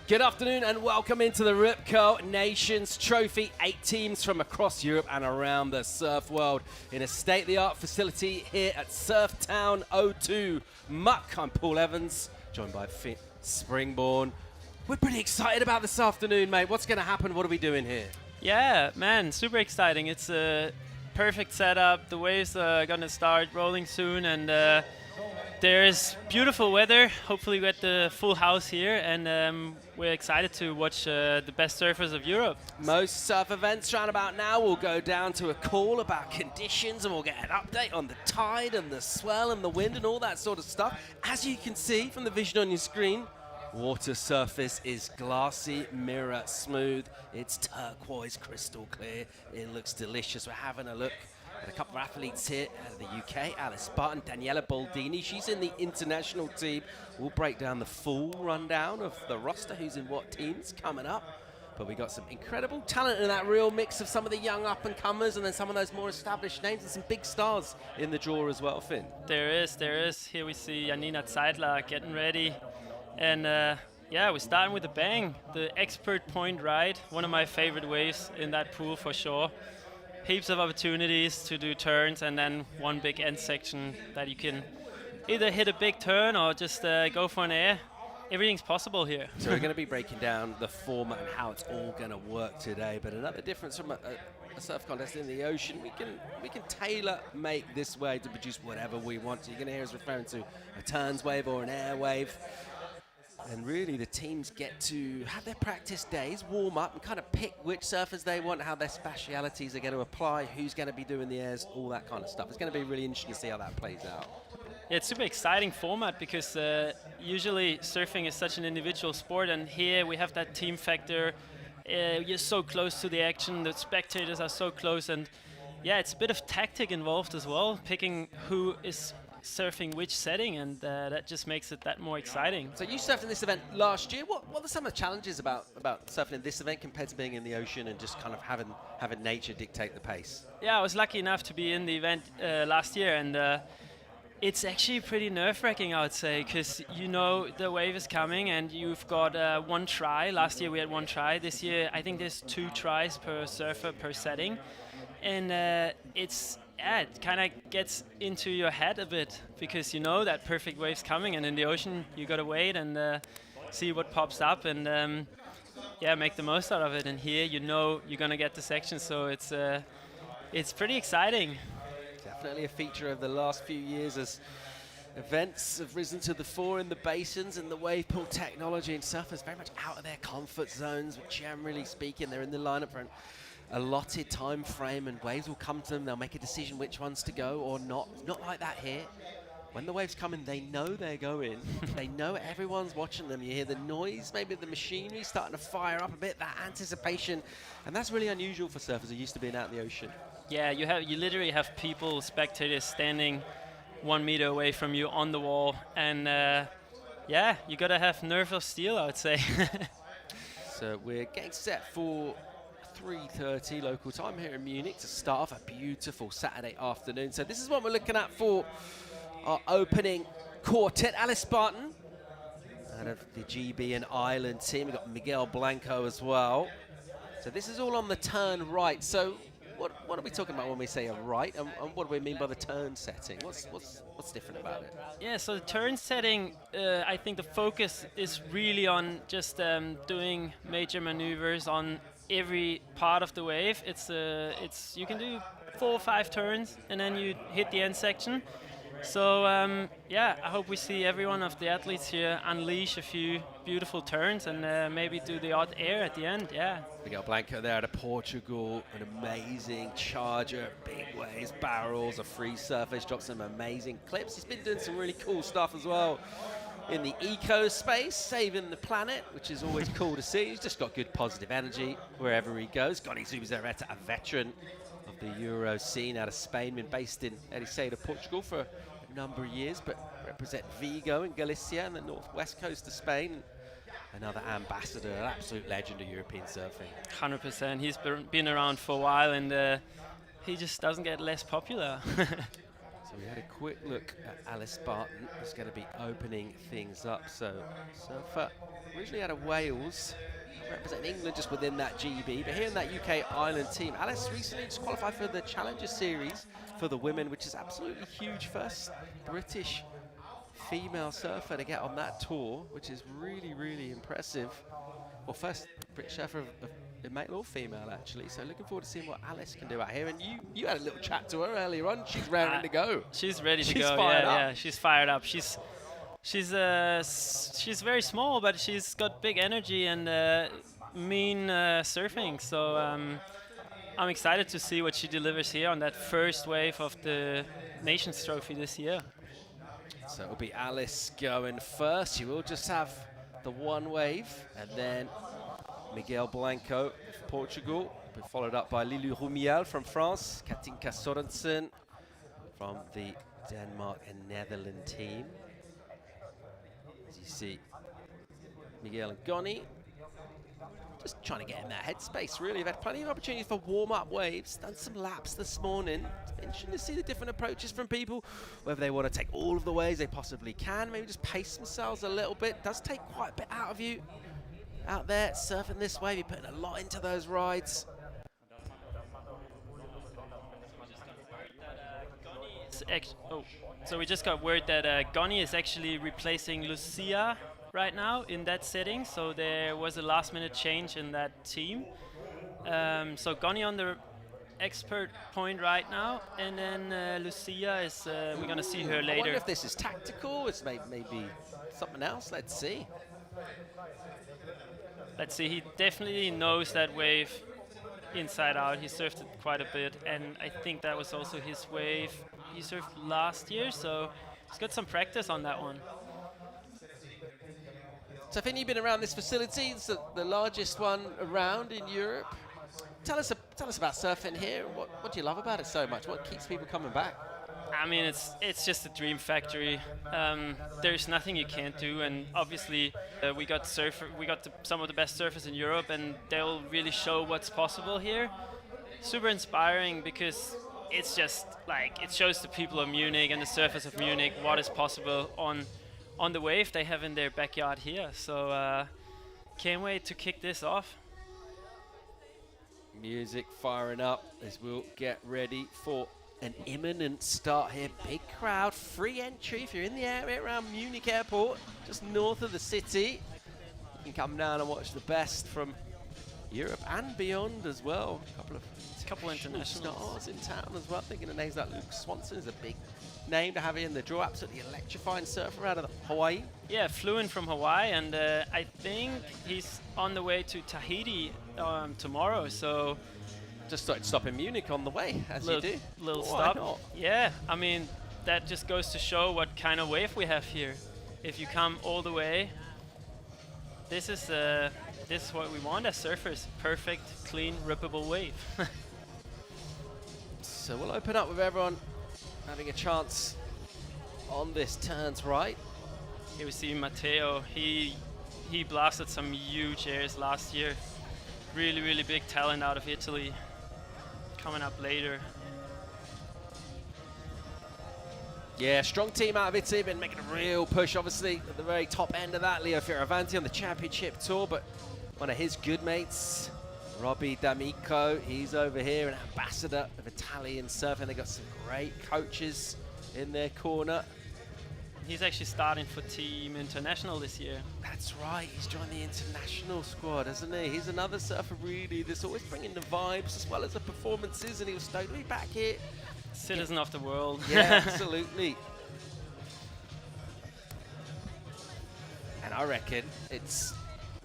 Good afternoon and welcome into the Ripco Nations Trophy. 8 teams from across Europe and around the surf world in a state-of-the-art facility here at SURFTOWN MUC. I'm Paul Evans, joined by Finn Springborn. We're pretty excited about this afternoon, mate. What's going to happen? What are we doing here? Yeah, man, super exciting. It's a perfect setup. The waves are going to start rolling soon, and there's beautiful weather. Hopefully we get the full house here, and we're excited to watch the best surfers of Europe. Most surf events round about now will go down to a call about conditions, and we'll get an update on the tide and the swell and the wind and all that sort of stuff. As you can see from the vision on your screen, water surface is glassy, mirror smooth. It's turquoise, crystal clear. It looks delicious. We're having a look at a couple of athletes here out of the UK. Alice Barton, Daniele Boldini. She's in the international team. We'll break down the full rundown of the roster, who's in what teams coming up. But we got some incredible talent in that real mix of some of the young up-and-comers and then some of those more established names and some big stars in the draw as well, Finn. There is. Here we see Janina Zeitler getting ready. And yeah, we're starting with a bang. The expert point ride, one of my favorite waves in that pool for sure. Heaps of opportunities to do turns, and then one big end section that you can either hit a big turn or just go for an air. Everything's possible here. So we're going to be breaking down the format and how it's all going to work today. But another difference from a surf contest in the ocean, we can tailor make this wave to produce whatever we want. So you're going to hear us referring to a turns wave or an air wave. And really, the teams get to have their practice days, warm up, and kind of pick which surfers they want, how their specialities are going to apply, who's going to be doing the airs, all that kind of stuff. It's going to be really interesting to see how that plays out. Yeah, it's a super exciting format because usually surfing is such an individual sport, and here we have that team factor. You're so close to the action, the spectators are so close, and yeah, it's a bit of tactic involved as well, picking who is surfing which setting, and that just makes it that more exciting. So you surfed in this event last year. What are some of the challenges about surfing in this event compared to being in the ocean and just kind of having nature dictate the pace? Yeah, I was lucky enough to be in the event last year, and it's actually pretty nerve-wracking, I would say, because you know the wave is coming and you've got one try. Last year we had one try. This year I think there's 2 tries per surfer per setting, and it kind of gets into your head a bit because you know that perfect wave's coming, and in the ocean you got to wait and see what pops up and yeah, make the most out of it. And here you know you're going to get the section, so it's pretty exciting. Definitely a feature of the last few years as events have risen to the fore in the basins, and the wave pool technology and surfers very much out of their comfort zones, but generally speaking they're in the lineup for an allotted time frame, and waves will come to them. They'll make a decision which ones to go or not. Not like that here. When the waves come in, they know they're going. They know everyone's watching them. You hear the noise, maybe the machinery starting to fire up a bit, that anticipation, and that's really unusual for surfers who used to being out in the ocean. Yeah, you literally have people, spectators, standing 1 meter away from you on the wall, and yeah, you gotta have nerve of steel, I would say. So we're getting set for 3:30 local time here in Munich to start off a beautiful Saturday afternoon. So this is what we're looking at for our opening quartet. Alice Barton out of the GB and Ireland team. We've got Miguel Blanco as well. So this is all on the turn right. So what are we talking about when we say a right, and what do we mean by the turn setting? What's different about it? Yeah, so the turn setting, I think the focus is really on just doing major maneuvers on every part of the wave. It's you can do 4 or 5 turns and then you hit the end section. So yeah, I hope we see every one of the athletes here unleash a few beautiful turns and maybe do the odd air at the end. Yeah. Miguel Blanco there out of Portugal, an amazing charger, big waves, barrels, a free surface, drops some amazing clips. He's been doing some really cool stuff as well in the eco space, saving the planet, which is always cool to see. He's just got good positive energy wherever he goes. Gony Zubizarreta, a veteran of the Euro scene out of Spain, been based in Ericeira, Portugal for a number of years, but represent Vigo and Galicia and the northwest coast of Spain. Another ambassador, an absolute legend of European surfing. 100%. He's been around for a while, and he just doesn't get less popular. So We had a quick look at Alice Barton, who's going to be opening things up. So, surfer originally out of Wales, representing England just within that GB, but here in that UK Ireland team. Alice recently just qualified for the Challenger Series for the women, which is absolutely huge. First British female surfer to get on that tour, which is really, really impressive. Well, first British surfer of male or female, actually. So looking forward to seeing what Alice can do out here. And you had a little chat to her earlier on. She's raring to go. She's ready to She's go. Fired up. Yeah, she's fired up. She's very small, but she's got big energy and mean surfing. So I'm excited to see what she delivers here on that first wave of the Nations Trophy this year. So it'll be Alice going first. You will just have the one wave, and then Miguel Blanco of Portugal, followed up by Lilou Rumiel from France, Katinka Sørensen from the Denmark and Netherlands team. As you see, Miguel and Gony just trying to get in that headspace, really. They've had plenty of opportunities for warm-up waves, done some laps this morning. It's been interesting to see the different approaches from people, whether they want to take all of the waves they possibly can, maybe just pace themselves a little bit. It does take quite a bit out of you out there surfing this wave. You're putting a lot into those rides. So we just got word that Gony is actually replacing Lucia right now in that setting. So there was a last-minute change in that team. So Gony on the expert point right now, and then Lucia is. We're gonna see her later. I wonder if this is tactical. It's maybe something else. Let's see. Let's see. He definitely knows that wave inside out. He surfed it quite a bit, and I think that was also his wave he surfed last year. So he's got some practice on that one. So I think you've been around this facility. It's the largest one around in Europe. Tell us about surfing here. What do you love about it so much? What keeps people coming back? I mean, it's just a dream factory. There's nothing you can't do, and obviously we got some of the best surfers in Europe, and they'll really show what's possible here. Super inspiring because it's just like it shows the people of Munich and the surfers of Munich what is possible on the wave they have in their backyard here. So can't wait to kick this off. Music firing up as we'll get ready for an imminent start here. Big crowd, free entry if you're in the area around Munich Airport, just north of the city. You can come down and watch the best from Europe and beyond as well. A couple international stars in town as well. Thinking of names like Luke Swanson is a big name to have in the draw. Absolutely electrifying surfer out of Hawaii. Yeah, flew in from Hawaii, and I think he's on the way to Tahiti tomorrow. So just started stopping Munich on the way, as you do. Little Why stop. not? Yeah, I mean, that just goes to show what kind of wave we have here. If you come all the way, this is what we want as surfers. Perfect, clean, rippable wave. So we'll open up with everyone having a chance on this turns right. Here we see Matteo. He blasted some huge airs last year. Really, really big talent out of Italy. Coming up later. Yeah, strong team out of Italy, been making a real push, obviously, at the very top end of that. Leo Fioravanti on the championship tour, but one of his good mates, Robbie D'Amico, he's over here, an ambassador of Italian surfing. They got some great coaches in their corner. He's actually starting for Team International this year. That's right, he's joined the international squad, hasn't he? He's another surfer really that's always bringing the vibes as well as the performances, and he was stoked to be back here. Citizen of the world. Yeah, absolutely. And I reckon it's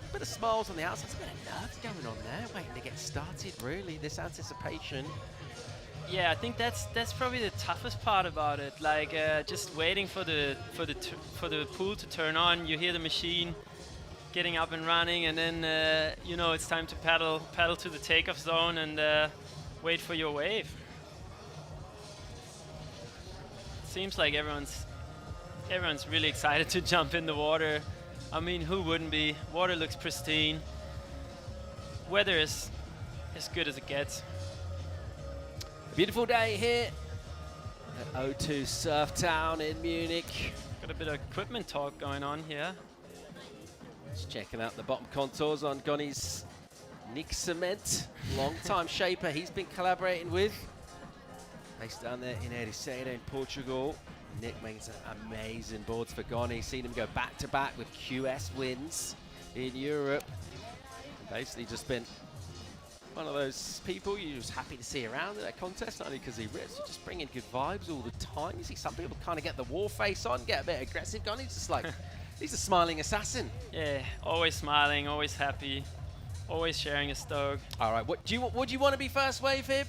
a bit of smiles on the outside, a bit of nerves going on there, waiting to get started, really, this anticipation. Yeah, I think that's probably the toughest part about it. Like just waiting for the pool to turn on. You hear the machine getting up and running, and then you know it's time to paddle to the takeoff zone and wait for your wave. Seems like everyone's really excited to jump in the water. I mean, who wouldn't be? Water looks pristine. Weather is as good as it gets. Beautiful day here at O2 SURFTOWN in Munich. Got a bit of equipment talk going on here. Just checking out the bottom contours on Gony's Nick Cement, long-time shaper he's been collaborating with. Based down there in Ericeira in Portugal. Nick makes amazing boards for Gony. Seen him go back-to-back with QS wins in Europe. And basically just been one of those people you're just happy to see around in that contest, not only because he rips, but just bringing good vibes all the time. You see some people kind of get the war face on, get a bit aggressive. Gony's just like, he's a smiling assassin. Yeah, always smiling, always happy, always sharing a stoke. All right, would you want to be first wave here?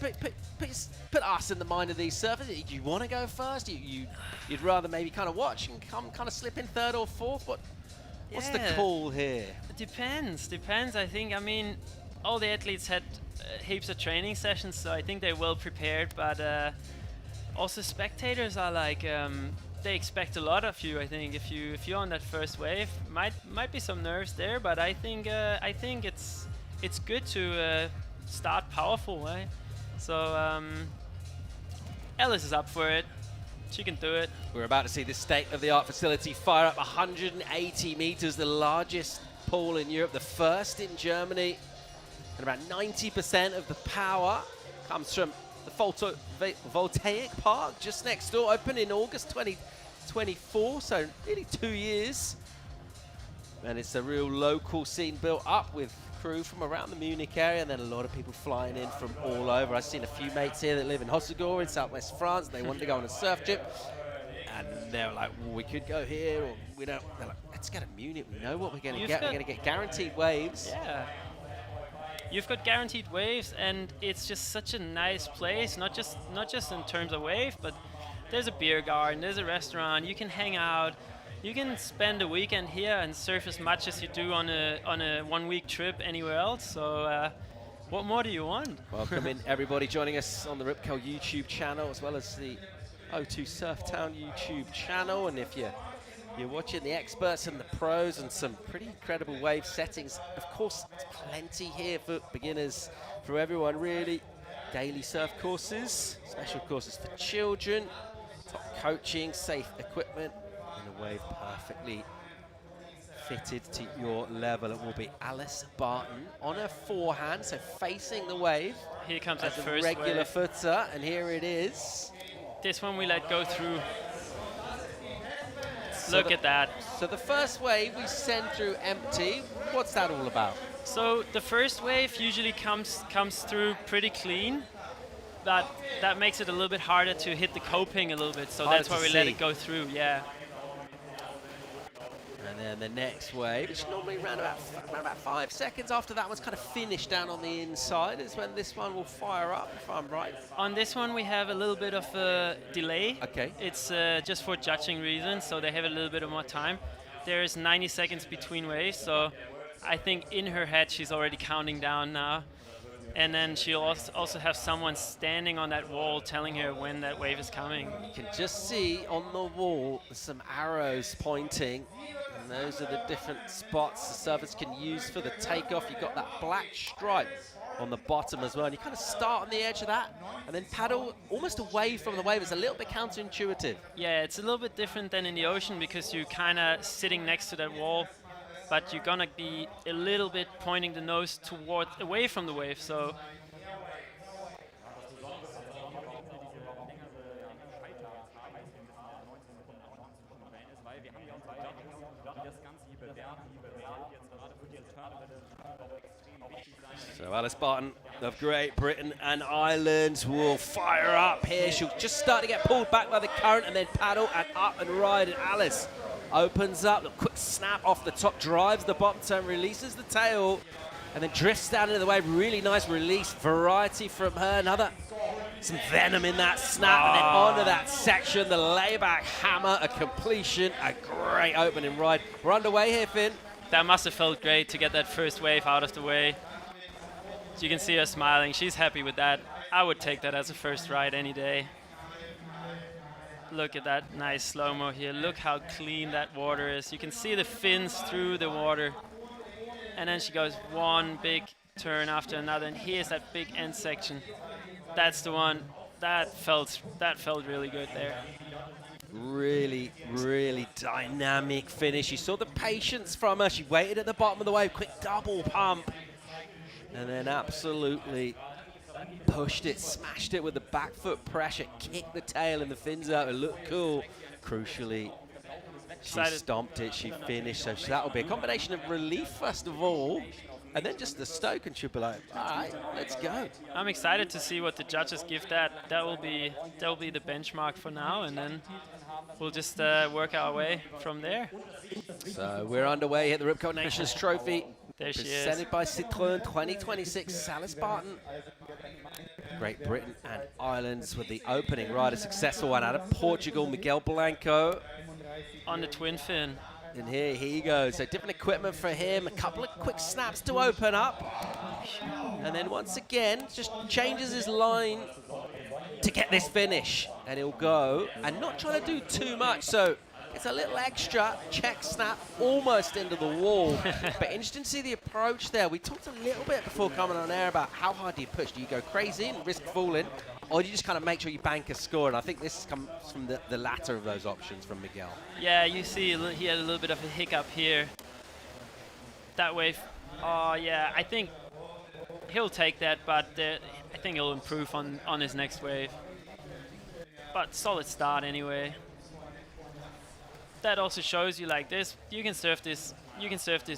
Put us in the mind of these surfers. Do you want to go first? You'd rather maybe kind of watch and kind of slip in third or fourth? What's the call here? It depends. I think, I mean, all the athletes had heaps of training sessions, so I think they're well prepared, but also spectators are like, they expect a lot of you. I think if you're on that first wave, might be some nerves there, but I think it's good to start powerful, right? So Alice is up for it. She can do it. We're about to see this state-of-the-art facility fire up 180 meters, the largest pool in Europe, the first in Germany. And about 90% of the power comes from the photovoltaic park just next door, opened in August 2024, so nearly 2 years. And it's a real local scene built up with crew from around the Munich area, and then a lot of people flying in from all over. I've seen a few mates here that live in Hossegor in southwest France. They wanted to go on a surf trip, and they were like, well, we could go here, or we don't. They're like, let's go to Munich. We know what we're going to get. We're going to get guaranteed waves. Yeah. You've got guaranteed waves, and it's just such a nice place. Not just in terms of wave, but there's a beer garden, there's a restaurant. You can hang out. You can spend a weekend here and surf as much as you do on a 1 week trip anywhere else. So what more do you want? Welcome in everybody joining us on the Ripco YouTube channel, as well as the O2 SURFTOWN YouTube channel. And if you're watching the experts and the pros and some pretty incredible wave settings, of course, there's plenty here for beginners, for everyone really. Daily surf courses, special courses for children, top coaching, safe equipment, and a wave perfectly fitted to your level. It will be Alice Barton on her forehand, so facing the wave. Here comes that as a first regular wave. footer, and here it is. This one we let go through. Look at that. So the first wave we send through empty. What's that all about? So the first wave usually comes through pretty clean, but that makes it a little bit harder to hit the coping a little bit. So Harder that's why to we let see. it go through. Yeah. And then the next wave, which normally around about 5 seconds after that one's kind of finished down on the inside, is when this one will fire up, if I'm right. On this one we have a little bit of a delay. Okay. It's just for judging reasons, so they have a little bit of more time. There is 90 seconds between waves, so I think in her head she's already counting down now. And then she'll also have someone standing on that wall telling her when that wave is coming. You can just see on the wall some arrows pointing, and those are the different spots the surfers can use for the takeoff. You've got that black stripe on the bottom as well, and you kind of start on the edge of that and then paddle almost away from the wave. It's a little bit counterintuitive. Yeah, it's a little bit different than in the ocean because you're kind of sitting next to that wall, but you're gonna be a little bit pointing the nose away from the wave. So Alice Barton of Great Britain and Ireland will fire up here. She'll just start to get pulled back by the current and then paddle and up and ride. And Alice opens up, a quick snap off the top, drives the bottom turn, releases the tail, and then drifts down into the wave. Really nice release, variety from her. Some venom in that snap, and then onto that section, the layback hammer, a completion, a great opening ride. We're underway here, Finn. that must have felt great to get that first wave out of the way. So you can see her smiling. She's happy with that. I would take that as a first ride any day. Look at that nice slow-mo here. Look how clean that water is. You can see the fins through the water. And then she goes one big turn after another. And here's that big end section. That's the one that felt really good there. Really, really dynamic finish. You saw the patience from her. She waited at the bottom of the wave, quick double pump, and then absolutely pushed it, smashed it with the back foot pressure, kicked the tail and the fins out. It looked cool. Crucially, she stomped it, she finished. So that'll be a combination of relief, first of all, and then just the stoke, and she'll be like, all right, let's go. I'm excited to see what the judges give that. That will be the benchmark for now, and then we'll just work our way from there. So we're underway here at the Ripco Nations Trophy. There she is. Presented by Citroën 2026 Salis Barton. Great Britain and Ireland with the opening ride, a successful one out of Portugal, Miguel Blanco. On the twin fin. And here he goes. So different equipment for him, a couple of quick snaps to open up. And then once again, just changes his line to get this finish. And he'll go, and not trying to do too much. So it's a little extra, check snap, almost into the wall. But interesting to see the approach there. We talked a little bit before coming on air about how hard do you push. Do you go crazy and risk falling, or do you just kind of make sure you bank a score? And I think this comes from the latter of those options from Miguel. Yeah, you see he had a little bit of a hiccup here. That wave, oh yeah, I think he'll take that, but I think he'll improve on his next wave. But solid start anyway. That also shows you like this. You can surf this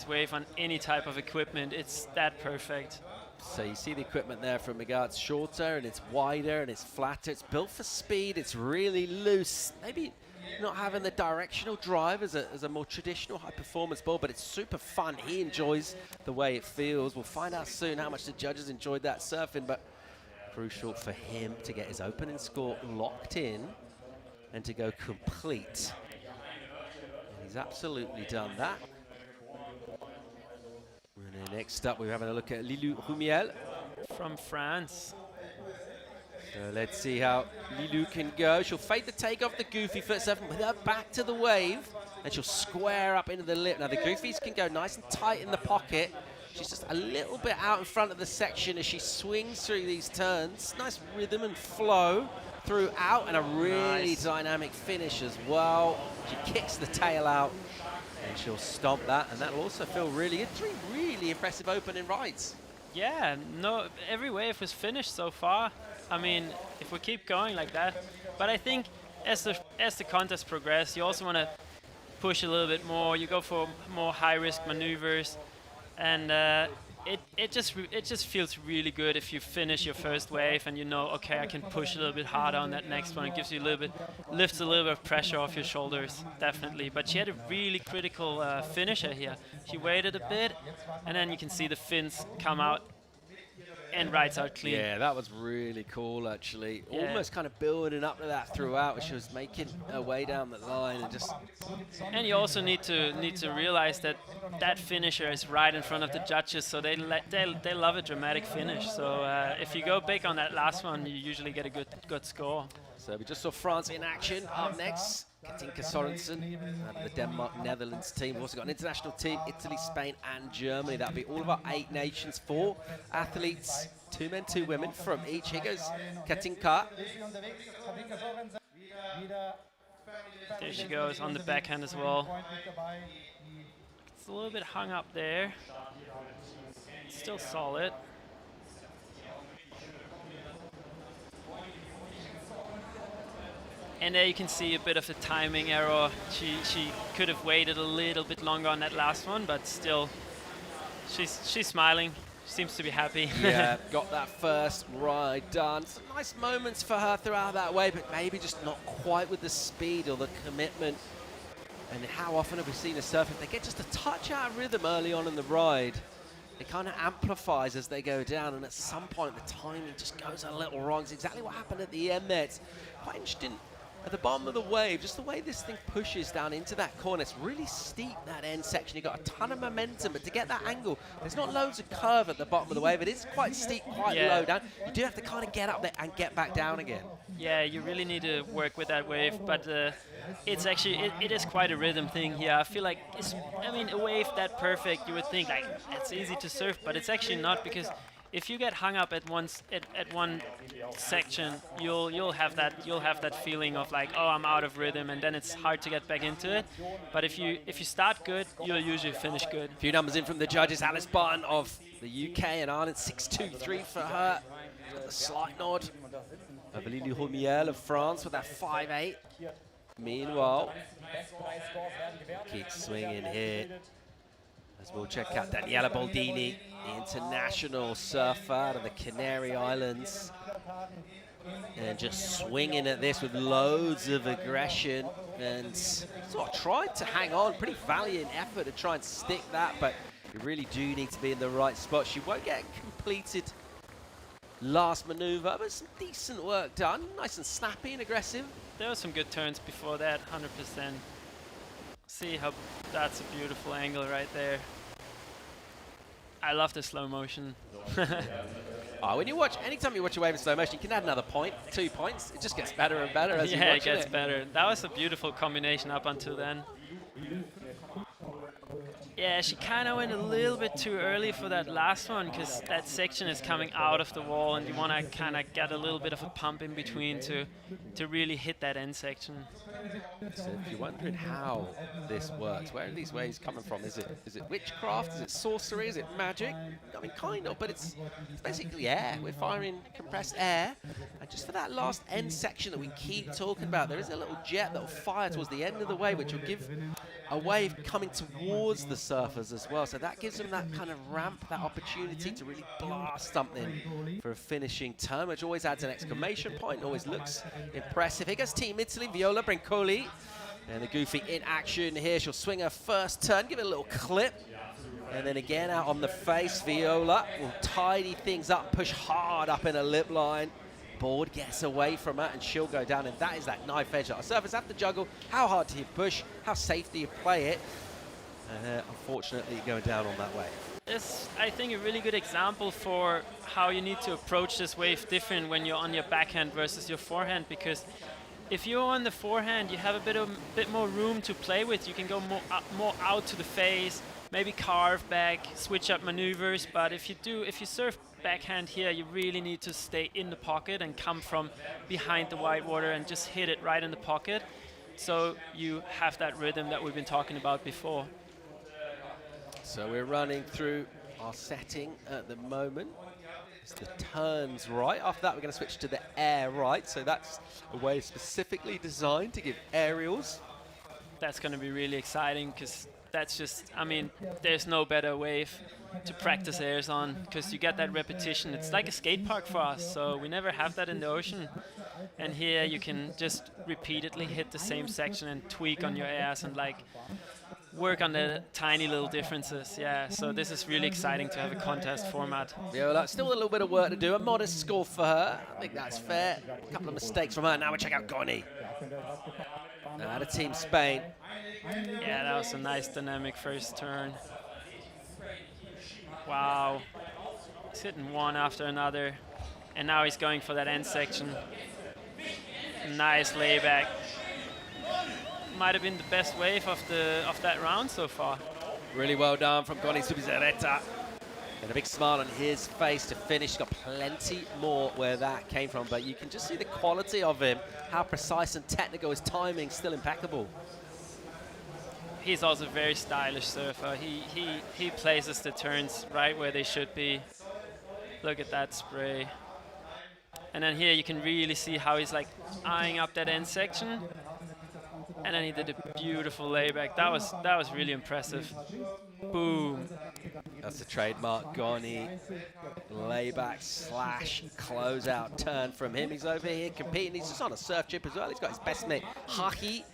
wave on any type of equipment. It's that perfect. So you see the equipment there from Miguel. It's shorter and it's wider and it's flatter. It's built for speed. It's really loose. Maybe not having the directional drive as a more traditional high performance ball, but it's super fun. He enjoys the way it feels. We'll find out soon how much the judges enjoyed that surfing, but crucial for him to get his opening score locked in and to go complete. He's absolutely done that. And then next up, we're having a look at Lilou Rumiel. From France. So let's see how Lilou can go. She'll fade the take off the goofy foot seven with her back to the wave, and she'll square up into the lip. Now the goofies can go nice and tight in the pocket. She's just a little bit out in front of the section as she swings through these turns. Nice rhythm and flow throughout, and a really dynamic finish as well. She kicks the tail out, and she'll stomp that, and that'll also feel really good. 3 really impressive opening rides. Yeah, no, every wave was finished so far. I mean, if we keep going like that, but I think as the contest progresses, you also want to push a little bit more. You go for more high-risk maneuvers, and it just feels really good if you finish your first wave and you know, okay, I can push a little bit harder on that next one. It gives you lifts a little bit of pressure off your shoulders, definitely. But she had a really critical finisher here. She waited a bit, and then you can see the fins come out and rides out clean. Yeah, that was really cool, actually. Yeah. Almost kind of building up to that throughout. She was making her way down the line and just... And you also need to realize that finisher is right in front of the judges, so they love a dramatic finish. So if you go big on that last one, you usually get a good score. So we just saw France in action. Up next, Katinka Sørensen, the Denmark-Netherlands team. We've also got an international team, Italy, Spain, and Germany. That'll be all of our 8 nations, 4 athletes, 2 men, 2 women from each. Here goes Katinka. There she goes on the backhand as well. It's a little bit hung up there. Still solid. And there you can see a bit of a timing error. She could have waited a little bit longer on that last one, but still, she's smiling. She seems to be happy. Yeah, got that first ride done. Some nice moments for her throughout that way, but maybe just not quite with the speed or the commitment. And how often have we seen a surfer, if they get just a touch out of rhythm early on in the ride, it kind of amplifies as they go down, and at some point the timing just goes a little wrong. It's exactly what happened at the end there. It's quite interesting. At the bottom of the wave, just the way this thing pushes down into that corner, it's really steep, that end section. You've got a ton of momentum, but to get that angle, there's not loads of curve at the bottom of the wave. It is quite steep, quite low down. You do have to kind of get up there and get back down again. Yeah, you really need to work with that wave, but it's actually, it is quite a rhythm thing here. I feel like, a wave that perfect, you would think, like, it's easy to surf, but it's actually not, because if you get hung up at one section, you'll have that feeling of like, oh, I'm out of rhythm, and then it's hard to get back into it. But if you start good, you'll usually finish good. A few numbers in from the judges. Alice Barton of the UK and Ireland, 6.23 for her. A slight nod of Lily Romiel of France with that 5.8. Meanwhile, keeps swinging here. As we'll check out Daniele Baldini, the international surfer out of the Canary Islands. And just swinging at this with loads of aggression. And sort of tried to hang on, pretty valiant effort to try and stick that, but you really do need to be in the right spot. She won't get completed last maneuver, but some decent work done. Nice and snappy and aggressive. There were some good turns before that, 100%. See how that's a beautiful angle right there. I love the slow motion. When you watch, anytime you watch a wave in slow motion, you can add another point, 2 points. It just gets better and better as you watch it. Yeah, it gets better. That was a beautiful combination up until then. Yeah, she kind of went a little bit too early for that last one because that section is coming out of the wall and you want to kind of get a little bit of a pump in between to really hit that end section. So if you're wondering how this works, where are these waves coming from? Is it witchcraft? Is it sorcery? Is it magic? I mean, kind of, but it's basically air. We're firing compressed air. And just for that last end section that we keep talking about, there is a little jet that will fire towards the end of the wave, which will give a wave coming towards the surfers as well. So that gives them that kind of ramp, that opportunity to really blast something for a finishing turn, which always adds an exclamation point, always looks impressive. Here goes Team Italy, Viola, Brencoli. And the Goofy in action here. She'll swing her first turn, give it a little clip. And then again out on the face, Viola will tidy things up, push hard up in a lip line. Board gets away from her and she'll go down, and that is that knife edge that our surfers have to juggle. How hard do you push? How safe do you play it? Unfortunately, going down on that wave. It's, I think, a really good example for how you need to approach this wave different when you're on your backhand versus your forehand, because if you're on the forehand, you have a bit more room to play with. You can go more out to the face, maybe carve back, switch up maneuvers. But if you surf backhand here, you really need to stay in the pocket and come from behind the white water and just hit it right in the pocket. So you have that rhythm that we've been talking about before. So we're running through our setting at the moment. It's the turns right. After that, we're going to switch to the air right. So that's a wave specifically designed to give aerials. That's going to be really exciting because that's just, I mean, there's no better wave to practice airs on because you get that repetition. It's like a skate park for us, so we never have that in the ocean. And here you can just repeatedly hit the same section and tweak on your airs and like work on the tiny little differences. Yeah, so this is really exciting to have a contest format. Viola, still a little bit of work to do. A modest score for her. I think that's fair. A couple of mistakes from her. Now we check out Gony. Out of Team Spain. Yeah, that was a nice dynamic first turn. Wow. He's hitting one after another. And now he's going for that end section. Nice layback. Might have been the best wave of that round so far. Really well done from Gony Zubizarreta. And a big smile on his face to finish. He's got plenty more where that came from, but you can just see the quality of him, how precise and technical. His timing still impeccable. He's also a very stylish surfer. He places the turns right where they should be. Look at that spray. And then here you can really see how he's like eyeing up that end section. And then he did a beautiful layback. That was really impressive. Boom. That's the trademark Gony layback slash closeout turn from him. He's over here competing. He's just on a surf chip as well. He's got his best mate Haki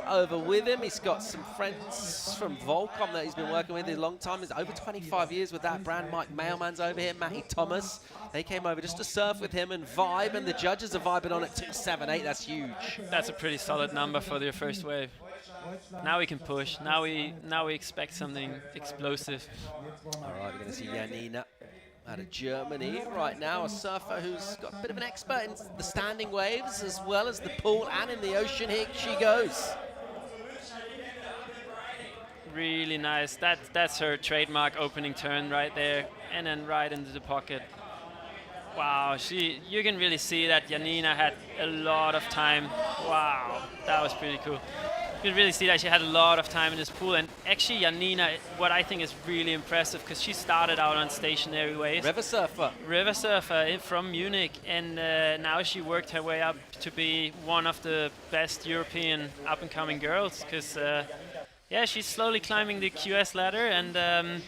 over with him. He's got some friends from Volcom that he's been working with a long time. He's over 25 years with that brand. Mike Mailman's over here, Matty Thomas. They came over just to surf with him and vibe, and the judges are vibing on it 278. That's huge. That's a pretty solid number for their first wave. Now we can push. Now we expect something explosive. All right, we're going to see Janina out of Germany right now, a surfer who's got a bit of an expert in the standing waves as well as the pool and in the ocean. Here she goes. Really nice. That's her trademark opening turn right there, and then right into the pocket. Wow, you can really see that Janina had a lot of time. Wow, that was pretty cool. You can really see that she had a lot of time in this pool. And actually, Janina, what I think is really impressive, because she started out on stationary waves. River surfer. River surfer from Munich, and now she worked her way up to be one of the best European up-and-coming girls. Because yeah, she's slowly climbing the QS ladder, and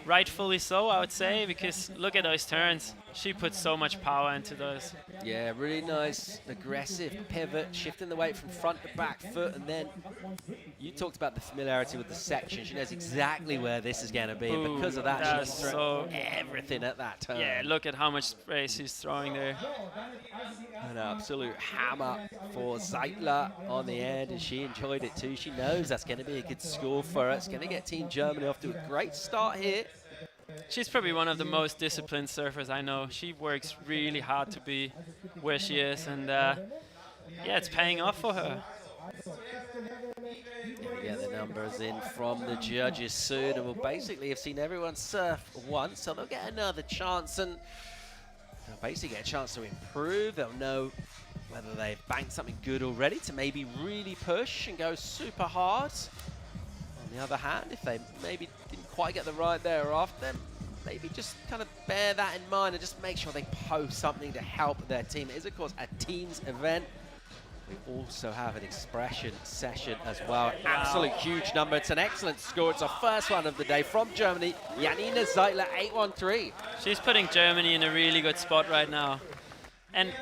rightfully so, I would say, because look at those turns. She puts so much power into those. Yeah, really nice, aggressive pivot, shifting the weight from front to back foot, and then you talked about the familiarity with the section. She knows exactly where this is going to be, and because of that, she's throwing everything at that turn. Yeah, look at how much spray she's throwing there. An absolute hammer for Zeitler on the end, and she enjoyed it too. She knows that's going to be a good score for her. It's going to get Team Germany off to a great start here. She's probably one of the most disciplined surfers I know. She works really hard to be where she is, and yeah, it's paying off for her. We get the numbers in from the judges soon, and we'll basically have seen everyone surf once, so they'll get another chance, and they'll basically get a chance to improve. They'll know whether they've banked something good already to maybe really push and go super hard. On the other hand, if they maybe didn't quite get the ride thereafter, then maybe just kind of bear that in mind and just make sure they post something to help their team. It is, of course, a teams event. We also have an expression session as well. Wow. Absolute huge number. It's an excellent score. It's our first one of the day from Germany. Janina Zeitler, 813. She's putting Germany in a really good spot right now. And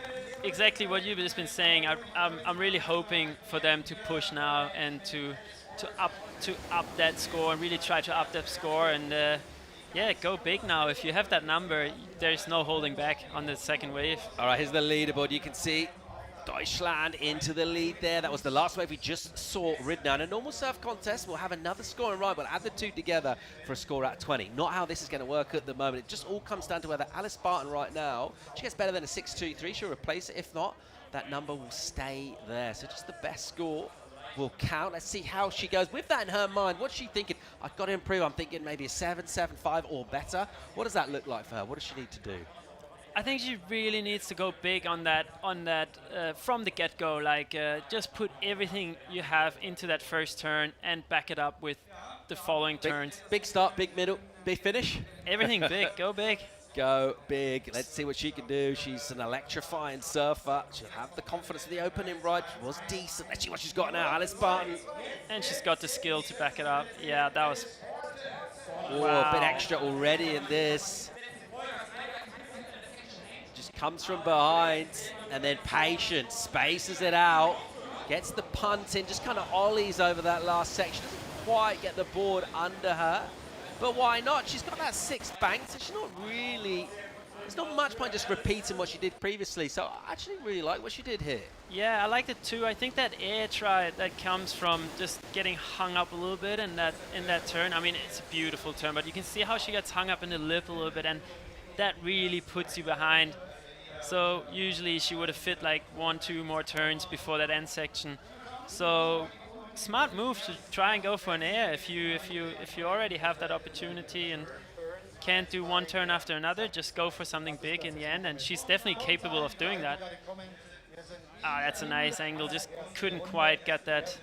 exactly what you've just been saying, I'm really hoping for them to push now and to up that score and really try to up that score and yeah, go big now. If you have that number, there's no holding back on the second wave. All right, here's the leaderboard. You can see Deutschland into the lead there. That was the last wave we just saw ridden down. A normal surf contest will have another scoring ride. We'll add the two together for a score at 20. Not how this is going to work at the moment. It just all comes down to whether Alice Barton right now, she gets better than a 6.23, she'll replace it. If not, that number will stay there. So just the best score will count. Let's see how she goes. With that in her mind, what's she thinking? I've got to improve. I'm thinking maybe a 7, 7.5 or better. What does that look like for her? What does she need to do? I think she really needs to go big on that from the get-go. Like just put everything you have into that first turn and back it up with the following turns. Big start, big middle, big finish. Everything big. Go big. Go big. Let's see what she can do. She's an electrifying surfer. She'll have the confidence of the opening ride. She was decent. Let's see what she's got now. Alice Barton. And she's got the skill to back it up. Yeah, that was... Wow. A bit extra already in this. Just comes from behind and then patient. Spaces it out. Gets the punt in. Just kind of ollies over that last section. Doesn't quite get the board under her. But why not? She's got that 6th bank, so she's not really... There's not much point just repeating what she did previously, so I actually really like what she did here. Yeah, I liked it too. I think that air try that comes from just getting hung up a little bit in that turn. I mean, it's a beautiful turn, but you can see how she gets hung up in the lip a little bit, and that really puts you behind. So usually she would have fit like 1, 2 more turns before that end section. So... smart move to try and go for an air if you already have that opportunity and can't do one turn after another. Just go for something big in the end, and she's definitely capable of doing that. Ah, that's a nice angle. Just couldn't quite get that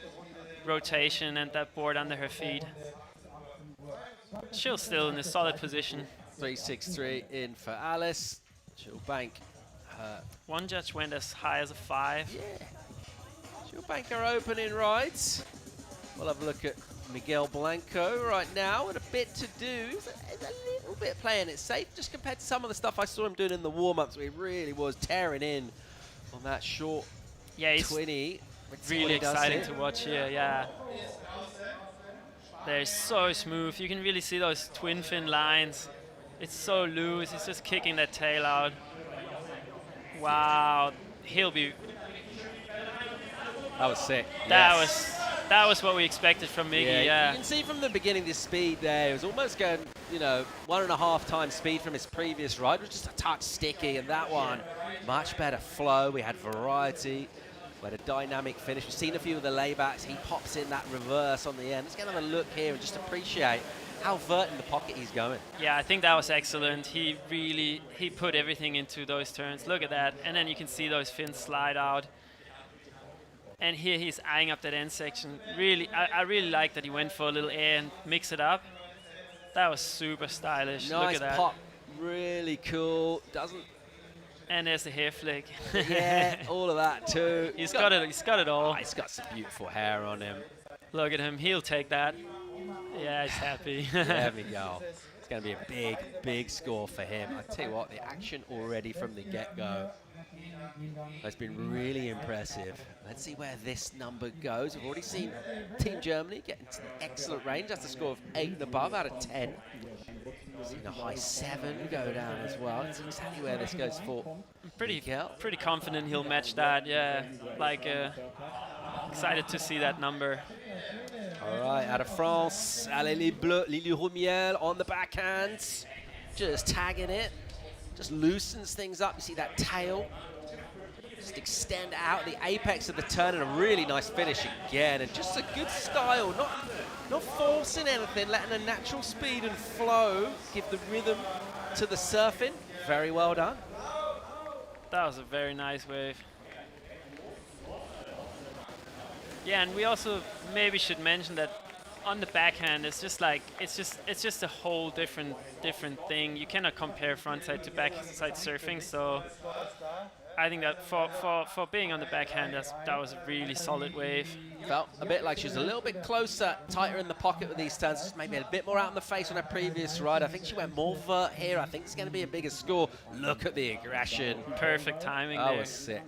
rotation and that board under her feet. She'll still in a solid position. 3.63 in for Alice. She'll bank her. One judge went as high as a 5. Yeah. She'll bank her opening rides. We'll have a look at Miguel Blanco right now with a bit to do. He's a little bit playing it safe just compared to some of the stuff I saw him doing in the warm-ups where he really was tearing in on that short 20. Really exciting to watch here, yeah. They're so smooth. You can really see those twin fin lines. It's so loose. He's just kicking that tail out. Wow. He'll be... That was sick. That was what we expected from Miggy, yeah. You can see from the beginning the speed there. It was almost going, 1.5 times speed from his previous ride. It was just a touch sticky, and that one, much better flow. We had variety. We had a dynamic finish. We've seen a few of the laybacks. He pops in that reverse on the end. Let's get another look here and just appreciate how vert in the pocket he's going. Yeah, I think that was excellent. He put everything into those turns. Look at that. And then you can see those fins slide out. And here he's eyeing up that end section. Really, I really like that he went for a little air and mix it up. That was super stylish. Nice Look at that. pop. Really cool. Doesn't... And there's the hair flick. Yeah, all of that too. He's got it. He's got it all. Oh, he's got some beautiful hair on him. Look at him. He'll take that. Yeah, he's happy. There we go. It's going to be a big, big score for him. I tell you what, the action already from the get-go has been really impressive. Let's see where this number goes. We've already seen Team Germany get into the excellent range. That's a score of 8 and above out of 10. We've seen a high 7 go down as well. That's exactly where this goes for Miguel. Pretty confident he'll match that. Yeah, like excited to see that number. All right, out of France, allez les bleus, Lily Rumiel on the backhand, just tagging it, just loosens things up. You see that tail, just extend out the apex of the turn, and a really nice finish again, and just a good style, not forcing anything, letting a natural speed and flow give the rhythm to the surfing. Very well done. That was a very nice wave. Yeah, and we also maybe should mention that on the backhand, it's just like it's just a whole different thing. You cannot compare frontside to backside surfing. So I think that for being on the backhand, that was a really solid wave. Felt a bit like she was a little bit closer, tighter in the pocket with these turns, just maybe a bit more out in the face on her previous ride. I think she went more vert here. I think it's going to be a bigger score. Look at the aggression. Perfect timing That there. was sick.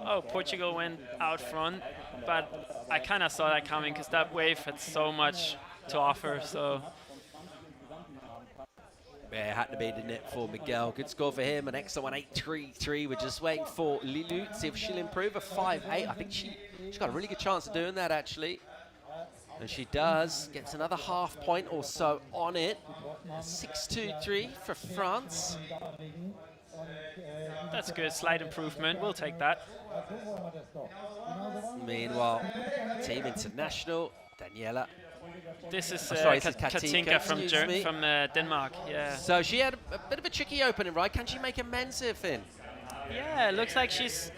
Oh, Portugal went out front, but I kind of saw that coming because that wave had so much to offer. So yeah, it had to be, didn't it, for Miguel. Good score for him, an extra 1.833. We're just waiting for Lilu to see if she'll improve a 5.8. I think she's got a really good chance of doing that, actually. And she does. Gets another half point or so on it. 6.23 for France. that's good, slight improvement. We'll take that. Meanwhile, Team International, Daniela. This is, sorry, this is Katinka from excuse me. Denmark. Yeah. So she had a bit of a tricky opening, right? Can she make amends here, Finn? Yeah, looks like she's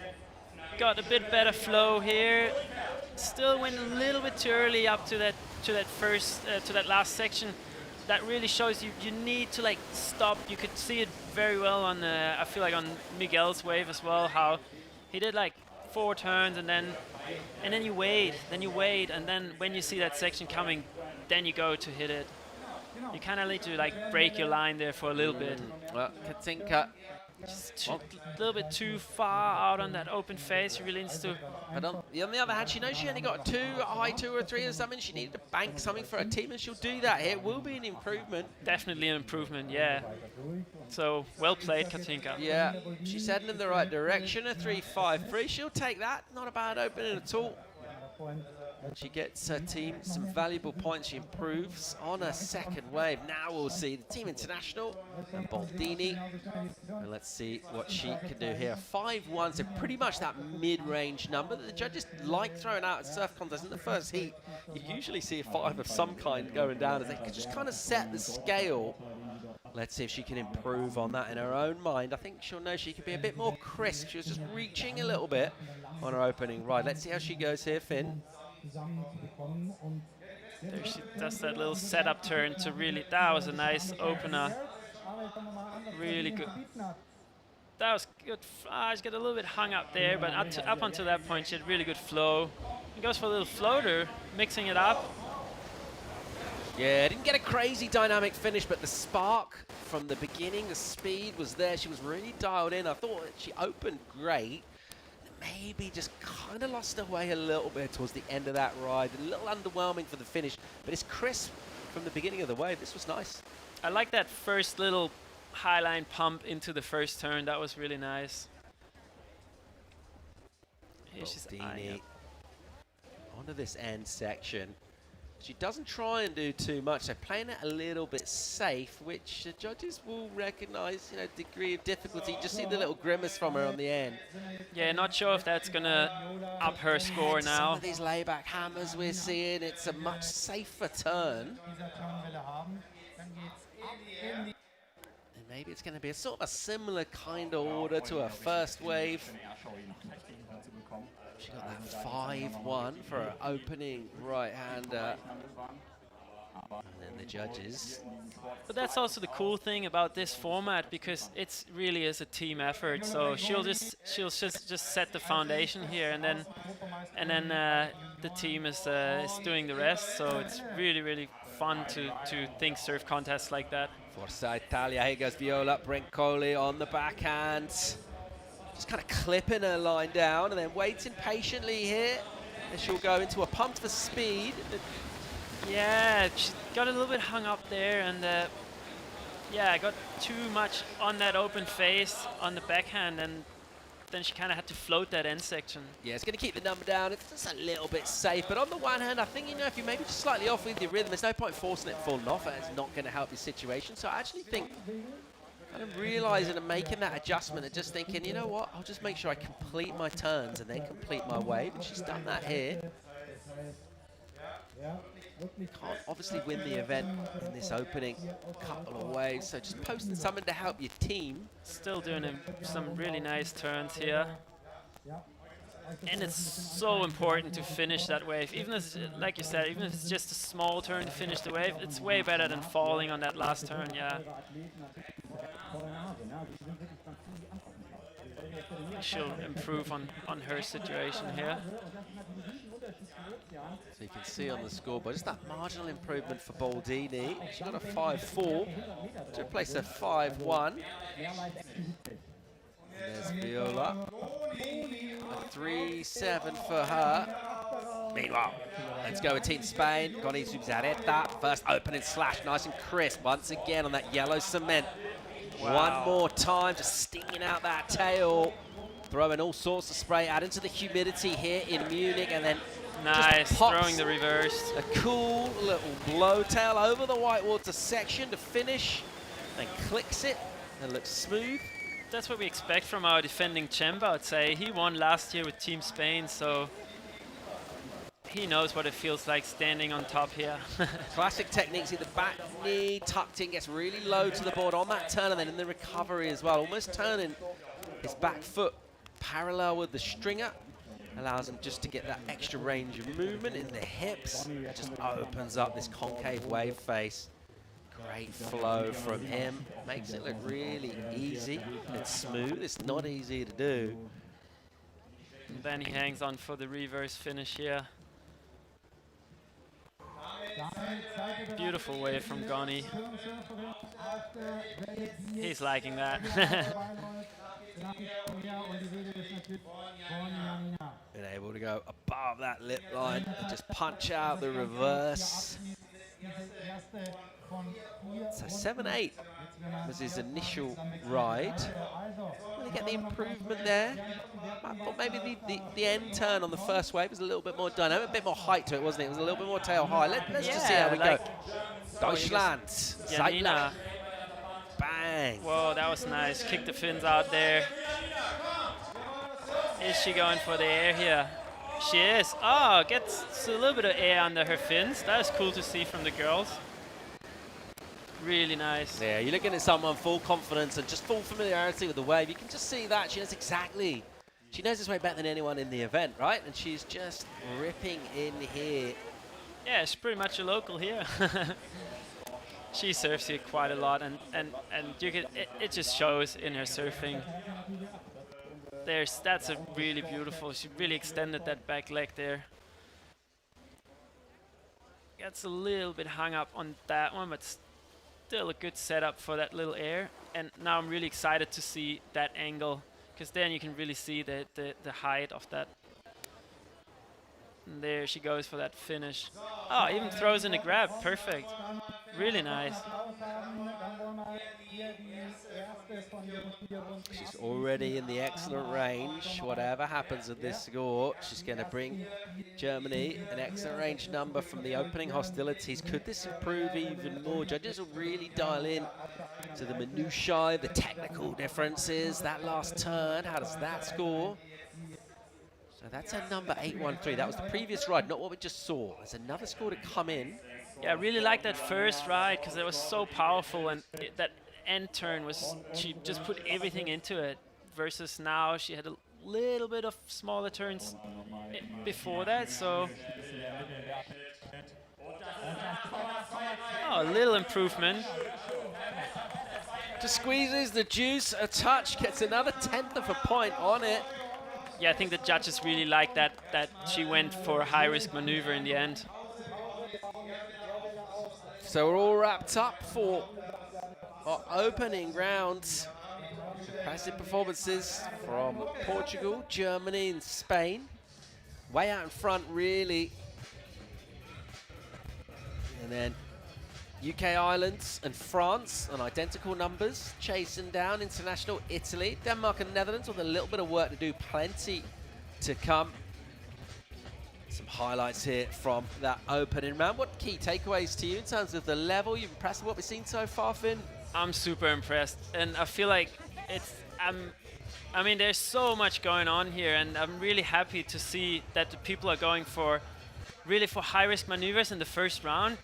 got a bit better flow here. Still went a little bit too early up to that last section. That really shows you need to like stop. You could see it very well on I feel like on Miguel's wave as well, how he did like 4 turns and then you wait, and then when you see that section coming, then you go to hit it. You kind of need to like break your line there for a little bit. Well, Katinka. Just a little bit too far out on that open face. She really needs to. But on the other hand, she knows she only got a high 2 or 3 or something. She needed to bank something for her team, and she'll do that. It will be an improvement. Definitely an improvement, yeah. So, well played, Katinka. Yeah, she's heading in the right direction. A 3.53. She'll take that. Not a bad opening at all. She gets her team some valuable points. She improves on her second wave. Now we'll see the Team International and Baldini. And let's see what she can do here. 5.1, so pretty much that mid-range number that the judges like throwing out at surf contests. In the first heat, you usually see a 5 of some kind going down as they can just kind of set the scale. Let's see if she can improve on that in her own mind. I think she'll know she can be a bit more crisp. She was just reaching a little bit on her opening ride. Let's see how she goes here, Finn. There she does that little setup turn to really, that was a nice opener. Really good. That was good. She got a little bit hung up there, but up until that point, she had really good flow. He goes for a little floater, mixing it up. Yeah, didn't get a crazy dynamic finish, but the spark from the beginning, the speed was there. She was really dialed in. I thought she opened great. Maybe just kind of lost her way a little bit towards the end of that ride. A little underwhelming for the finish, but it's crisp from the beginning of the wave. This was nice. I like that first little highline pump into the first turn. That was really nice. Here she's eyeing up. Onto this end section. She doesn't try and do too much. They're playing it a little bit safe, which the judges will recognize, you know, degree of difficulty. Just see the little grimace from her on the end. Yeah, not sure if that's going to up her score now. Some of these layback hammers we're seeing, it's a much safer turn. And maybe it's going to be a sort of a similar kind of order to her first wave. She got that 5-1 for her opening right-hander. And then the judges. But that's also the cool thing about this format, because it's really is a team effort. So she'll just set the foundation here, and then the team is doing the rest. So it's really fun to think surf contests like that. Forza Italia, here goes Viola, Brencoli on the backhand. Just kind of clipping her line down and then waiting patiently here. And she'll go into a pump for speed. Yeah, she got a little bit hung up there, and yeah, got too much on that open face on the backhand, and then she kind of had to float that end section. Yeah, it's going to keep the number down. It's just a little bit safe. But on the one hand, I think, you know, if you're maybe just slightly off with your rhythm, there's no point forcing it falling off. It's not going to help your situation. So I actually think kind of realizing and making that adjustment and just thinking, you know what, I'll just make sure I complete my turns and then complete my wave. And she's done that here. Can't obviously win the event in this opening couple of waves, so just posting something to help your team. Still doing some really nice turns here. And it's so important to finish that wave. Even if, like you said, even if it's just a small turn to finish the wave, it's way better than falling on that last turn, yeah. She'll improve on her situation here. So you can see on the scoreboard, just that marginal improvement for Baldini. She got a 5-4 to replace a 5-1. There's Viola. A 3-7 for her. Meanwhile, let's go with Team Spain. Gony, Zubizarreta. First opening slash, nice and crisp. Once again on that yellow cement. Wow. One more time, just stinging out that tail. Throwing all sorts of spray, adding to the humidity here in Munich, and then nice, throwing the reverse. A cool little blowtail over the whitewater section to finish, then clicks it and looks smooth. That's what we expect from our defending champ, I would say. He won last year with Team Spain, so he knows what it feels like standing on top here. Classic techniques, the back knee tucked in, gets really low to the board on that turn, and then in the recovery as well, almost turning his back foot parallel with the stringer. Allows him just to get that extra range of movement in the hips. It just opens up this concave wave face. Great flow from him. Makes it look really easy and smooth. It's not easy to do. And then he hangs on for the reverse finish here. Beautiful wave from Gony. He's liking that. Been able to go above that lip line and just punch out the reverse. So 7-8 was his initial ride. Really get the improvement there. I thought maybe the end turn on the first wave was a little bit more dynamic, a bit more height to it, wasn't it? It was a little bit more tail high. Let's just see how we go. Deutschland, Zeitler. Bang. Whoa, that was nice. Kick the fins out there. Is she going for the air here? She is. Oh, gets a little bit of air under her fins. That is cool to see from the girls. Really nice. Yeah, you're looking at someone full confidence and just full familiarity with the wave. You can just see that. She knows exactly. She knows this wave better than anyone in the event, right? And she's just ripping in here. Yeah, she's pretty much a local here. She surfs here quite a lot, and you can, it just shows in her surfing. That's a really beautiful. She really extended that back leg there. Gets a little bit hung up on that one, but still a good setup for that little air. And now I'm really excited to see that angle, because then you can really see the height of that. And there she goes for that finish. Oh, even throws in a grab. Perfect. Really nice. She's already in the excellent range. Whatever happens with this score, she's going to bring Germany an excellent range number from the opening hostilities. Could this improve even more? Judges will really dial in to the minutiae, the technical differences. That last turn, how does that score? So that's a number 813. That was the previous ride, not what we just saw. There's another score to come in. Yeah, I really liked that first ride because it was so powerful, and that end turn was, she just put everything into it. Versus now, she had a little bit of smaller turns before that, so a little improvement. Just squeezes the juice a touch, gets another 1/10 of a point on it. Yeah, I think the judges really like that she went for a high-risk maneuver in the end. So we're all wrapped up for our opening round. Impressive performances from Portugal, Germany, and Spain. Way out in front, really. And then UK, Ireland, and France on identical numbers, chasing down international Italy, Denmark, and Netherlands with a little bit of work to do, plenty to come. Some highlights here from that opening round. What key takeaways to you in terms of the level? You're impressed with what we've seen so far, Finn? I'm super impressed, and I feel like I mean, there's so much going on here, and I'm really happy to see that the people are going for high-risk maneuvers in the first round,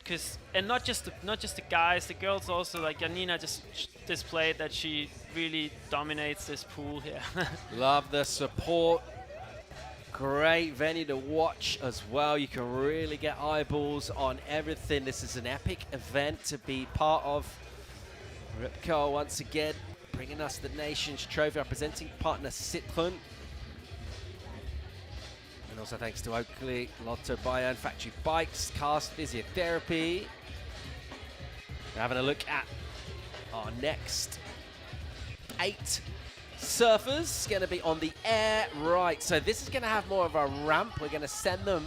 and not just the guys, the girls also. Like Janina just displayed that she really dominates this pool here. Love the support. Great venue to watch as well. You can really get eyeballs on everything. This is an epic event to be part of. Ripco once again bringing us the Nations Trophy, representing partner Citroën. And also thanks to Oakley, Lotto Bayern, Factory Bikes, Cast Physiotherapy. We're having a look at our next 8 surfers. Going to be on the air, right. So this is going to have more of a ramp. We're going to send them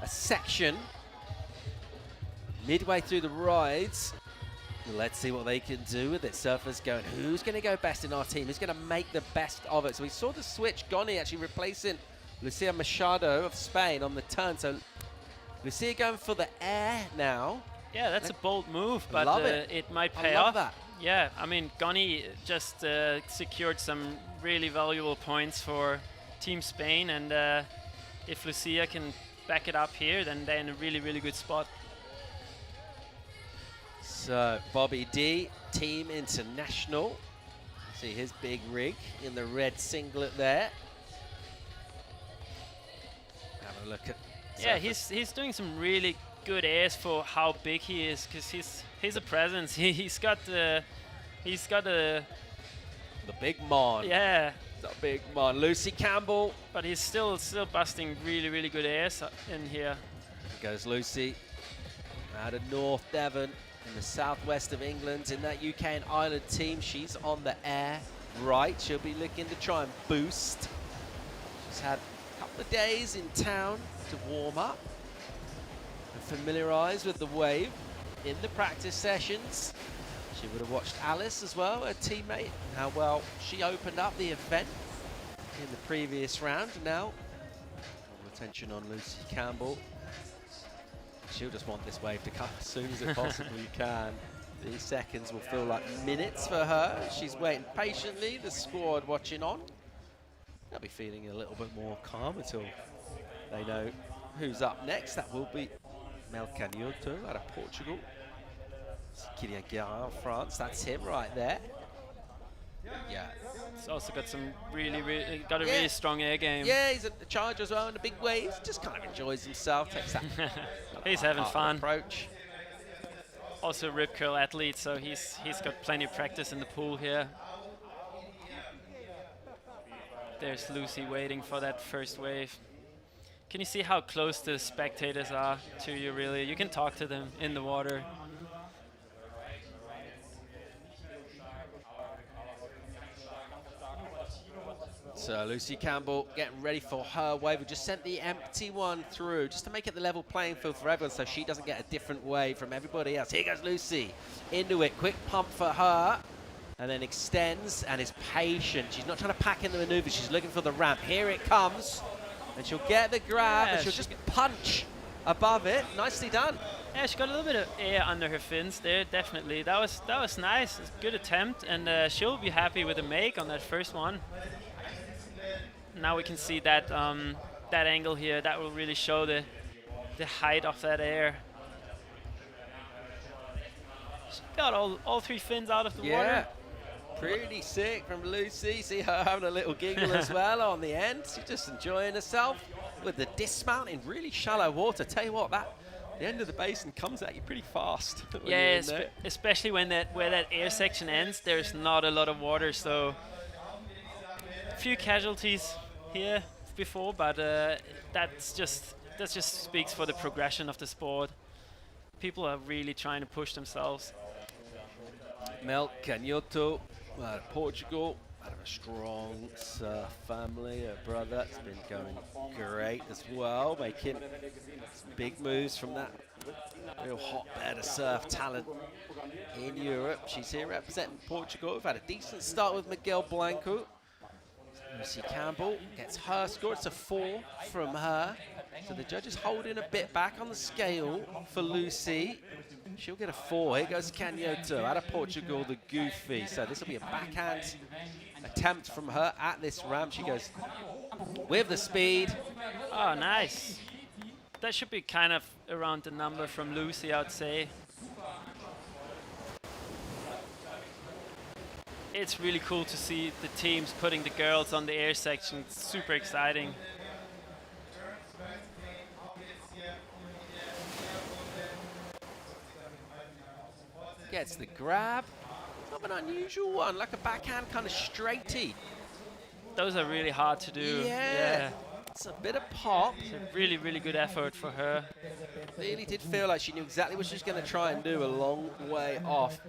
a section midway through the rides. Let's see what they can do with it. Surfers going, who's going to go best in our team? Who's going to make the best of it? So we saw the switch, Gony actually replacing Lucia Machado of Spain on the turn. So Lucia going for the air now. Yeah, that's a bold move, but it might pay I love off. That. Yeah, I mean, Gony just secured some really valuable points for Team Spain, and if Lucia can back it up here, then they're in a really, really good spot. So Bobby D, Team International. See his big rig in the red singlet there. Have a look at. Yeah, he's doing some really good airs for how big he is, because he's a presence. He's got the big mon. Yeah, the big mon. Lucy Campbell, but he's still busting really, really good airs in here. Here goes Lucy out of North Devon in the southwest of England in that UK and Ireland team. She's on the air right. She'll be looking to try and boost. She's had a couple of days in town to warm up and familiarise with the wave in the practice sessions. She would have watched Alice as well, her teammate, and how well she opened up the event in the previous round. Now, all attention on Lucy Campbell. She'll just want this wave to come as soon as it possibly can. These seconds will feel like minutes for her. She's waiting patiently, the squad watching on. They'll be feeling a little bit more calm until they know who's up next. That will be Mel Canhoto out of Portugal. Kylian Guérin, France, that's him right there. Yeah. He's also got some really strong air game. Yeah, he's a charger as well in the big waves. Just kind of enjoys himself, takes that. He's having fun. Approach. Also a rip curl athlete, so he's got plenty of practice in the pool here. There's Lucy waiting for that first wave. Can you see how close the spectators are to you, really? You can talk to them in the water. So Lucy Campbell getting ready for her wave. We just sent the empty one through just to make it the level playing field for everyone so she doesn't get a different wave from everybody else. Here goes Lucy into it. Quick pump for her. And then extends and is patient. She's not trying to pack in the maneuver. She's looking for the ramp. Here it comes. And she'll get the grab and she'll just punch above it. Nicely done. Yeah, she got a little bit of air under her fins there, definitely. That was nice. It's a good attempt, and she'll be happy with the make on that first one. Now we can see that that angle here. That will really show the height of that air. She got all 3 fins out of the Yeah. water. Pretty sick from Lucy. See her having a little giggle as well on the end. She's just enjoying herself with the dismount in really shallow water. Tell you what, the end of the basin comes at you pretty fast. Yeah, especially when where that air section ends, there's not a lot of water, so a few casualties here before, but that just speaks for the progression of the sport. People are really trying to push themselves. Mel Canhoto, out of Portugal, out of a strong surf family. Her brother's been going great as well, making some big moves from that real hotbed of surf talent in Europe. She's here representing Portugal. We've had a decent start with Miguel Blanco. Lucy Campbell gets her score. It's a 4 from her. So the judges holding a bit back on the scale for Lucy. She'll get a 4. Here goes Canhoto out of Portugal, the goofy. So this will be a backhand attempt from her at this ramp. She goes with the speed. Oh, nice. That should be kind of around the number from Lucy, I'd say. It's really cool to see the teams putting the girls on the air section. It's super exciting. Gets the grab. Not an unusual one, like a backhand kind of straighty. Those are really hard to do. Yeah. It's a bit of pop. It's a really, really good effort for her. Really did feel like she knew exactly what she was going to try and do a long way off.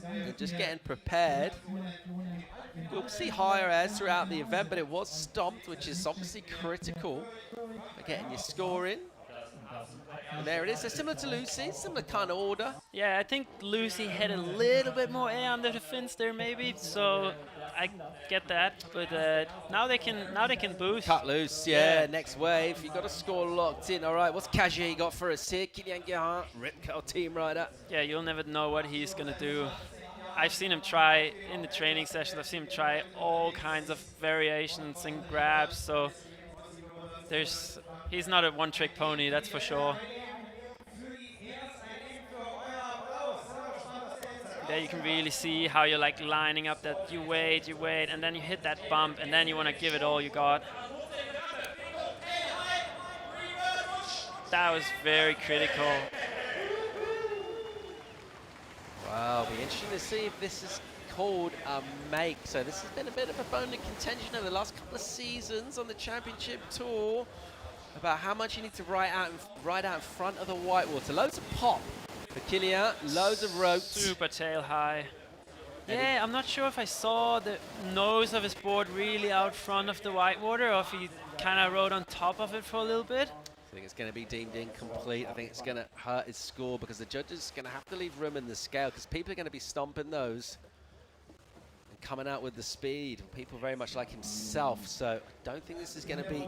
And just getting prepared. We'll see higher airs throughout the event, but it was stomped, which is obviously critical for getting your score in. And there it is. They're similar to Lucy, similar kind of order. Yeah, I think Lucy had a little bit more air under the fins there, maybe. So I get that, but now they can boost. Cut loose, yeah. Next wave. You got a score locked in. All right, what's Kaji got for us here? Kylian Gerhardt, Ripco team rider. Yeah, you'll never know what he's gonna do. I've seen him try in the training sessions. I've seen him try all kinds of variations and grabs. So he's not a one-trick pony, that's for sure. There you can really see how you're like lining up that you wait, and then you hit that bump, and then you want to give it all you got. That was very critical. Wow, it'll be interesting to see if this is called a make. So this has been a bit of a bone of contention over the last couple of seasons on the championship tour about how much you need to ride out in front of the whitewater. Loads of pop for Kylian, loads of ropes. Super tail high. Yeah, I'm not sure if I saw the nose of his board really out front of the whitewater or if he kind of rode on top of it for a little bit. I think it's going to be deemed incomplete. I think it's going to hurt his score because the judges are going to have to leave room in the scale because people are going to be stomping those and coming out with the speed. People very much like himself, so I don't think this is going to be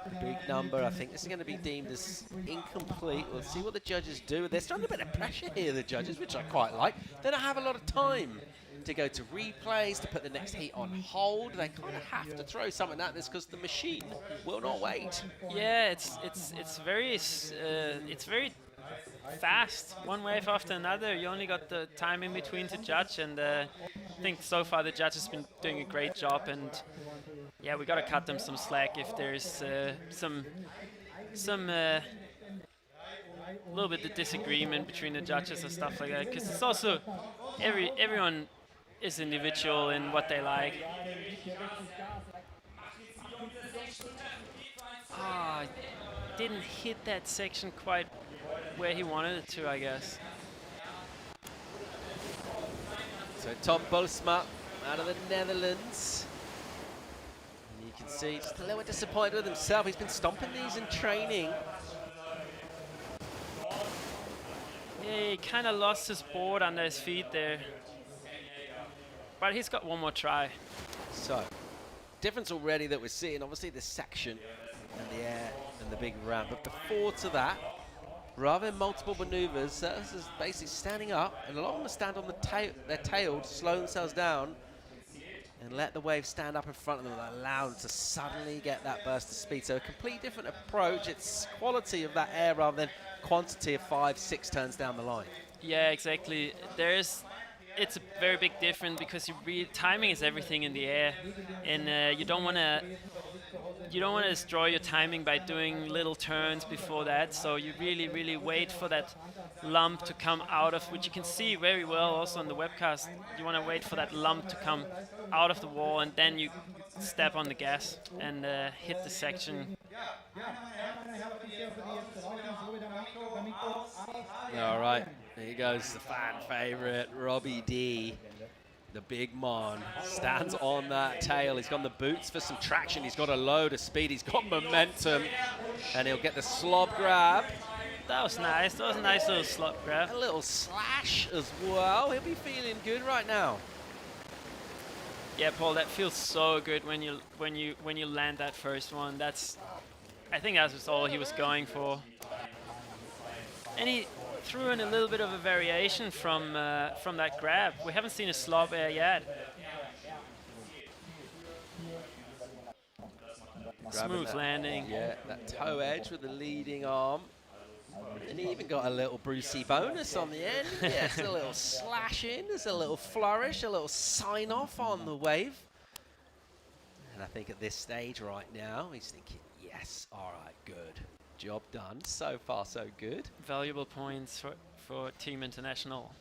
a big number. I think this is going to be deemed as incomplete. We'll see what the judges do. They're starting a bit of pressure here, the judges, which I quite like. They don't have a lot of time to go to replays, to put the next heat on hold. They kind of have to throw something at this because the machine will not wait. Yeah, it's very fast, one wave after another. You only got the time in between to judge, and I think so far the judge has been doing a great job. And yeah, we got to cut them some slack if there's some little bit of disagreement between the judges and stuff like that, because it's also everyone is individual in what they like. Didn't hit that section quite where he wanted it to, I guess. So Tom Boelsma out of the Netherlands. And you can see just a little bit disappointed with himself. He's been stomping these in training. Yeah, he kind of lost his board under his feet there. But he's got one more try. So, difference already that we're seeing, obviously this section and the air and the big ramp. But before to that, rather than multiple maneuvers, this is basically standing up, and a lot of them stand on their tail to slow themselves down and let the wave stand up in front of them and allow them to suddenly get that burst of speed. So a completely different approach. It's quality of that air rather than quantity of 5, 6 turns down the line. Yeah, exactly. It's a very big difference because timing is everything in the air, and you don't want to destroy your timing by doing little turns before that. So you really wait for that lump to come out of, which you can see very well also on the webcast. You want to wait for that lump to come out of the wall, and then you step on the gas and hit the section. All right, here goes the fan favorite, Robbie D. The big man stands on that tail. He's got the boots for some traction. He's got a load of speed. He's got momentum. And he'll get the slob grab. That was nice. That was a nice little slot grab. A little slash as well. He'll be feeling good right now. Yeah, Paul, that feels so good when you land that first one. I think that was all he was going for. And he threw in a little bit of a variation from that grab. We haven't seen a slob air yet. Smooth landing. Yeah, that toe edge with the leading arm. And he even got a little Brucey bonus on the end. Yes, a little slash in. There's a little flourish, a little sign off on the wave. And I think at this stage right now, he's thinking, yes, all right, good. Job done. So far, so good. Valuable points for Team International.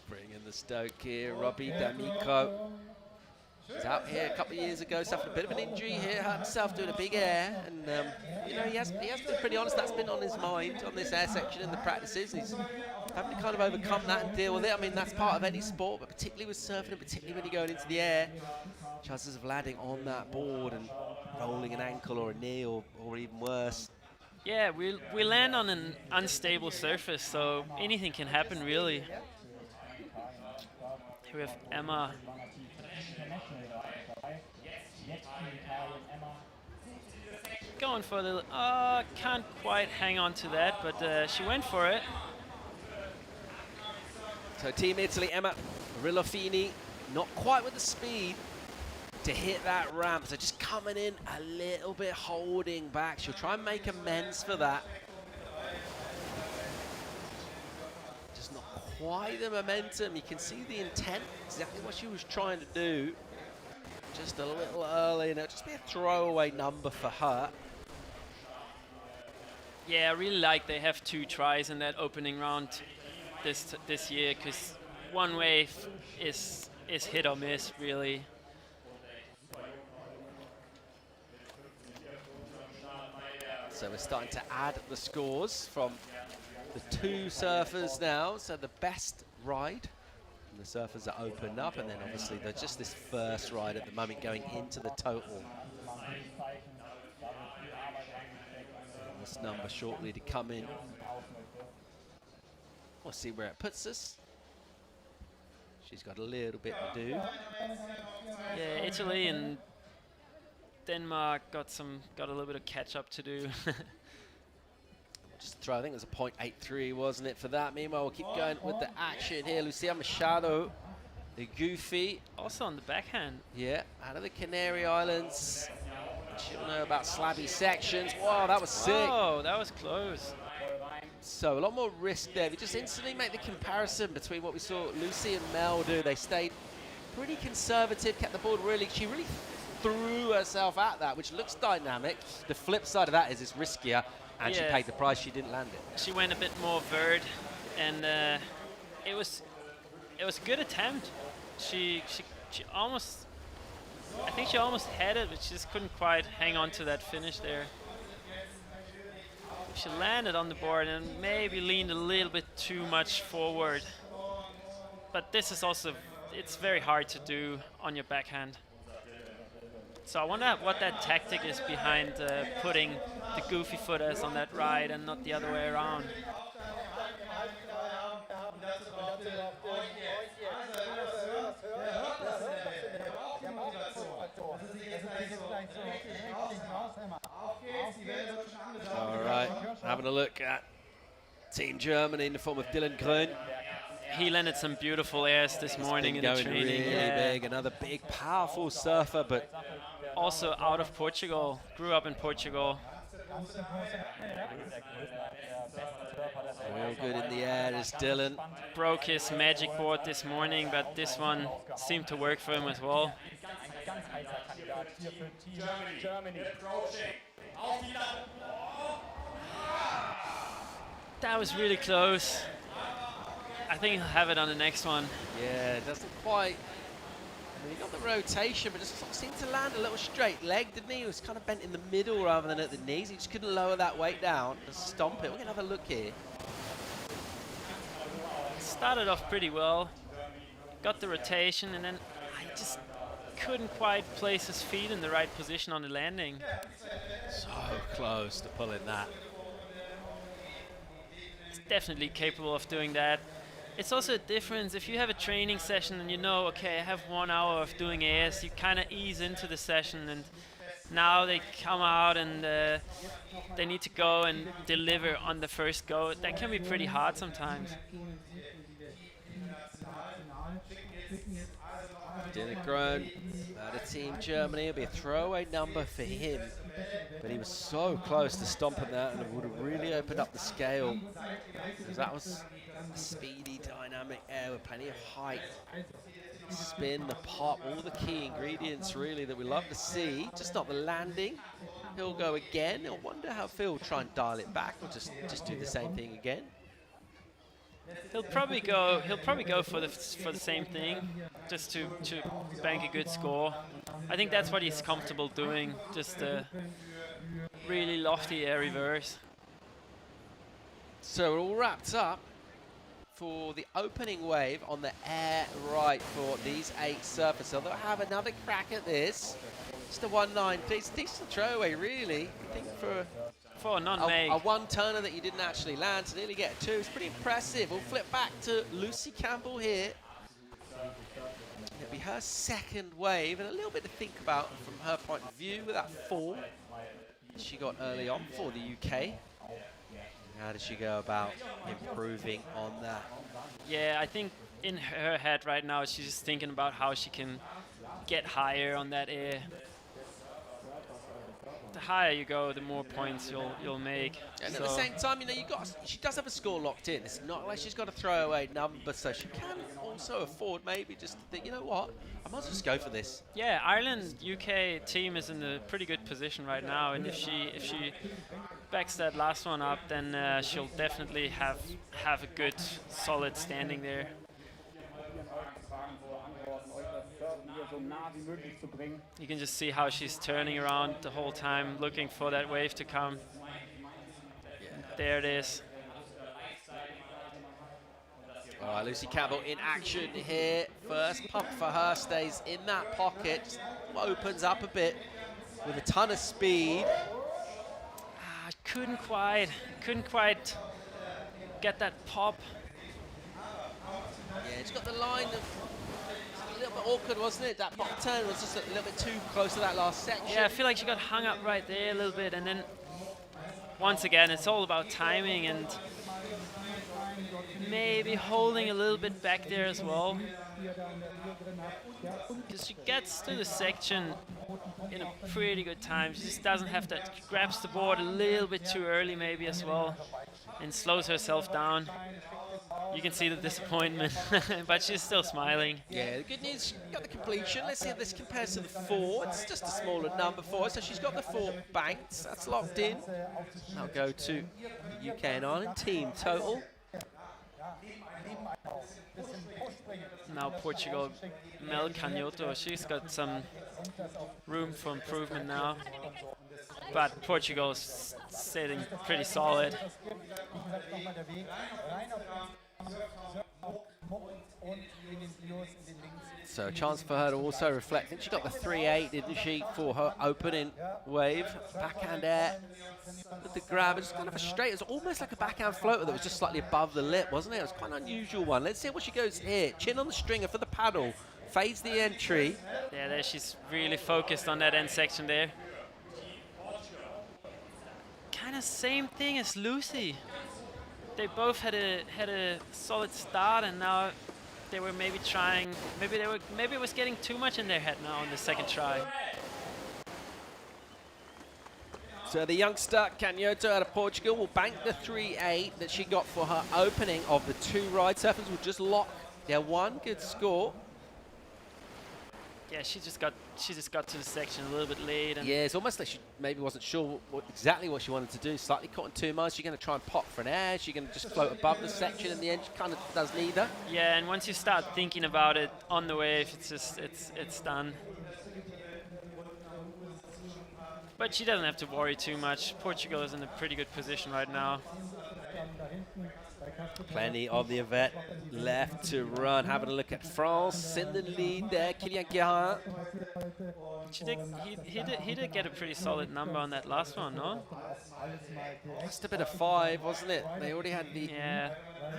Bring in the stoke here, Robbie D'Amico. He's out here a couple of years ago, suffered a bit of an injury here, hurt himself doing a big air, and you know, he has been pretty honest. That's been on his mind on this air section in the practices. He's having to kind of overcome that and deal with it. I mean, that's part of any sport, but particularly with surfing, and particularly when you're going into the air, chances of landing on that board and rolling an ankle or a knee or even worse. Yeah, we land on an unstable surface, so anything can happen, really. Here we have Emma. Going for a little, can't quite hang on to that, but she went for it. So Team Italy, Emma Ridolfin, not quite with the speed to hit that ramp, so just coming in a little bit, holding back. She'll try and make amends for that. Just not quite the momentum. You can see the intent, exactly what she was trying to do. Just a little early, and it'll just be a throwaway number for her. Yeah, I really like they have 2 tries in that opening round this year, because one wave is hit or miss, really. So we're starting to add the scores from the 2 surfers now. So the best ride, and the surfers are opened up, and then obviously there's just this first ride at the moment going into the total. And this number shortly to come in. We'll see where it puts us. She's got a little bit to do. Yeah, Italy and Denmark got a little bit of catch up to do. Just throw, I think it was a 0.83, wasn't it, for that? Meanwhile, we'll keep going with the action here. Lucia Machado, the goofy. Also on the backhand. Yeah, out of the Canary Islands. She'll know about slabby sections. Wow, that was sick. Oh, that was close. So a lot more risk there. We just instantly make the comparison between what we saw Lucy and Mel do. They stayed pretty conservative, kept the board she really threw herself at that, which looks dynamic. The flip side of that is it's riskier, and she paid the price. She didn't land it. She went a bit more vert, and it was a good attempt. She almost, I think she almost had it, but she just couldn't quite hang on to that finish there. She landed on the board and maybe leaned a little bit too much forward. But this is also, it's very hard to do on your backhand. So I wonder what that tactic is behind putting the goofy footers on that ride and not the other way around. All right, having a look at Team Germany in the form of Dylan Groen. He landed some beautiful airs this morning in the training. Really big, another big, powerful surfer, but also out of Portugal. Grew up in Portugal. Real good in the air is Dylan. Broke his magic board this morning, but this one seemed to work for him as well. That was really close. I think he'll have it on the next one. Yeah, it doesn't quite. I mean, he got the rotation, but just sort of seemed to land a little straight leg, didn't he? He was kind of bent in the middle rather than at the knees. He just couldn't lower that weight down and stomp it. We're going to have a look here. Started off pretty well. Got the rotation, and then I just couldn't quite place his feet in the right position on the landing. So close to pulling that. He's definitely capable of doing that. It's also a difference if you have a training session and you know, okay, I have 1 hour of doing AS, you kind of ease into the session, and now they come out and they need to go and deliver on the first go. That can be pretty hard sometimes. Groen, the team Germany, it'll be a throwaway number for him, but he was so close to stomping that, and it would have really opened up the scale, because that was a speedy, dynamic air with plenty of height, spin, the pop, all the key ingredients really that we love to see. Just not the landing. He'll go again. I wonder how Phil will try and dial it back, or just do the same thing again. He'll probably go for the same thing, just to bank a good score. I think that's what he's comfortable doing, just a really lofty air reverse. So we're all wrapped up for the opening wave on the air right for these 8 surfers. So they'll have another crack at this. Just a 1-9, please. Decent throwaway, really. I think for a non-make. A one-turner that you didn't actually land to nearly get a 2. It's pretty impressive. We'll flip back to Lucy Campbell here. It'll be her second wave, and a little bit to think about from her point of view with that 4 she got early on for the UK. How does she go about improving on that? Yeah, I think in her head right now, she's just thinking about how she can get higher on that air. The higher you go, the more points you'll make. And at the same time, you know, she does have a score locked in. It's not like she's got a throwaway number, so she can also afford maybe just to think, you know what, I might as well just go for this. Yeah, Ireland UK team is in a pretty good position right now, and if she backs that last one up, then she'll definitely have a good solid standing there. You can just see how she's turning around the whole time, looking for that wave to come. Yeah. There it is. All right, Lucy Campbell in action here. First pump for her, stays in that pocket, just opens up a bit with a ton of speed. Couldn't quite get that pop. Yeah, it's got the line of a little bit awkward, wasn't it? That bottom turn was just a little bit too close to that last section. Yeah, I feel like she got hung up right there a little bit, and then once again, it's all about timing and maybe holding a little bit back there as well. Because she gets to the section in a pretty good time. She just doesn't have that. She grabs the board a little bit too early maybe as well and slows herself down. You can see the disappointment, but she's still smiling. Yeah, the good news, she got the completion. Let's see how this compares to the 4. It's just a smaller number for her, so she's got the 4 banked. That's locked in. I'll go to the UK and Ireland team total. Now Portugal, Mel Canhoto, she's got some room for improvement now. But Portugal's sitting pretty solid. So a chance for her to also reflect. I think she got the 3-8, didn't she, for her opening wave. Backhand air with the grab. It's kind of a straight, it was almost like a backhand floater that was just slightly above the lip, wasn't it? It was quite an unusual one. Let's see what she goes here. Chin on the stringer for the paddle. Fades the entry. Yeah, there she's really focused on that end section there. Kind of same thing as Lucy. They both had a solid start, and now they were maybe trying. Maybe it was getting too much in their head now on the second try. So the youngster, Canhoto, out of Portugal, will bank the 3-8 that she got for her opening of the 2 ride surfers. Will just lock their 1 good score. Yeah, she just got to the section a little bit late. And Yeah, it's almost like she maybe wasn't sure exactly what she wanted to do. Slightly caught in 2 miles. She's going to try and pop for an air. She's going to just float above the section. In the end, she kind of does neither. Yeah, and once you start thinking about it on the wave, it's done. But she doesn't have to worry too much. Portugal is in a pretty good position right now. Plenty of the event left to run. Having a look at France in the lead there. Kylian Guérin. He did get a pretty solid number on that last one, no? Just a bit of 5, wasn't it? They already had the... Yeah.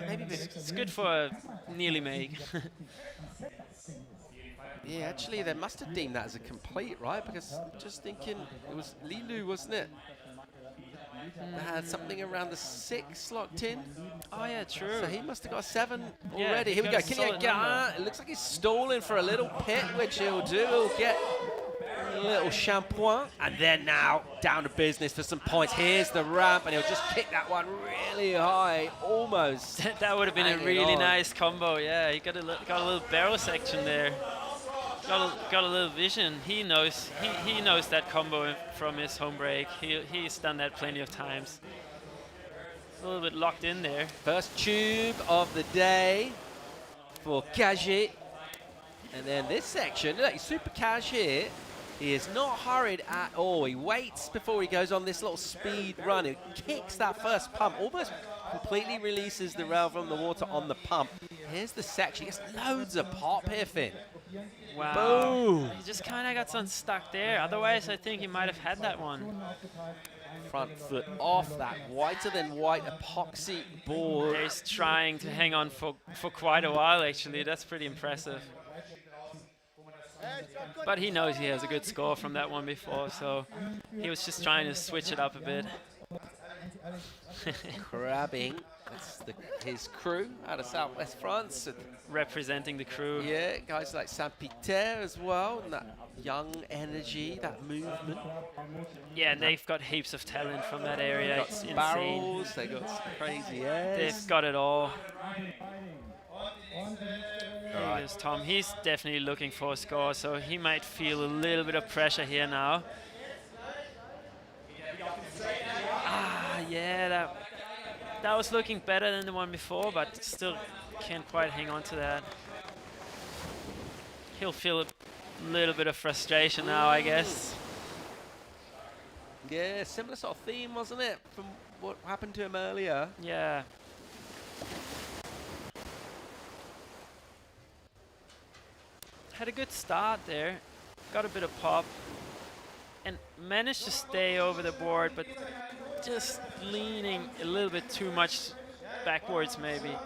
Maybe It's good for a nearly make. Yeah, actually, they must have deemed that as a complete, right? Because I'm just thinking, it was Lilu, wasn't it? They had something around the 6 locked in. Oh, yeah, true. So he must have got a 7 Yeah, already. he Here we got go. a Kylian solid Guérin. number. It looks like he's stalling for a little pit, which he'll do. He'll get a little shampoing. And then now, down to business for some points. Here's the ramp, and he'll just kick that one really high, almost. That would have been a hanging really on. nice combo. Yeah, he got a little barrel section there. Got a little vision. He knows that combo from his home break. He's done that plenty of times. A little bit locked in there. First tube of the day for Cagé. And then this section, look, he's super cash here. He is not hurried at all. He waits before he goes on this little speed run. He kicks that first pump, almost completely releases the rail from the water on the pump. Here's the section. He gets loads of pop here, Finn. Wow. Boom. He just kind of got unstuck there. Otherwise, I think he might have had that one. Front foot off that whiter than white epoxy board. He's trying to hang on for quite a while, actually. That's pretty impressive. But he knows he has a good score from that one before, so he was just trying to switch it up a bit. Crabbing. That's his crew out of Southwest France. Representing the crew. Yeah, guys like Saint-Peter as well. And that young energy, that movement. Yeah, and they've got heaps of talent from that area. They've got It's some insane. barrels, they got some crazy airs. They've got it all. Right. There's Tom. He's definitely looking for a score, so he might feel a little bit of pressure here now. Yeah, that was looking better than the one before, but still can't quite hang on to that. He'll feel a little bit of frustration now, I guess. Yeah, similar sort of theme, wasn't it, from what happened to him earlier? Yeah. Had a good start there, got a bit of pop, and managed to stay over the board, but just leaning a little bit too much backwards, maybe.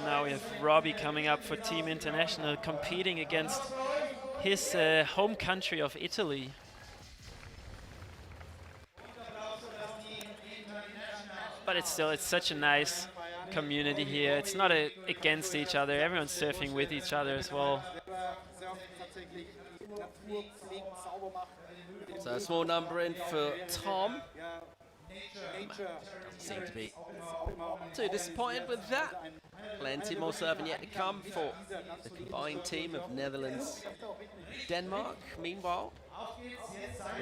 Now we have Robbie coming up for Team International, competing against his home country of Italy. But it's such a nice community here. It's not against each other. Everyone's surfing with each other as well. So a small number in for Tom. Doesn't seem to be too disappointed with that. Plenty more surfing yet to come for the combined team of Netherlands, Denmark. Meanwhile,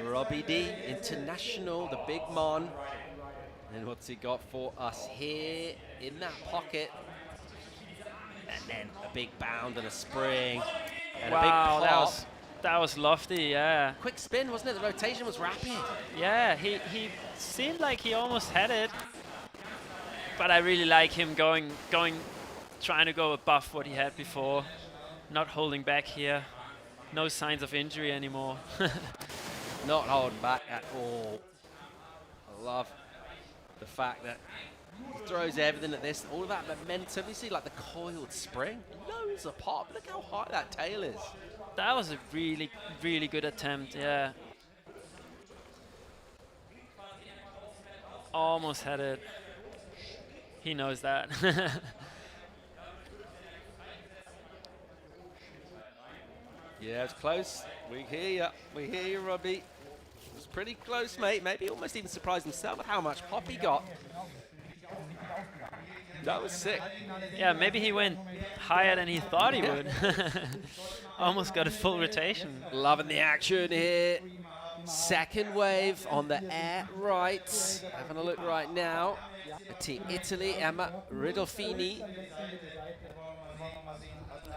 Robbie D, international, the big man. And what's he got for us here in that pocket? And then a big bound and a spring. And a big pop. That was lofty, yeah. Quick spin, wasn't it? The rotation was rapid. Yeah, he seemed like he almost had it. But I really like him trying to go above what he had before. Not holding back here. No signs of injury anymore. Not holding back at all. I love the fact that he throws everything at this, all of that momentum. You see like the coiled spring, loads of pop. Look how high that tail is. That was a really, really good attempt, yeah. Almost had it. He knows that. Yeah, it's close. We hear you. We hear you, Robbie. It was pretty close, mate. Maybe almost even surprised himself at how much pop he got. That was sick. Yeah, maybe he went higher than he thought he would. Almost got a full rotation. Loving the action here. Second wave on the air right. Having a look right now. Team Italy, Aymat, Ridolfin.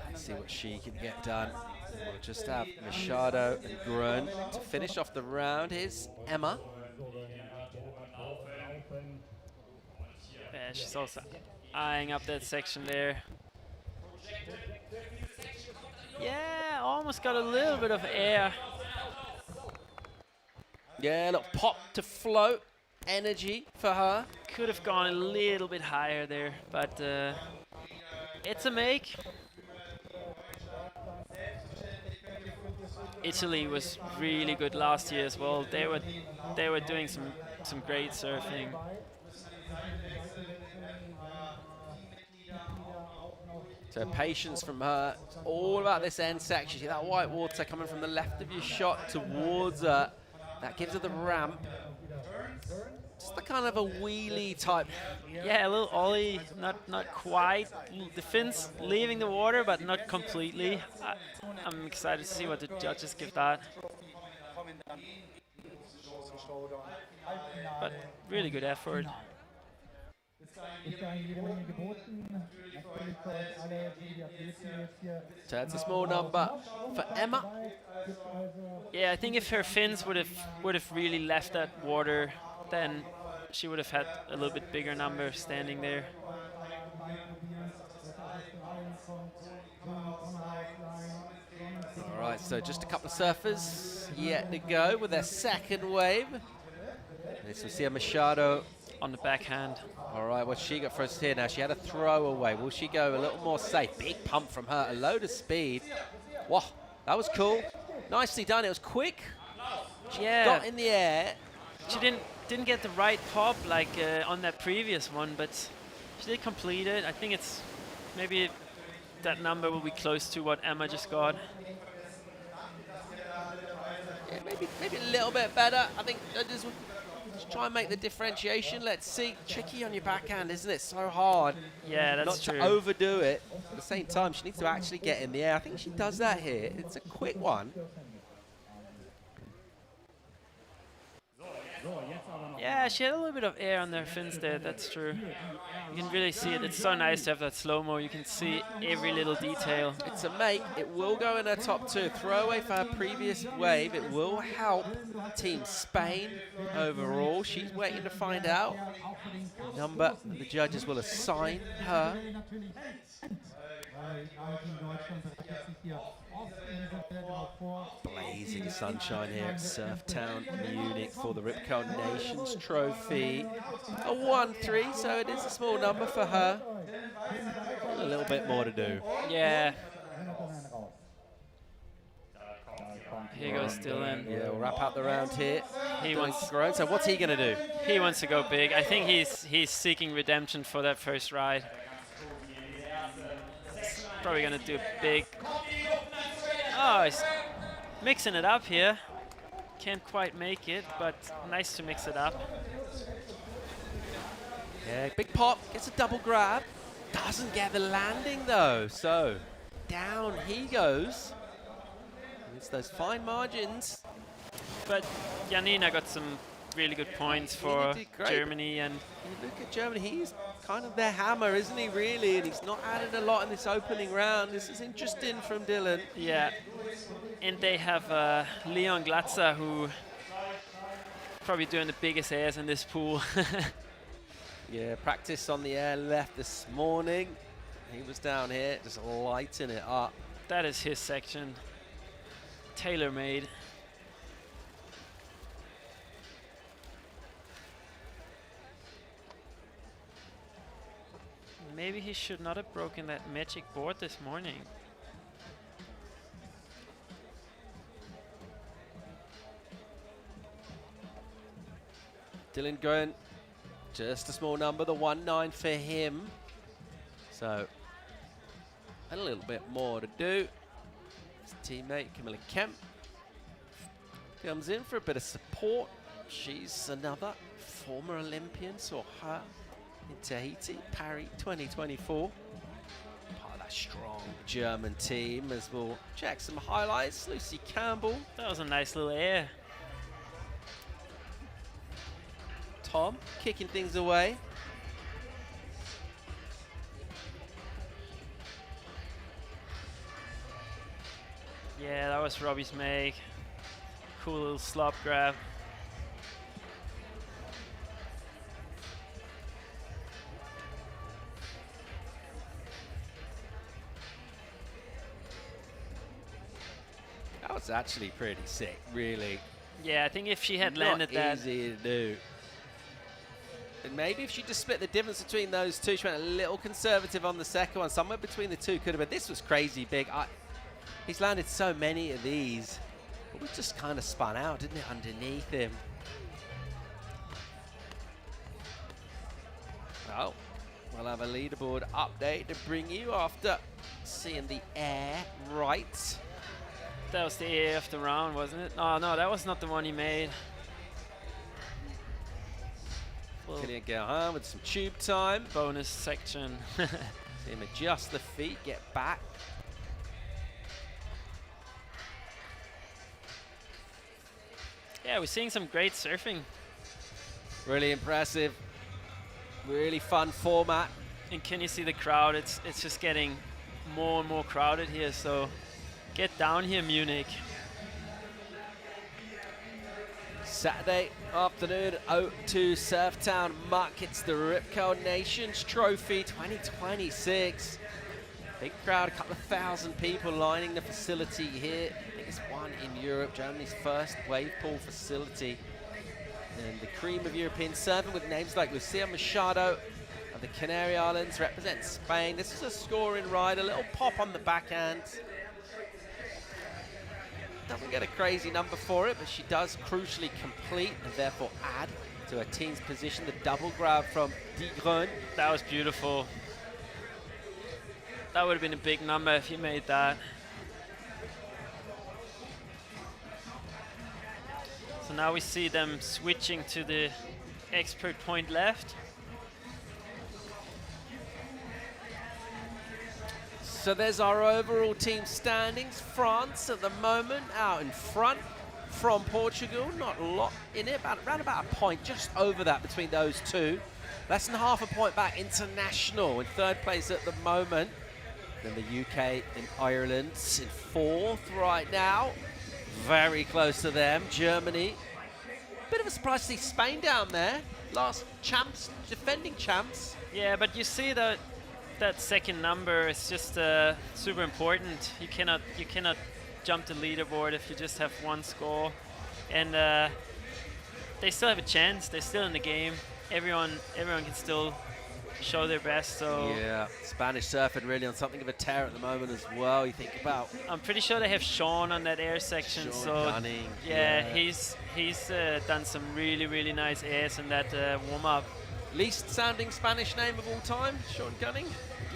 Let's see what she can get done. We'll just have Machado and Groen to finish off the round. Here's Aymat. Yeah, she's also eyeing up that section there. Yeah, almost got a little bit of air. Yeah, look, pop to float. Energy for her. Could have gone a little bit higher there, but it's a make. Italy was really good last year as well. They were doing some great surfing. So patience from her. It's all about this end section. See that white water coming from the left of your shot towards her. That gives her the ramp. Just the kind of a wheelie type. Yeah, a little ollie, not quite. The fins leaving the water, but not completely. I'm excited to see what the judges give that. But really good effort. So that's a small number for Aymat. Yeah, I think if her fins would have really left that water, then she would have had a little bit bigger number standing there. All right, so just a couple of surfers yet to go with their second wave. This will see a Machado on the backhand. All right, what's she got for us here now? She had a throwaway. Will she go a little more safe? Big pump from her, a load of speed. Wow, that was cool. Nicely done. It was quick. She got in the air. She didn't get the right pop like on that previous one, but she did complete it. I think it's maybe that number will be close to what Aymat just got. Yeah, maybe a little bit better. I think just try and make the differentiation. Let's see. Tricky on your backhand, isn't it? So hard. Yeah, that's true. Not to overdo it. At the same time, she needs to actually get in the air. I think she does that here. It's a quick one. Yeah, she had a little bit of air on their fins there, that's true. You can really see it. It's so nice to have that slow-mo. You can see every little detail. It's a make. It will go in her top two. Throwaway for her previous wave. It will help Team Spain overall. She's waiting to find out. Number the judges will assign her. Blazing sunshine here at SURFTOWN Munich for the Ripco Nations Trophy. A 1-3, so it is a small number for her. A little bit more to do. Yeah. Here goes Dylan. Yeah, we'll wrap up the round here. He wants Groen. So what's he going to do? He wants to go big. I think he's seeking redemption for that first ride. He's probably going to do big. Oh, he's mixing it up here. Can't quite make it, but nice to mix it up. Yeah, big pop, gets a double grab. Doesn't get the landing though, so down he goes. It's those fine margins. But Janina got some really good points for Germany. And you look at Germany, he's kind of their hammer, isn't he, really? And he's not added a lot in this opening round. This is interesting from Dylan. Yeah, and they have Leon Glatzer, who probably doing the biggest airs in this pool. Yeah, practice on the air left this morning. He was down here just lighting it up. That is his section. Tailor-made. Maybe he should not have broken that magic board this morning. Dylan Groen, just a small number, the 1-9 for him. So, a little bit more to do. His teammate, Camilla Kemp, comes in for a bit of support. She's another former Olympian, saw her in Tahiti, Paris 2024. Part of that strong German team, as we'll check some highlights. Lucy Campbell. That was a nice little air. Tom kicking things away. Yeah, that was Robbie's make. Cool little slop grab. That was actually pretty sick, really. Yeah, I think if she had Not landed that. easy to do. And maybe if she just split the difference between those two, she went a little conservative on the second one. Somewhere between the two could have been. This was crazy big. He's landed so many of these. But we just kind of spun out, didn't it, underneath him? Well, we'll have a leaderboard update to bring you after seeing the air right. That was the air of the round, wasn't it? Oh, no, that was not the one he made. Killian Gerhan with some tube time. Bonus section. See him adjust the feet, get back. Yeah, we're seeing some great surfing. Really impressive. Really fun format. And can you see the crowd? It's just getting more and more crowded here, so get down here, Munich. Saturday afternoon, 0-2 SURFTOWN MUC. It's the Ripco Nations Trophy 2026. Big crowd, a couple of thousand people lining the facility here. Biggest one in Europe, Germany's first wave pool facility. And the cream of European surfing with names like Lucia, Machado of the Canary Islands represent Spain. This is a scoring ride, a little pop on the backhand. Doesn't get a crazy number for it, but she does crucially complete and therefore add to her team's position. The double grab from Groen. That was beautiful. That would have been a big number if you made that. So now we see them switching to the expert point left. So there's our overall team standings. France at the moment out in front from Portugal. Not a lot in it, around about a point, just over that between those two. Less than half a point back. International in third place at the moment. Then the UK and Ireland in fourth right now. Very close to them. Germany. Bit of a surprise to see Spain down there. Last champs, defending champs. Yeah, but you see that second number is just super important. You cannot jump the leaderboard if you just have one score, and they still have a chance. They're still in the game. Everyone can still show their best. So yeah, Spanish surfing really on something of a tear at the moment as well. You think about. I'm pretty sure they have Sean on that air section. Sean so Gunning, yeah, he's done some really nice airs in that warm up. Least sounding Spanish name of all time, Sean Gunning.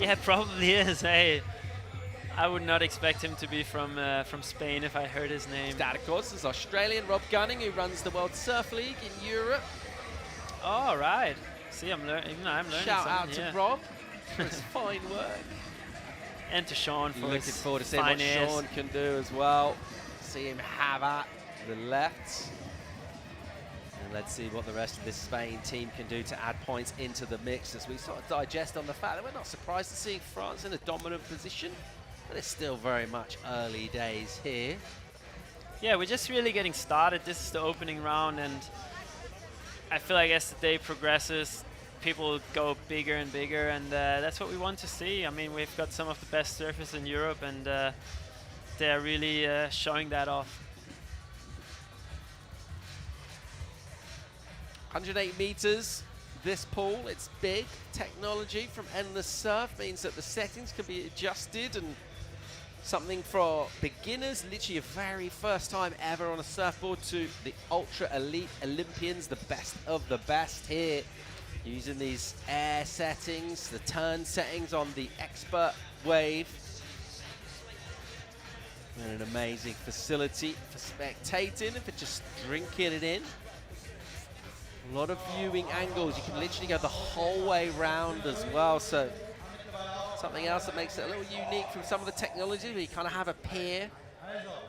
Yeah, probably is. Hey, I would not expect him to be from Spain if I heard his name. That, of course, is Australian Rob Gunning, who runs the World Surf League in Europe. All right. See, I'm learning. Shout out here. to Rob for his fine work. And to Sean for Looking his forward to seeing fine what airs. Sean can do as well. See him have at the left. And let's see what the rest of this Spain team can do to add points into the mix as we sort of digest on the fact that we're not surprised to see France in a dominant position, but it's still very much early days here. Yeah, we're just really getting started. This is the opening round, and I feel like as the day progresses, people go bigger and bigger, and that's what we want to see. I mean, we've got some of the best surfers in Europe, and they're really showing that off. 108 meters, this pool, it's big. Technology from Endless Surf means that the settings can be adjusted, and something for beginners, literally a very first time ever on a surfboard, to the ultra elite Olympians, the best of the best here, using these air settings, the turn settings on the expert wave. And an amazing facility for spectating and for just drinking it in. A lot of viewing angles. You can literally go the whole way round as well. So something else that makes it a little unique from some of the technology where you kind of have a pier.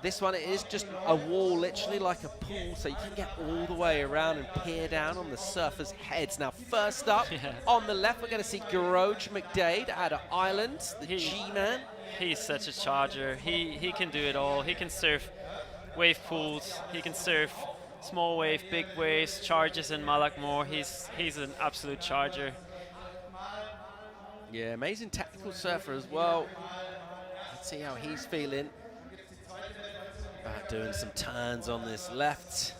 This one, it is just a wall, literally like a pool, so you can get all the way around and peer down on the surfers' heads. Now, first up, on the left, we're going to see Garoj McDade out of Ireland, the G-Man. He's such a charger. He can do it all. He can surf wave pools. He can surf small wave, big waves, charges in Malakmore. He's an absolute charger. Yeah, amazing technical surfer as well. Let's see how he's feeling. About doing some turns on this left.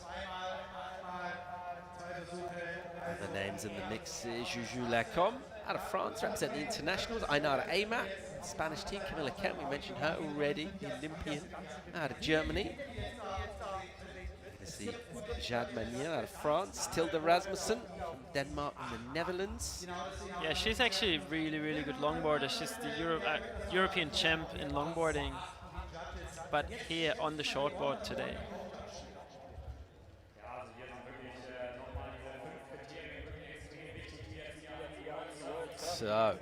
Other names in the mix is Juju Lacombe out of France, representing the internationals. Ainara Aymat, Spanish team. Camilla Kemp, we mentioned her already, the Olympian out of Germany. You see Jade Manier out of France. Thilde Rasmussen from Denmark and the Netherlands. Yeah, she's actually a really, really good longboarder. She's the European champ in longboarding, but here on the shortboard today. So,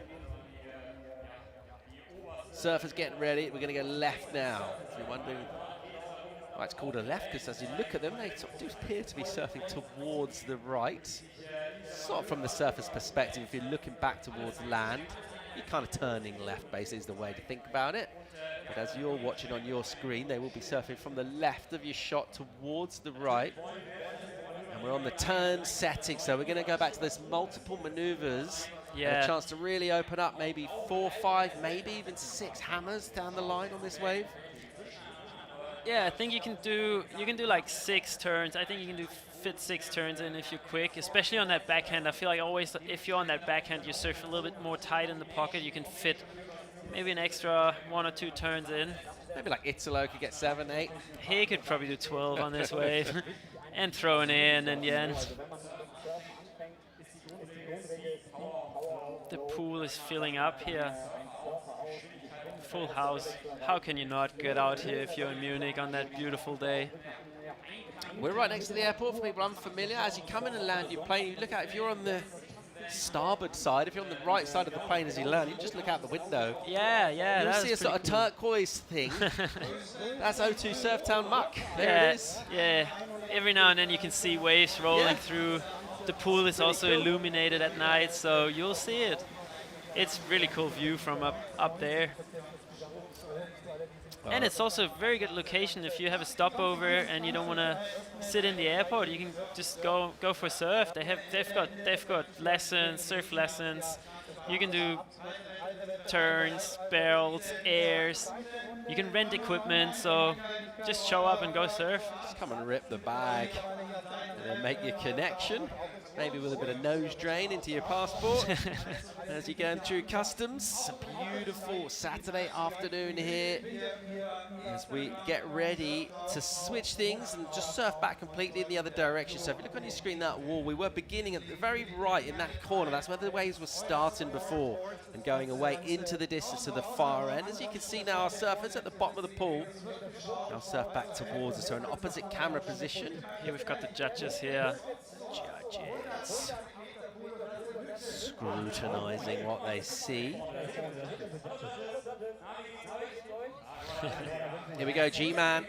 surfers getting ready. We're going to go left now. If you're wondering why it's called a left, because as you look at them, they sort of do appear to be surfing towards the right. Sort of from the surfer's perspective, if you're looking back towards land, you're kind of turning left, basically, is the way to think about it. But as you're watching on your screen, they will be surfing from the left of your shot towards the right. And we're on the turn setting, so we're going to go back to this multiple maneuvers. Yeah. A chance to really open up maybe 4, 5, maybe even 6 hammers down the line on this wave. Yeah, I think you can do like 6 turns. I think you can fit 6 turns in if you're quick, especially on that backhand. I feel like always if you're on that backhand, you surf a little bit more tight in the pocket. You can fit maybe an extra 1 or 2 turns in. Maybe like Italo could get 7, 8. He could probably do 12 on this wave and throw an in the end. The pool is filling up here. Full house. How can you not get out here if you're in Munich on that beautiful day? We're right next to the airport for people unfamiliar. As you come in and land your plane, you look out, if you're on the starboard side, if you're on the right side of the plane as you land, you just look out the window. Yeah. You'll see a sort of turquoise thing. That's O2 SURFTOWN MUC. There it is. Yeah, every now and then you can see waves rolling through. The pool is also illuminated at night, so you'll see it. It's really cool view from up there. And it's also a very good location if you have a stopover and you don't want to sit in the airport. You can just go for a surf. They've got lessons, surf lessons. You can do turns, barrels, airs. You can rent equipment, so just show up and go surf. Just come and rip the bag and then make your connection. Maybe with a bit of nose drain into your passport as you're going through customs. A beautiful Saturday afternoon here as we get ready to switch things and just surf back completely in the other direction. So if you look on your screen, that wall, we were beginning at the very right in that corner. That's where the waves were starting before and going away into the distance to the far end. As you can see now, our surfers at the bottom of the pool now surf back towards us. So an opposite camera position. Here we've got the judges here. Judges scrutinizing what they see. Here we go, G-Man.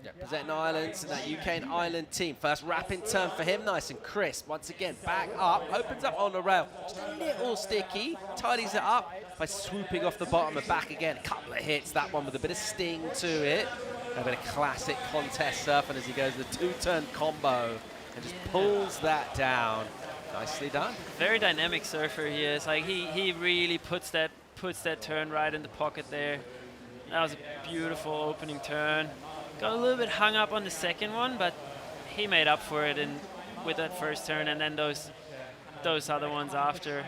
Representing Ireland and that UK and Ireland team. First wrapping turn for him, nice and crisp. Once again, back up, opens up on the rail. Just a little sticky, tidies it up by swooping off the bottom and back again. A couple of hits, that one with a bit of sting to it. A bit of classic contest surfing as he goes the 2-turn combo and just pulls that down. Nicely done. Very dynamic surfer he is. Like he really puts that turn right in the pocket there. That was a beautiful opening turn. Got a little bit hung up on the second one, but he made up for it with that first turn and then those other ones after.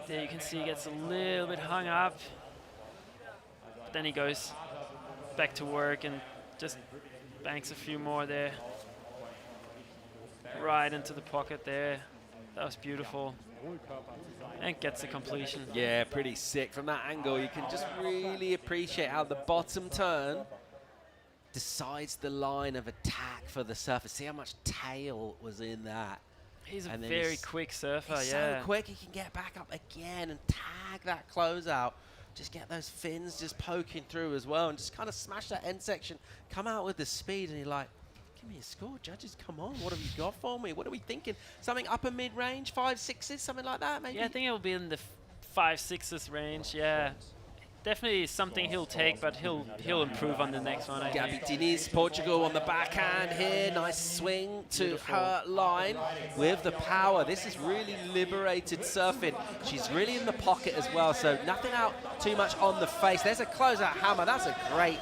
There you can see he gets a little bit hung up. But then he goes back to work and just banks a few more there. Right into the pocket there. That was beautiful. And gets the completion. Yeah, pretty sick. From that angle, you can just really appreciate how the bottom turn decides the line of attack for the surfer. See how much tail was in that. He's a very quick surfer, he's so quick, he can get back up again and tag that closeout. Just get those fins just poking through as well and just kind of smash that end section, come out with the speed, and you're like, give me a score, judges, come on, what have you got for me? What are we thinking? Something upper mid-range, 5-6s, something like that, maybe? Yeah, I think it will be in the 5-6s range, yeah. Definitely something he'll take, but he'll improve on the next one, I think. Gabi Diniz, Portugal on the backhand here. Nice swing to her line with the power. This is really liberated surfing. She's really in the pocket as well, so nothing out too much on the face. There's a closeout hammer. That's a great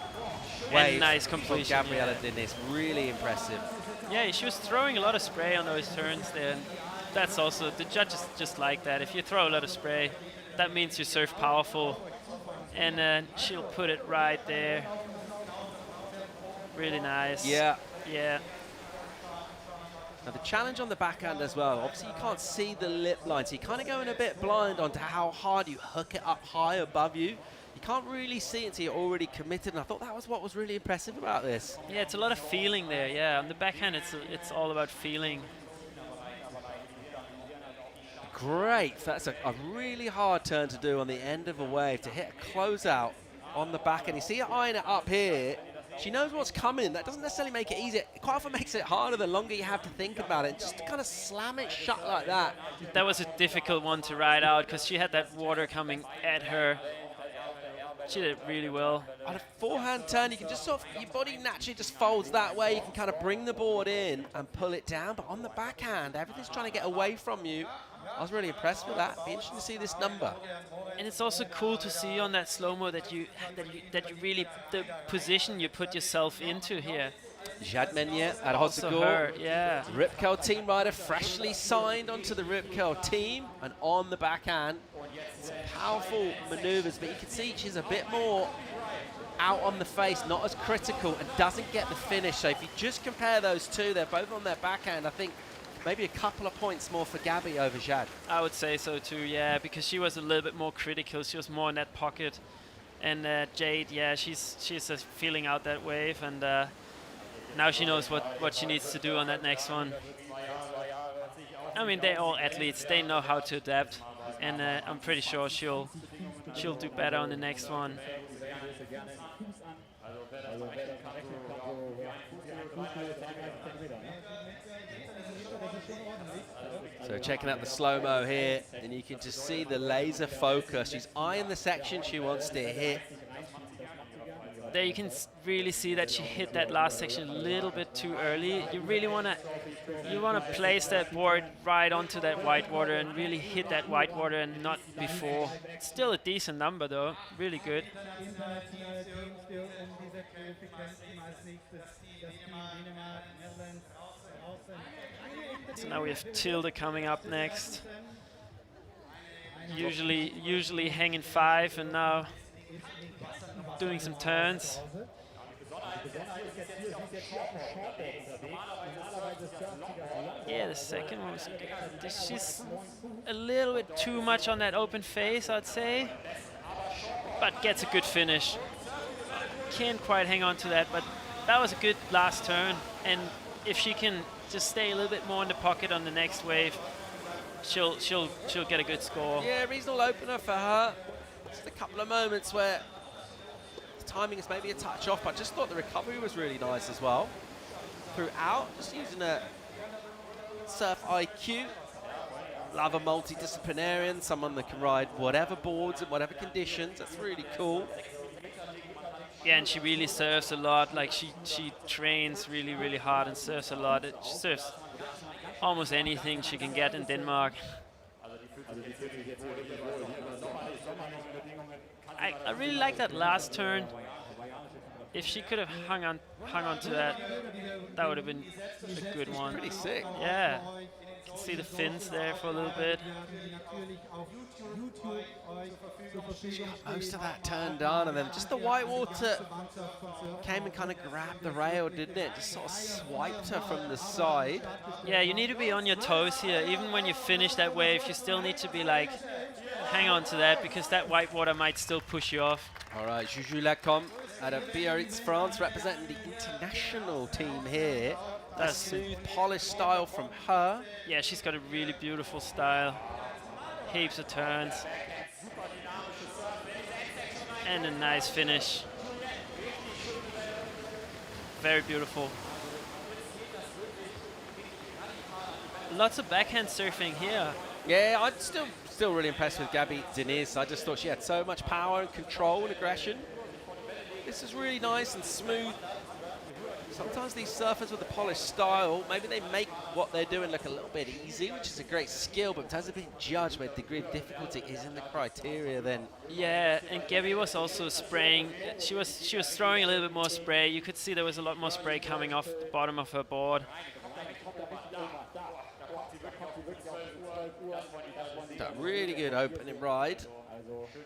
wave. And nice completion. Gabriela Diniz, really impressive. Yeah, she was throwing a lot of spray on those turns there. And that's also, the judges just like that. If you throw a lot of spray, that means you surf powerful. And then she'll put it right there. Really nice. Yeah. Yeah. Now the challenge on the backhand as well, obviously you can't see the lip line, so you're kind of going a bit blind onto how hard you hook it up high above you. You can't really see it until you're already committed, and I thought that was what was really impressive about this. Yeah, it's a lot of feeling there, yeah. On the backhand, it's all about feeling. Great, that's a really hard turn to do on the end of a wave, to hit a closeout on the back. And you see her eyeing it up here. She knows what's coming. That doesn't necessarily make it easier. It quite often makes it harder the longer you have to think about it. Just to kind of slam it shut like that. That was a difficult one to ride out because she had that water coming at her. She did it really well. On a forehand turn, you can just sort of, your body naturally just folds that way. You can kind of bring the board in and pull it down. But on the backhand, everything's trying to get away from you. I was really impressed with that. Be interesting to see this number. And it's also cool to see on that slow-mo that you really, the position you put yourself into here. Jade Meunier at Also Hossegor. her, yeah. Rip Curl team rider, freshly signed onto the Rip Curl team, and on the backhand. Some powerful maneuvers, but you can see she's a bit more out on the face, not as critical, and doesn't get the finish. So if you just compare those two, they're both on their backhand. I think maybe a couple of points more for Gabi over Jade. I would say so too, yeah, because she was a little bit more critical. She was more in that pocket. And Jade, yeah, she's just feeling out that wave, and now she knows what she needs to do on that next one. I mean, they're all athletes. They know how to adapt, and I'm pretty sure she'll do better on the next one. So checking out the slow-mo here, and you can just see the laser focus. She's eyeing the section she wants to hit. There you can really see that she hit that last section a little bit too early. You really want to place that board right onto that white water and really hit that white water and not before. It's still a decent number though, really good. So now we have Thilde coming up next. Usually hanging 5, and now doing some turns. Yeah, the second one was good. She's a little bit too much on that open face, I'd say, but gets a good finish. Can't quite hang on to that, but that was a good last turn, and if she can just stay a little bit more in the pocket on the next wave, she'll get a good score. Yeah, reasonable opener for her. Just a couple of moments where the timing is maybe a touch off, but I just thought the recovery was really nice as well. Throughout, just using a surf IQ. Love a multidisciplinarian, someone that can ride whatever boards and whatever conditions. That's really cool. Yeah, and she really surfs a lot. Like she trains really, really hard and surfs a lot. She surfs almost anything she can get in Denmark. I really like that last turn. If she could have hung on to that, that would have been a good one. Pretty sick. Yeah. You can see the fins there for a little bit. She got most of that turned on, and then just the white water came and kind of grabbed the rail, didn't it? Just sort of swiped her from the side. Yeah, you need to be on your toes here. Even when you finish that wave, you still need to be like, hang on to that, because that white water might still push you off. All right, Juju Lacombe out of Biarritz, France, representing the international team here. That's smooth, polished style from her. Yeah, she's got a really beautiful style. Heaps of turns. And a nice finish. Very beautiful. Lots of backhand surfing here. Yeah, I'm still really impressed with Gabby Diniz. I just thought she had so much power and control and aggression. This is really nice and smooth. Sometimes these surfers with the polished style, maybe they make what they're doing look a little bit easy, which is a great skill, but in terms of being judged where degree of difficulty isn't the criteria, then... Yeah, and Gabby was also spraying. She was throwing a little bit more spray. You could see there was a lot more spray coming off the bottom of her board. That really good opening ride.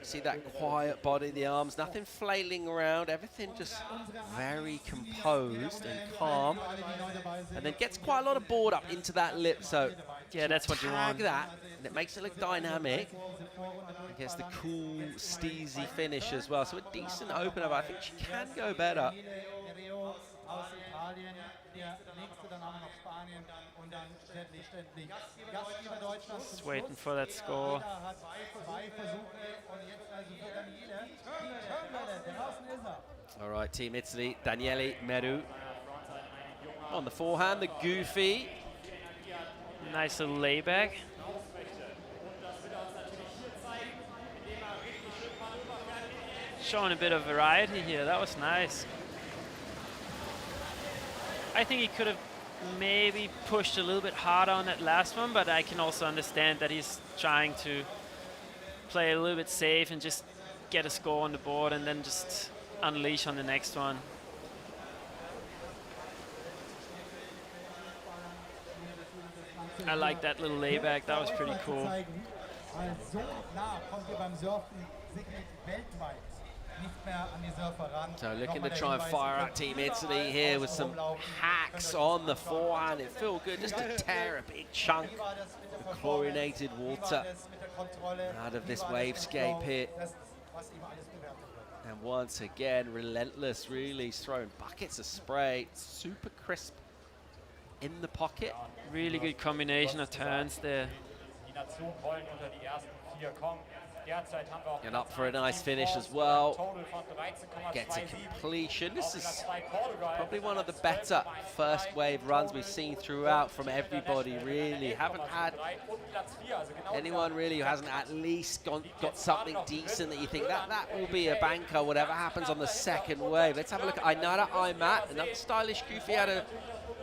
See that quiet body, the arms, nothing flailing around, everything just very composed and calm. And then gets quite a lot of board up into that lip, so yeah, that's what you want. That, and it makes it look dynamic. And gets the cool, steezy finish as well. So a decent opener, but I think she can go better. Just waiting for that score. All right, Team Italy, Daniele, Mereu. On the forehand, the goofy. Nice little layback. Showing a bit of variety here. That was nice. I think he could have maybe pushed a little bit harder on that last one, but I can also understand that he's trying to play a little bit safe and just get a score on the board and then just unleash on the next one. I like that little layback. That was pretty cool. So looking to try and fire out Team Italy here with some hacks on the forehand. It felt good just to tear a big chunk of chlorinated water out of this wavescape here. And once again, relentless, really throwing buckets of spray, super crisp in the pocket. Really good combination of turns there. And up for a nice finish as well. Gets a completion. This is probably one of the better first wave runs we've seen throughout from everybody, really. Haven't had anyone really who hasn't at least got something decent that you think that will be a banker, whatever happens on the second wave. Let's have a look at Ainara, Aymat, another stylish goofy out of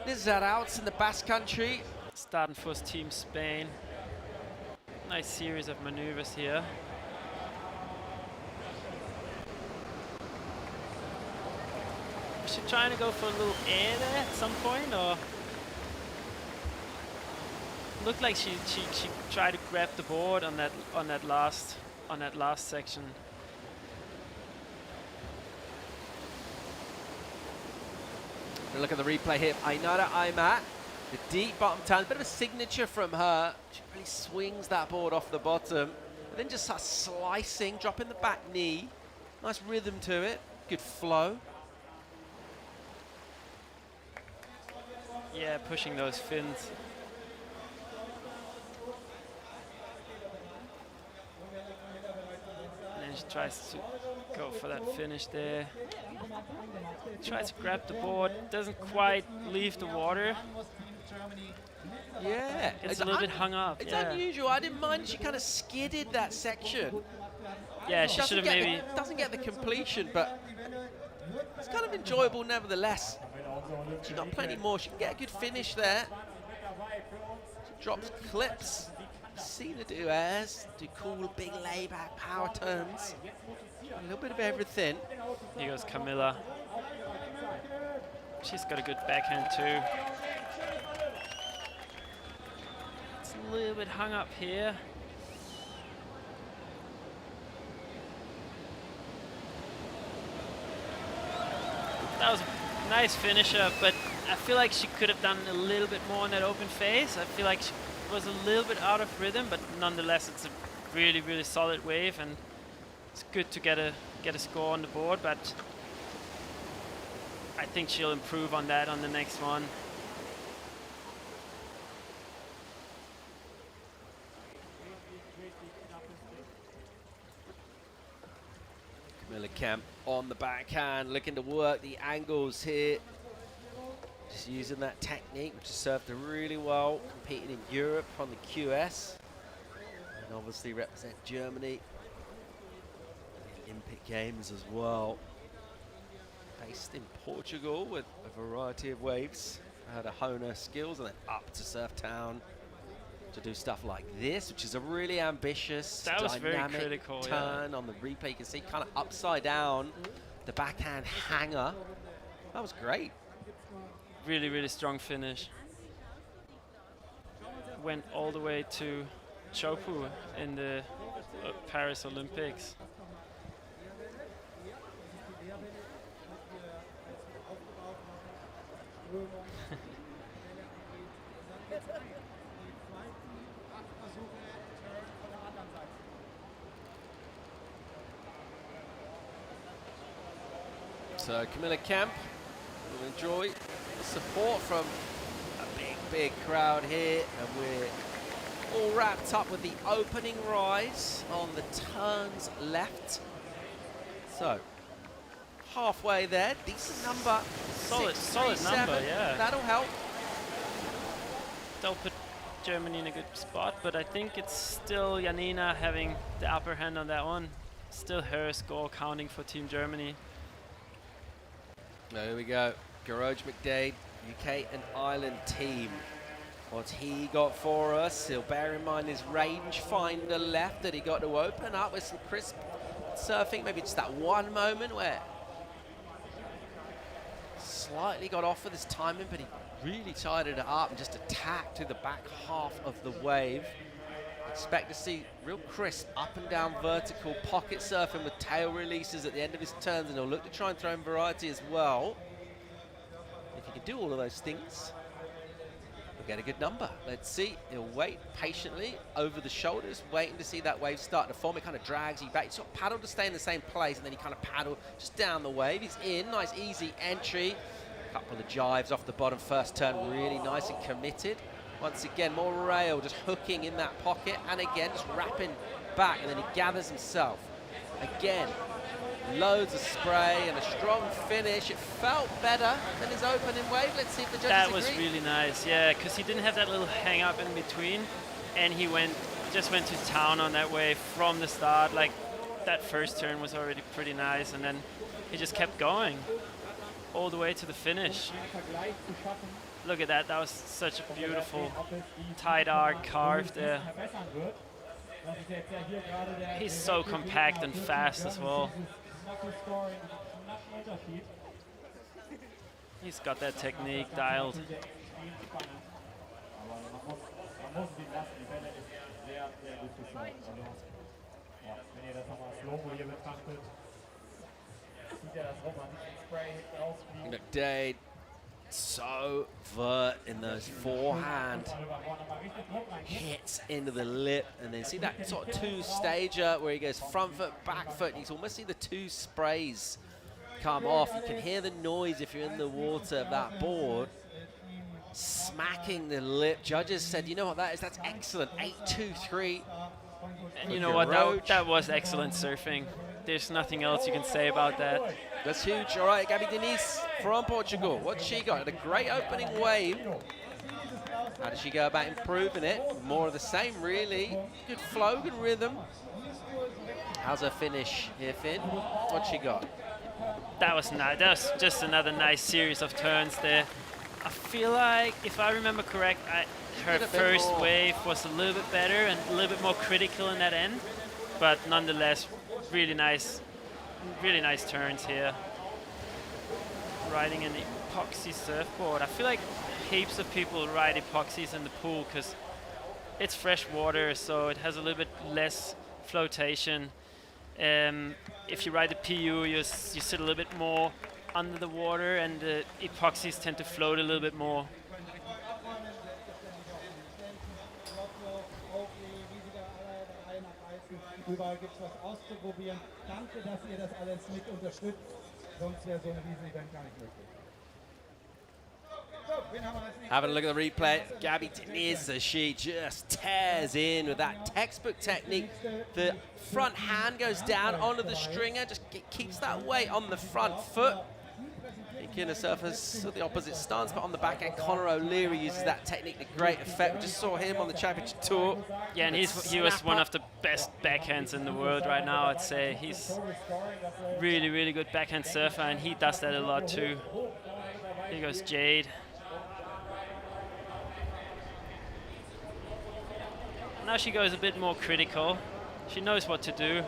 Zubizarreta in the Basque Country. Starting first Team Spain. Nice series of maneuvers here. Is she trying to go for a little air there at some point, or looked like she tried to grab the board on that last section. Look at the replay here. Ainara, Aymat, the deep bottom turn, a bit of a signature from her. She really swings that board off the bottom, and then just starts slicing, dropping the back knee. Nice rhythm to it, good flow. Yeah, pushing those fins. And then she tries to go for that finish there. Tries to grab the board, doesn't quite leave the water. Yeah, It's a little bit hung up. It's unusual. I didn't mind. She kind of skidded that section. Yeah, she should have maybe. Doesn't get the completion, but it's kind of enjoyable nevertheless. She got plenty more. She can get a good finish there. She drops clips. Seen her do airs, do cool big layback power turns. A little bit of everything. Here goes Camilla. She's got a good backhand too. a little bit hung up here. That was a nice finisher, but I feel like she could have done a little bit more in that open phase. I feel like she was a little bit out of rhythm, but nonetheless, it's a really, really solid wave, and it's good to get a score on the board. But I think she'll improve on that on the next one. Camilla Kemp on the backhand, looking to work the angles here. Just using that technique, which has served her really well, competing in Europe on the QS. And obviously represent Germany in the Olympic Games as well. Based in Portugal with a variety of waves. How to hone her skills and then up to SURFTOWN to do stuff like this, which is a really ambitious, that was dynamic very critical, turn on the replay. You can see kind of upside down, the backhand hanger. That was great. Really, really strong finish. Went all the way to Chopu in the Paris Olympics. So Camilla Kemp will enjoy the support from a big, big crowd here, and we're all wrapped up with the opening rise on the turns left. So halfway there, decent number. Solid number, yeah. That'll help. They'll put Germany in a good spot, but I think it's still Janina having the upper hand on that one. Still her score counting for Team Germany. There we go. Garage McDade, UK and Ireland team. What's he got for us? He'll bear in mind his rangefinder left that he got to open up with some crisp surfing. Maybe just that one moment where slightly got off with his timing, but he really tied it up and just attacked to the back half of the wave. Expect to see real crisp up and down vertical pocket surfing with tail releases at the end of his turns, and he'll look to try and throw in variety as well. If he can do all of those things, we'll get a good number. Let's see. He'll wait patiently over the shoulders, waiting to see that wave start to form. It kind of drags you back. You sort of paddle to stay in the same place, and then you kind of paddle just down the wave. He's in. Nice, easy entry. Couple of jives off the bottom. First turn really nice and committed. Once again, more rail, just hooking in that pocket, and again, just wrapping back, and then he gathers himself. Again, loads of spray and a strong finish. It felt better than his opening wave. Let's see if the judges That agree. was really nice, yeah, because he didn't have that little hang up in between, and he just went to town on that wave from the start. Like, that first turn was already pretty nice, and then he just kept going all the way to the finish. Look at that, that was such a beautiful tight arc carve there. He's so compact and fast as well. He's got that technique dialed. McDade so vert in those forehand hits into the lip, and then see that sort of two-stager where he goes front foot, back foot, and you can almost see the two sprays come off. You can hear the noise if you're in the water of that board smacking the lip. Judges said, you know what that is? That's excellent. 8-2-3. And you know what? That was excellent surfing. There's nothing else you can say about that. That's huge. All right, Gabby Denise from Portugal. What's she got? A great opening wave. How does she go about improving it? More of the same, really. Good flow, good rhythm. How's her finish here, Finn? What's she got? That was nice. That was just another nice series of turns there. I feel like, if I remember correct, her first wave was a little bit better and a little bit more critical in that end. But nonetheless, really nice turns here. Riding an epoxy surfboard. I feel like heaps of people ride epoxies in the pool because it's fresh water, so it has a little bit less flotation. If you ride the PU, you sit a little bit more under the water, and the epoxies tend to float a little bit more. Überall gibt es was auszuprobieren. Danke, dass ihr das alles mit unterstützt. Sonst wäre so ein Riesen-Event gar nicht möglich. Having a look at the replay, Gabby Denise, she just tears in with that textbook technique. The front hand goes down onto the stringer, just keeps that weight on the front foot. Thinking herself as the opposite stance, but on the back end, Conor O'Leary uses that technique to great effect. We just saw him on the championship tour. Yeah, and he was one of the best backhands in the world right now, I'd say. He's really, really good backhand surfer, and he does that a lot too. Here goes Jade. Now she goes a bit more critical. She knows what to do.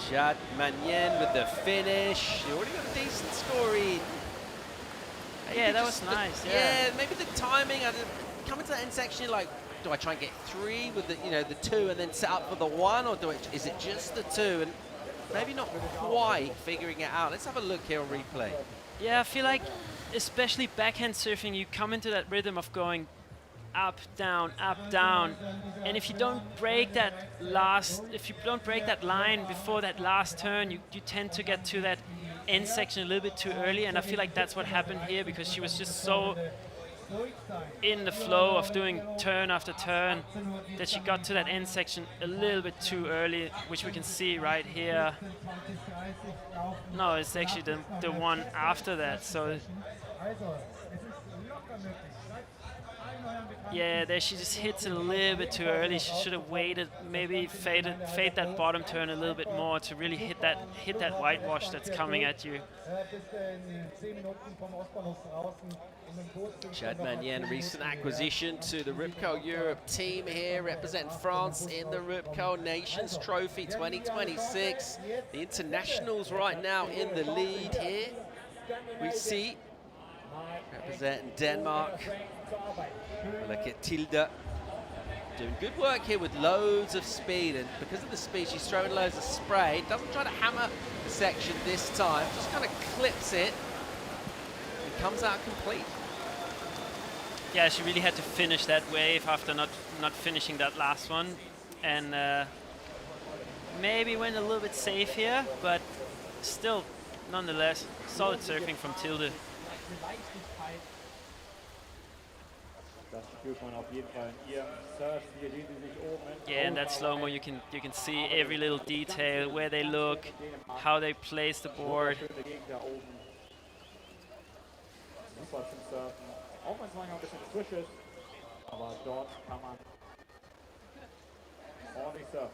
Chad Manien with the finish. She already got a decent score in. Yeah, that was nice. Yeah, maybe the timing. Coming to the end section, you're like, do I try and get 3 with the the 2 and then set up for the 1, or is it just the 2? And maybe not quite figuring it out. Let's have a look here on replay. Yeah, I feel like, especially backhand surfing, you come into that rhythm of going up, down, and if you don't break that line before that last turn, you tend to get to that end section a little bit too early, and I feel like that's what happened here, because she was just so in the flow of doing turn after turn that she got to that end section a little bit too early, which we can see right here. No, it's actually the one after that. So yeah, there she just hits it a little bit too early. She should have waited, maybe fade that bottom turn a little bit more to really hit that whitewash that's coming at you. Chad Manien, recent acquisition to the Ripco Europe team here, representing France in the Ripco Nations Trophy 2026. The internationals right now in the lead here. We see, representing Denmark, look at Thilde. Doing good work here with loads of speed, and because of the speed, she's throwing loads of spray. Doesn't try to hammer the section this time, just kind of clips it and comes out complete. Yeah, she really had to finish that wave after not finishing that last one, and maybe went a little bit safe here, but still, nonetheless, solid surfing from Thilde. Yeah, in that slow-mo you can see every little detail, where they look, how they place the board. Auch wenn es manchmal ein bisschen frisch ist, aber dort kann man ordentlich surfen.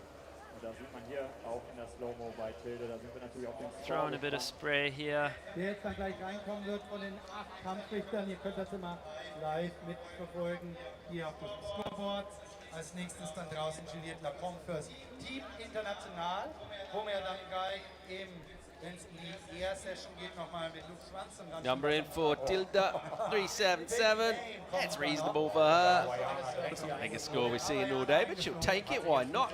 Und da sieht man hier auch in der Slow-Mo bei Thilde, da sind wir natürlich auf dem Throwing a bit of spray here. Der jetzt dann gleich reinkommen wird von den 8 Kampfrichtern. Ihr könnt das immer live mitverfolgen hier auf dem Scoreboard. Als nächstes dann draußen Juliette Lacombe fürs Team International, wo wir dann gleich eben, wenn es in die ER-Session geht, nochmal mit Luke Schwanz und dann Number in for Thilde, 377. That's reasonable for her. It's not the biggest score we've seen all day, but she'll take it, why not?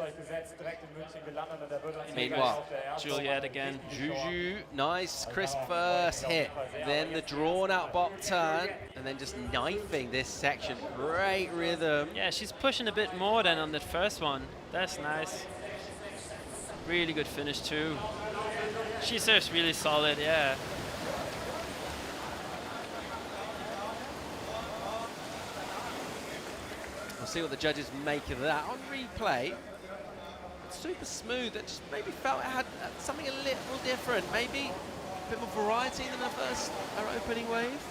Meanwhile, Juliette again. Juju, nice, crisp first hit. Then the drawn-out bop turn, and then just knifing this section. Great rhythm. Yeah, she's pushing a bit more than on that first one. That's nice. Really good finish too. She surfs really solid, yeah. We'll see what the judges make of that. On replay, it's super smooth. It just maybe felt it had something a little different. Maybe a bit more variety than her opening wave.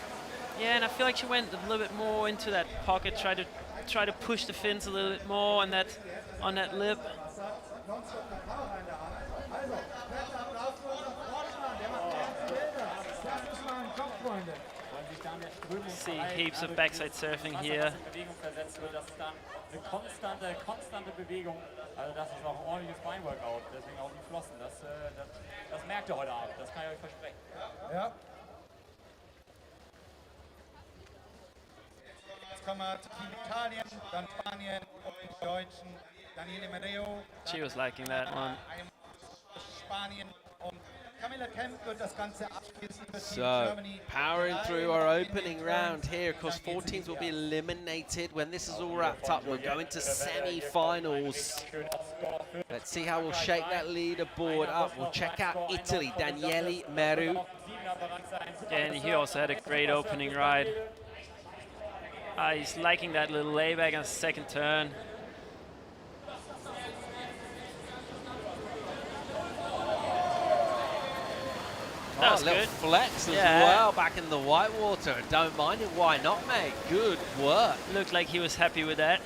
Yeah, and I feel like she went a little bit more into that pocket, try to push the fins a little bit more on that lip. See heaps of backside surfing here. Eine konstante Bewegung, also das ist auch ein ordentliches Beinworkout, deswegen auch die Flossen, das merkt ihr heute Abend, das kann ich euch versprechen. Ja. kommen wir zu Team Italien, dann Spanien und die Deutschen. Daniele Mereu. She was liking that one. Spanien und Camilla Kemp wird das Ganze abschließen für Team So, Germany. powering through our opening round here. Of course, 4 teams will be eliminated when this is all wrapped up. We'll go into semi-finals. Let's see how we'll shake that leaderboard up. We'll check out Italy, Daniele, Mereu. And he also had a great opening ride. He's liking that little layback on the second turn. That was a little good. flex as well back in the white water. Don't mind it. Why not, mate? Good work. Looked like he was happy with that.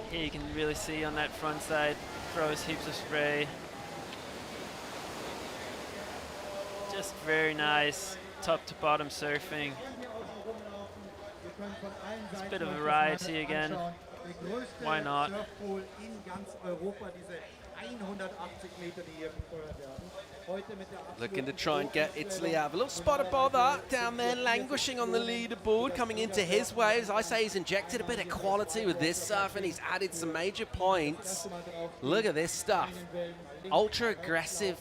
Here you can really see on that front side, throws heaps of spray. Just very nice, top to bottom surfing. It's a bit of a variety again. Why not? Looking to try and get Italy out of a little spot of bother down there, languishing on the leaderboard, coming into his waves. I say he's injected a bit of quality with this surf and he's added some major points. Look at this stuff. Ultra aggressive,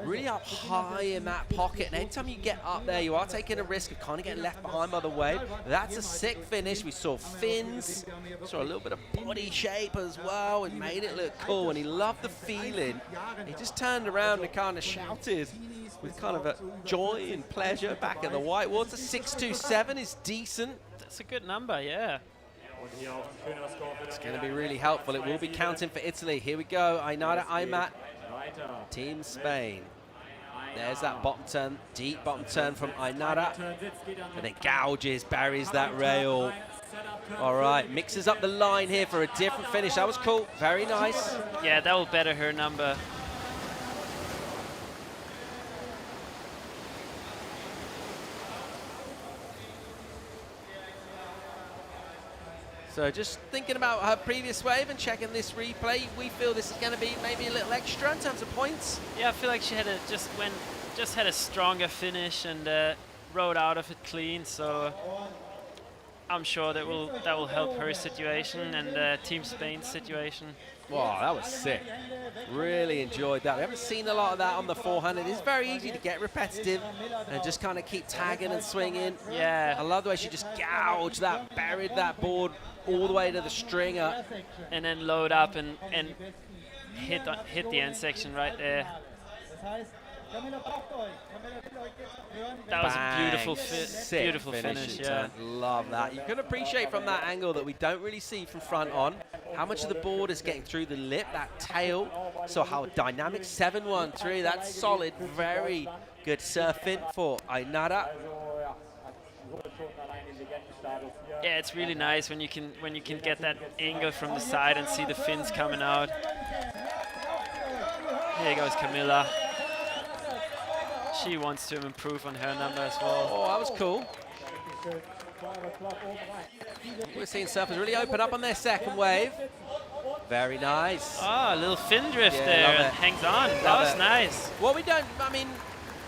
really up high in that pocket, and anytime you get up there you are taking a risk of kind of getting left behind by the wave. That's a sick finish. We saw fins, saw a little bit of body shape as well, and made it look cool, and he loved the feeling. He just turned around and kind of shouted with kind of a joy and pleasure back at the white water. 627 is decent. That's a good number, yeah. It's going to be really helpful. It will be counting for Italy. Here we go. Ainara, Aymat, Team Spain. There's that bottom turn, deep bottom turn from Ainara. And it gouges, buries that rail. All right, mixes up the line here for a different finish. That was cool, very nice. Yeah, that will better her number. So just thinking about her previous wave and checking this replay, we feel this is going to be maybe a little extra in terms of points. Yeah, I feel like she had just had a stronger finish and rode out of it clean. So I'm sure that will help her situation and Team Spain's situation. Wow, that was sick. Really enjoyed that. We haven't seen a lot of that on the 400. It's very easy to get repetitive and just kind of keep tagging and swinging. Yeah. I love the way she just gouged that, buried that board all the way to the stringer. And then load up and hit the end section right there. That was a beautiful finish, yeah. Love that. You can appreciate from that angle that we don't really see from front on how much of the board is getting through the lip, that tail. So how dynamic, 713, that's solid, very good surfing for Ainara. Yeah, it's really nice when you can get that angle from the side and see the fins coming out. Here goes Camilla. She wants to improve on her number as well. Oh, that was cool. We're seeing surfers really open up on their second wave. Very nice. Oh, a little fin drift there and hangs on. That was nice. Well, we don't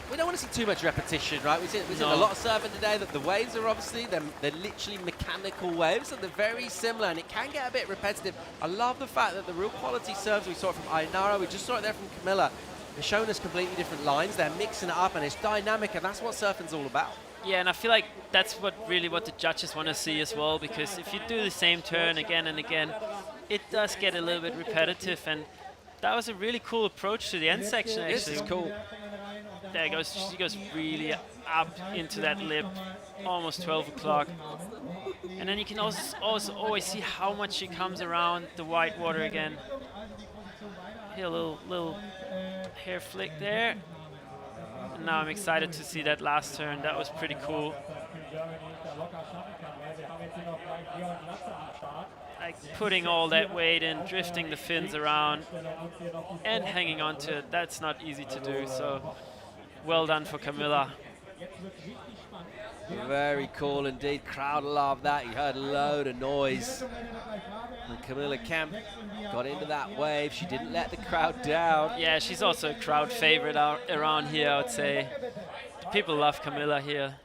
want to see too much repetition, right? We've seen a lot of surfing today that the waves are obviously, they're literally mechanical waves, so they're very similar, and it can get a bit repetitive. I love the fact that the real quality serves we saw from Ainara, we just saw it there from Camilla, they're showing us completely different lines, they're mixing it up, and it's dynamic, and that's what surfing's all about. Yeah, and I feel like that's what the judges want to see as well, because if you do the same turn again and again, it does get a little bit repetitive, and that was a really cool approach to the end section, actually. This is cool. There goes, she goes really up into that lip, almost 12 o'clock. And then you can also always see how much she comes around the white water again. Here, a little hair flick there. And now I'm excited to see that last turn. That was pretty cool. Like putting all that weight in, drifting the fins around, and hanging on to it. That's not easy to do. So well done for Camilla. Very cool indeed. Crowd loved that. You heard a load of noise. And Camilla Kemp got into that wave. She didn't let the crowd down. Yeah, she's also a crowd favorite around here, I would say. People love Camilla here.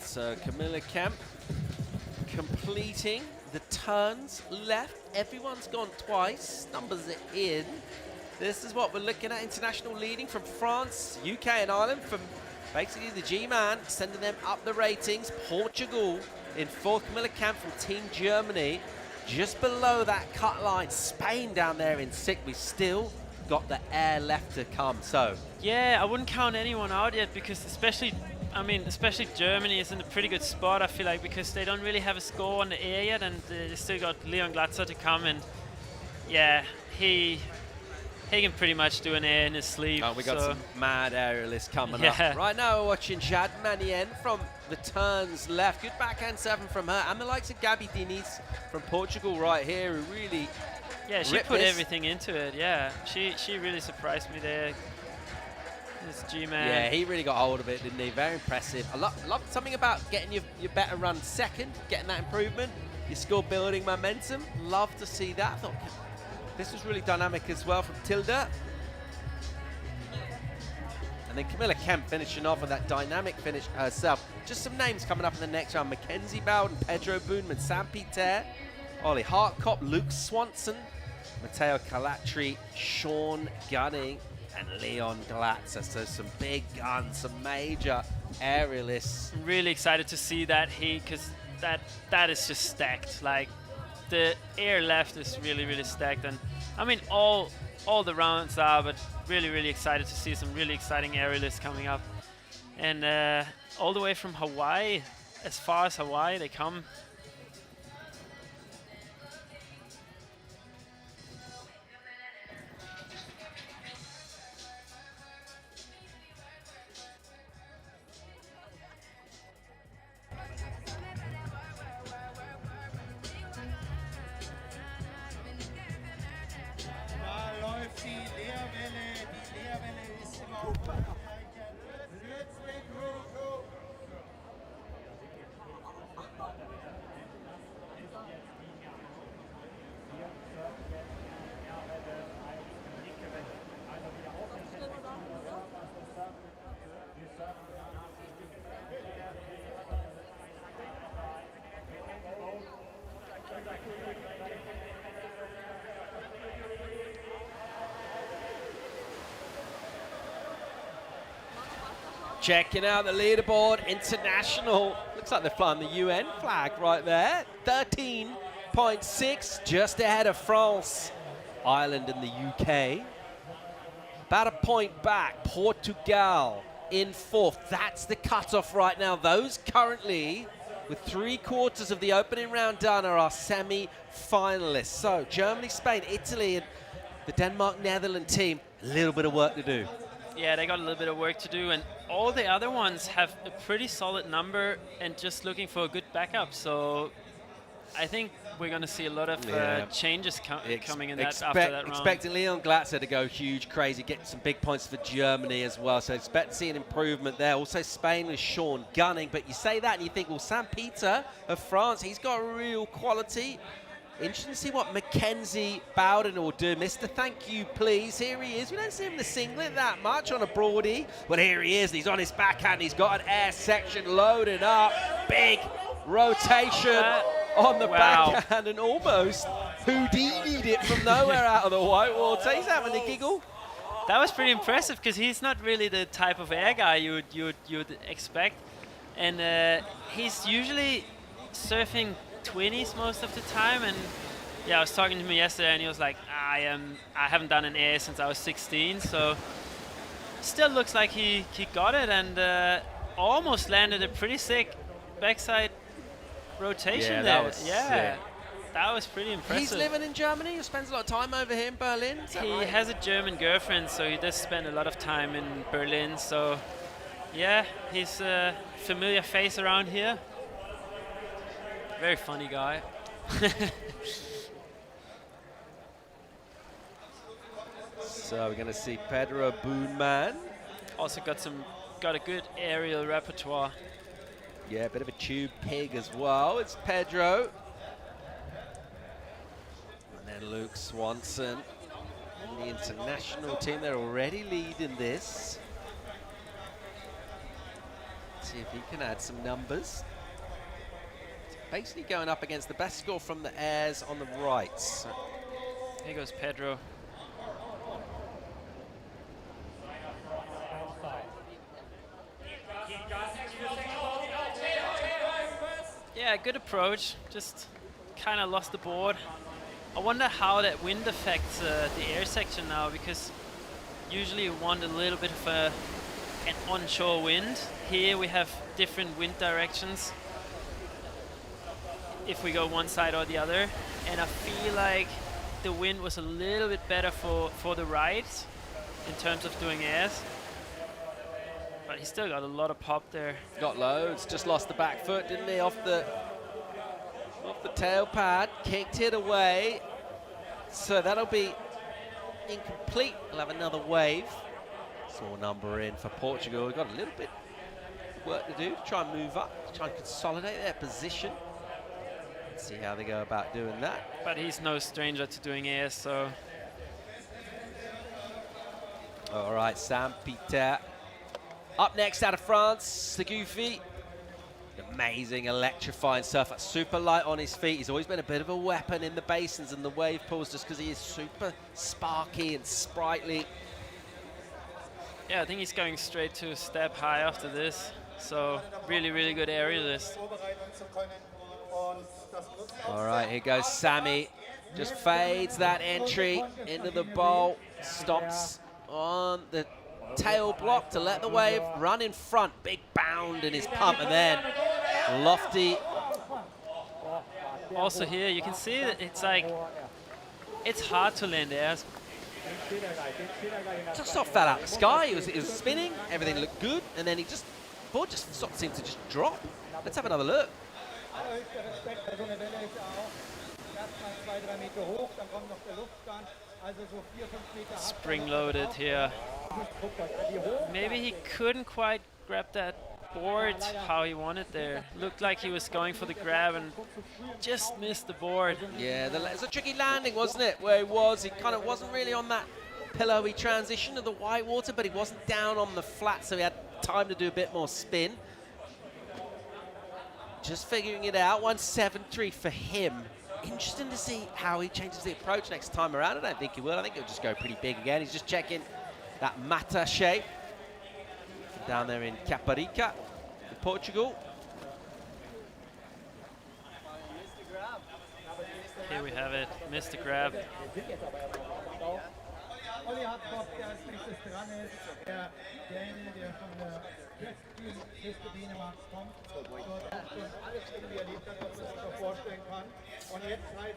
So Camilla Kemp completing the turns left. Everyone's gone twice. Numbers it in. This is what we're looking at. International leading from France, UK and Ireland. From basically the G-Man, sending them up the ratings. Portugal in fourth. Camilla Kemp from Team Germany. Just below that cut line. Spain down there in sixth. We still got the air left to come. So yeah, I wouldn't count anyone out yet because especially Germany is in a pretty good spot, I feel like, because they don't really have a score on the air yet, and they still got Leon Glatzer to come, and yeah, he can pretty much do an air in his sleep. Oh, we got some mad aerialists coming up. Right now we're watching Jade Manien from the turns left. Good backhand 7 from her, and the likes of Gabi Diniz from Portugal right here, who really she put everything into it. Yeah, she really surprised me there. This G-Man. Yeah, he really got hold of it, didn't he? Very impressive. I love something about getting your better run second, getting that improvement, your score building momentum. Love to see that. I thought this was really dynamic as well from Thilde. And then Camilla Kemp finishing off with that dynamic finish herself. Just some names coming up in the next round. Mackenzie Bowden, Pedro Boonman, Sam Peter, Ollie Hartkopp, Luke Swanson, Matteo Calatri, Sean Gunning, and Leon Glatzer. So some big guns, some major aerialists. I'm really excited to see that heat because that is just stacked. Like the air left is really stacked, and I mean all the rounds are, but really excited to see some really exciting aerialists coming up, and all the way from Hawaii, as far as Hawaii they come. Checking out the leaderboard, international. Looks like they're flying the UN flag right there. 13.6, just ahead of France, Ireland and the UK. About a point back, Portugal in fourth. That's the cutoff right now. Those currently, with 3/4 of the opening round done, are our semi-finalists. So Germany, Spain, Italy, and the Denmark-Netherlands team, a little bit of work to do. Yeah, they got a little bit of work to do, and all the other ones have a pretty solid number and just looking for a good backup. So I think we're going to see a lot of changes coming in after that round. Expecting Leon Glatzer to go huge, crazy, get some big points for Germany as well. So expect to see an improvement there. Also Spain with Sean Gunning. But you say that and you think, well, Sam Peter of France, he's got real quality. Interesting to see what Mackenzie Bowden will do. Mr. Thank You Please. Here he is. We don't see him in the singlet that much on a broadie. But here he is. He's on his backhand. He's got an air section loaded up. Big rotation on the backhand, and almost Houdini'd it from nowhere out of the white water. He's having a giggle. That was pretty impressive because he's not really the type of air guy you'd expect. And he's usually surfing 20s most of the time, and yeah, I was talking to him yesterday and he was like, I haven't done an air since I was 16, so still looks like he got it, and almost landed a pretty sick backside rotation there. That was sick. That was pretty impressive. He's living in Germany. He spends a lot of time over here in Berlin. He has a German girlfriend, so he does spend a lot of time in Berlin, so yeah, he's a familiar face around here. Very funny guy. So we're going to see Pedro Boonman. Also got a good aerial repertoire. Yeah, a bit of a tube pig as well. It's Pedro. And then Luke Swanson. And the international team, they're already leading this. See if he can add some numbers. Basically going up against the best score from the airs on the right. So Here goes Pedro. Yeah, good approach. Just kind of lost the board. I wonder how that wind affects the air section now, because usually you want a little bit of an onshore wind. Here we have different wind directions if we go one side or the other, and I feel like the wind was a little bit better for the right in terms of doing airs, but he still got a lot of pop there. got loads, just lost the back foot, didn't he, off the tail pad, kicked it away, so that'll be incomplete. We'll have another wave. Small number in for Portugal. We've got a little bit of work to do to try and move up, to try and consolidate their position. Let's see how they go about doing that. But he's no stranger to doing airs, so. All right, Saint-Peter. Up next out of France, the Goofy. Amazing, electrifying surfer. Super light on his feet. He's always been a bit of a weapon in the basins and the wave pools just because he is super sparky and sprightly. Yeah, I think he's going straight to step high after this. So really, really good aerialist. All right, here goes Sammy. Just fades that entry into the bowl. Stops on the tail block to let the wave run in front. Big bound in his pump, and then lofty. Also here, you can see that it's like, it's hard to land airs. Just sort of fell out of the sky. It was spinning. Everything looked good, and then board just sort of seemed to just drop. Let's have another look. Spring-loaded here. Maybe he couldn't quite grab that board how he wanted there. Looked like he was going for the grab and just missed the board. Yeah, it was a tricky landing, wasn't it? Where he kind of wasn't really on that pillowy transition of the white water, but he wasn't down on the flat, so he had time to do a bit more spin. Just figuring it out. 173 for him. Interesting to see how he changes the approach next time around. I don't think he will. I think he'll just go pretty big again. He's just checking that Mata shape down there in Caparica, in Portugal. Here we have it. Missed the grab. Olli Hartkopp, der als nächstes dran ist, derjenige, der von der Küste Dänemark kommt, dort auch schon alles irgendwie erlebt hat, was man sich noch vorstellen kann. Und jetzt halt.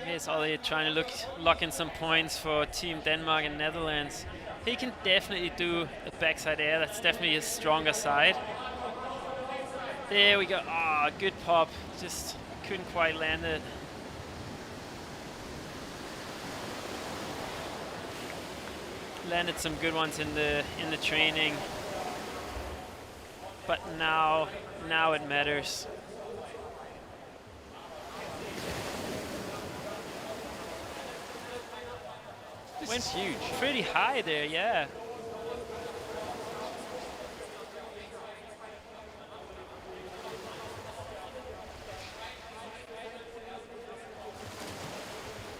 Here's Olli trying to lock in some points for Team Denmark and Netherlands. He can definitely do a backside air. That's definitely his stronger side. There we go. Ah, good pop. Just couldn't quite land it. Landed some good ones in the training, but now it matters. Went huge, pretty high there, yeah.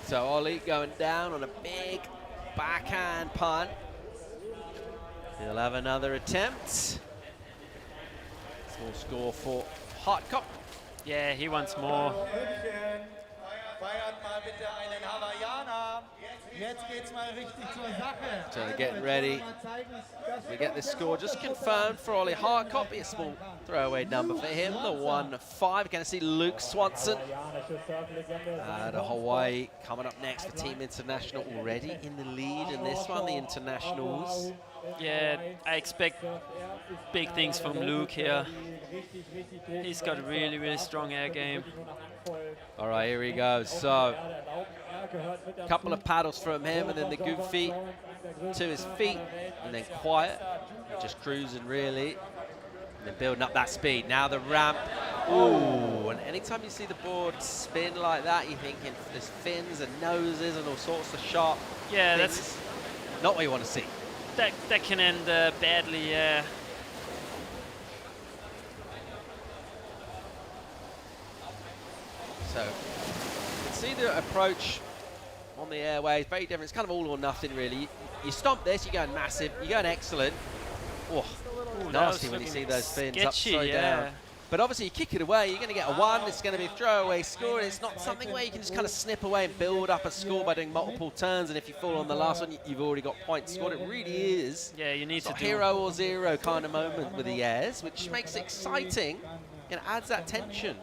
So Ollie going down on a big backhand punt. He'll have another attempt. Small score for Hartkopp. Yeah, he wants more. Feiert mal bitte einen Hawaiianer. Jetzt geht's mal richtig zur Sache. So they're getting ready. We get this score just confirmed for Ollie Hartkopp. A small throwaway number for him, the 1-5. Going to see Luke Swanson out of Hawaii coming up next for Team International, already in the lead in this one, the internationals. Yeah, I expect big things from Luke here. He's got a really, really strong air game. All right, here he goes. So, a couple of paddles from him, and then the Goofy to his feet, and then quiet, just cruising really, and then building up that speed. Now the ramp. Ooh, and anytime you see the board spin like that, you're thinking there's fins and noses and all sorts of sharp things. That's not what you want to see. That can end badly, yeah. So you can see the approach on the airways, very different. It's kind of all or nothing, really. You stomp this, you're going massive, you're going excellent. Oh, nasty when you see those fins sketchy, upside down. But obviously, you kick it away, you're going to get a 1. It's going to be a throwaway score. It's not something where you can just kind of snip away and build up a score by doing multiple turns. And if you fall on the last one, you've already got points scored. It really is. Yeah, you need to do hero or zero kind of moment with the airs, which makes it exciting and adds that tension.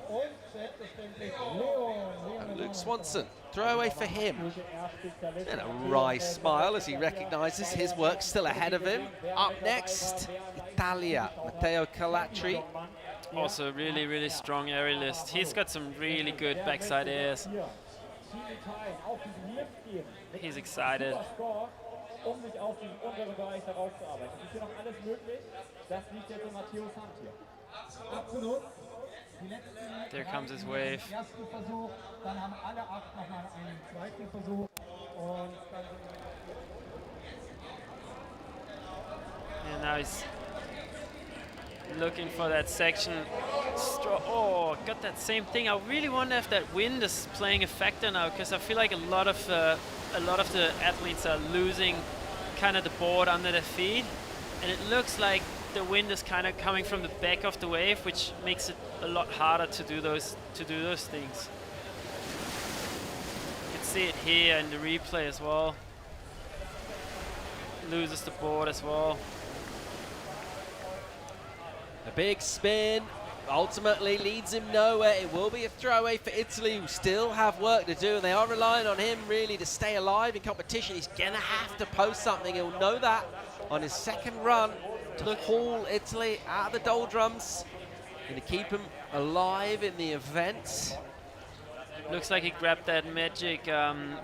And Luke Swanson, throwaway for him. And a wry smile as he recognises his work still ahead of him. Up next, Italia, Matteo Calatri. Also really, really strong aerialist. He's got some really good backside airs. He's excited. There comes his wave. And now he's looking for that section. Oh, got that same thing. I really wonder if that wind is playing a factor now, because I feel like a lot of the athletes are losing kind of the board under their feet, and it looks like the wind is kind of coming from the back of the wave, which makes it a lot harder to do those things. You can see it here in the replay as well. Loses the board as well. A big spin ultimately leads him nowhere. It will be a throwaway for Italy, who still have work to do, and they are relying on him really to stay alive in competition. He's gonna have to post something. He'll know that on his second run to haul Italy out of the doldrums and to keep him alive in the event. Looks like he grabbed that magic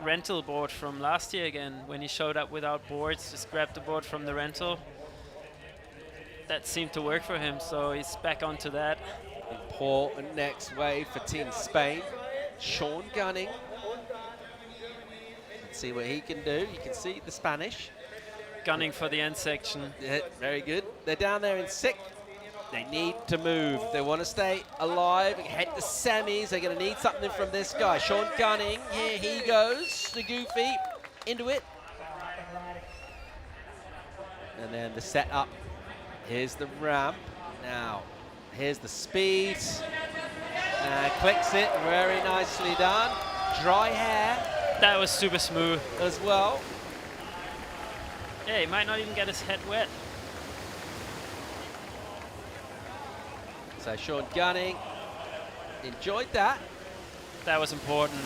rental board from last year again when he showed up without boards. Just grabbed the board from the rental. That seemed to work for him, so he's back onto that. Important next wave for Team Spain. Sean Gunning. Let's see what he can do. You can see the Spanish. Gunning for the end section. Yeah, very good. They're down there in 6th. They need to move. They want to stay alive and head to semis. They're going to need something from this guy. Sean Gunning, here he goes. The goofy into it. And then the setup. Here's the ramp. Now, here's the speed. And clicks it. Very nicely done. Dry hair. That was super smooth. As well. Yeah, he might not even get his head wet. So Sean Gunning enjoyed that. That was important.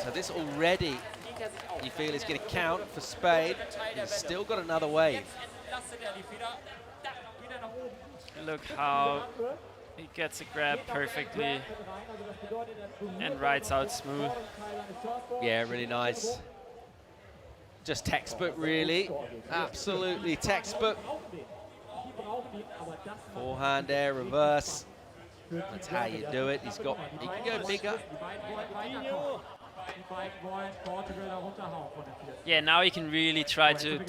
So this already, you feel, is going to count for Spain. He's still got another wave. Look how he gets a grab perfectly and rides out smooth. Yeah, really nice. Just textbook, really. Absolutely textbook. Forehand air, reverse. That's how you do it. He can go bigger. Yeah, now he can really try to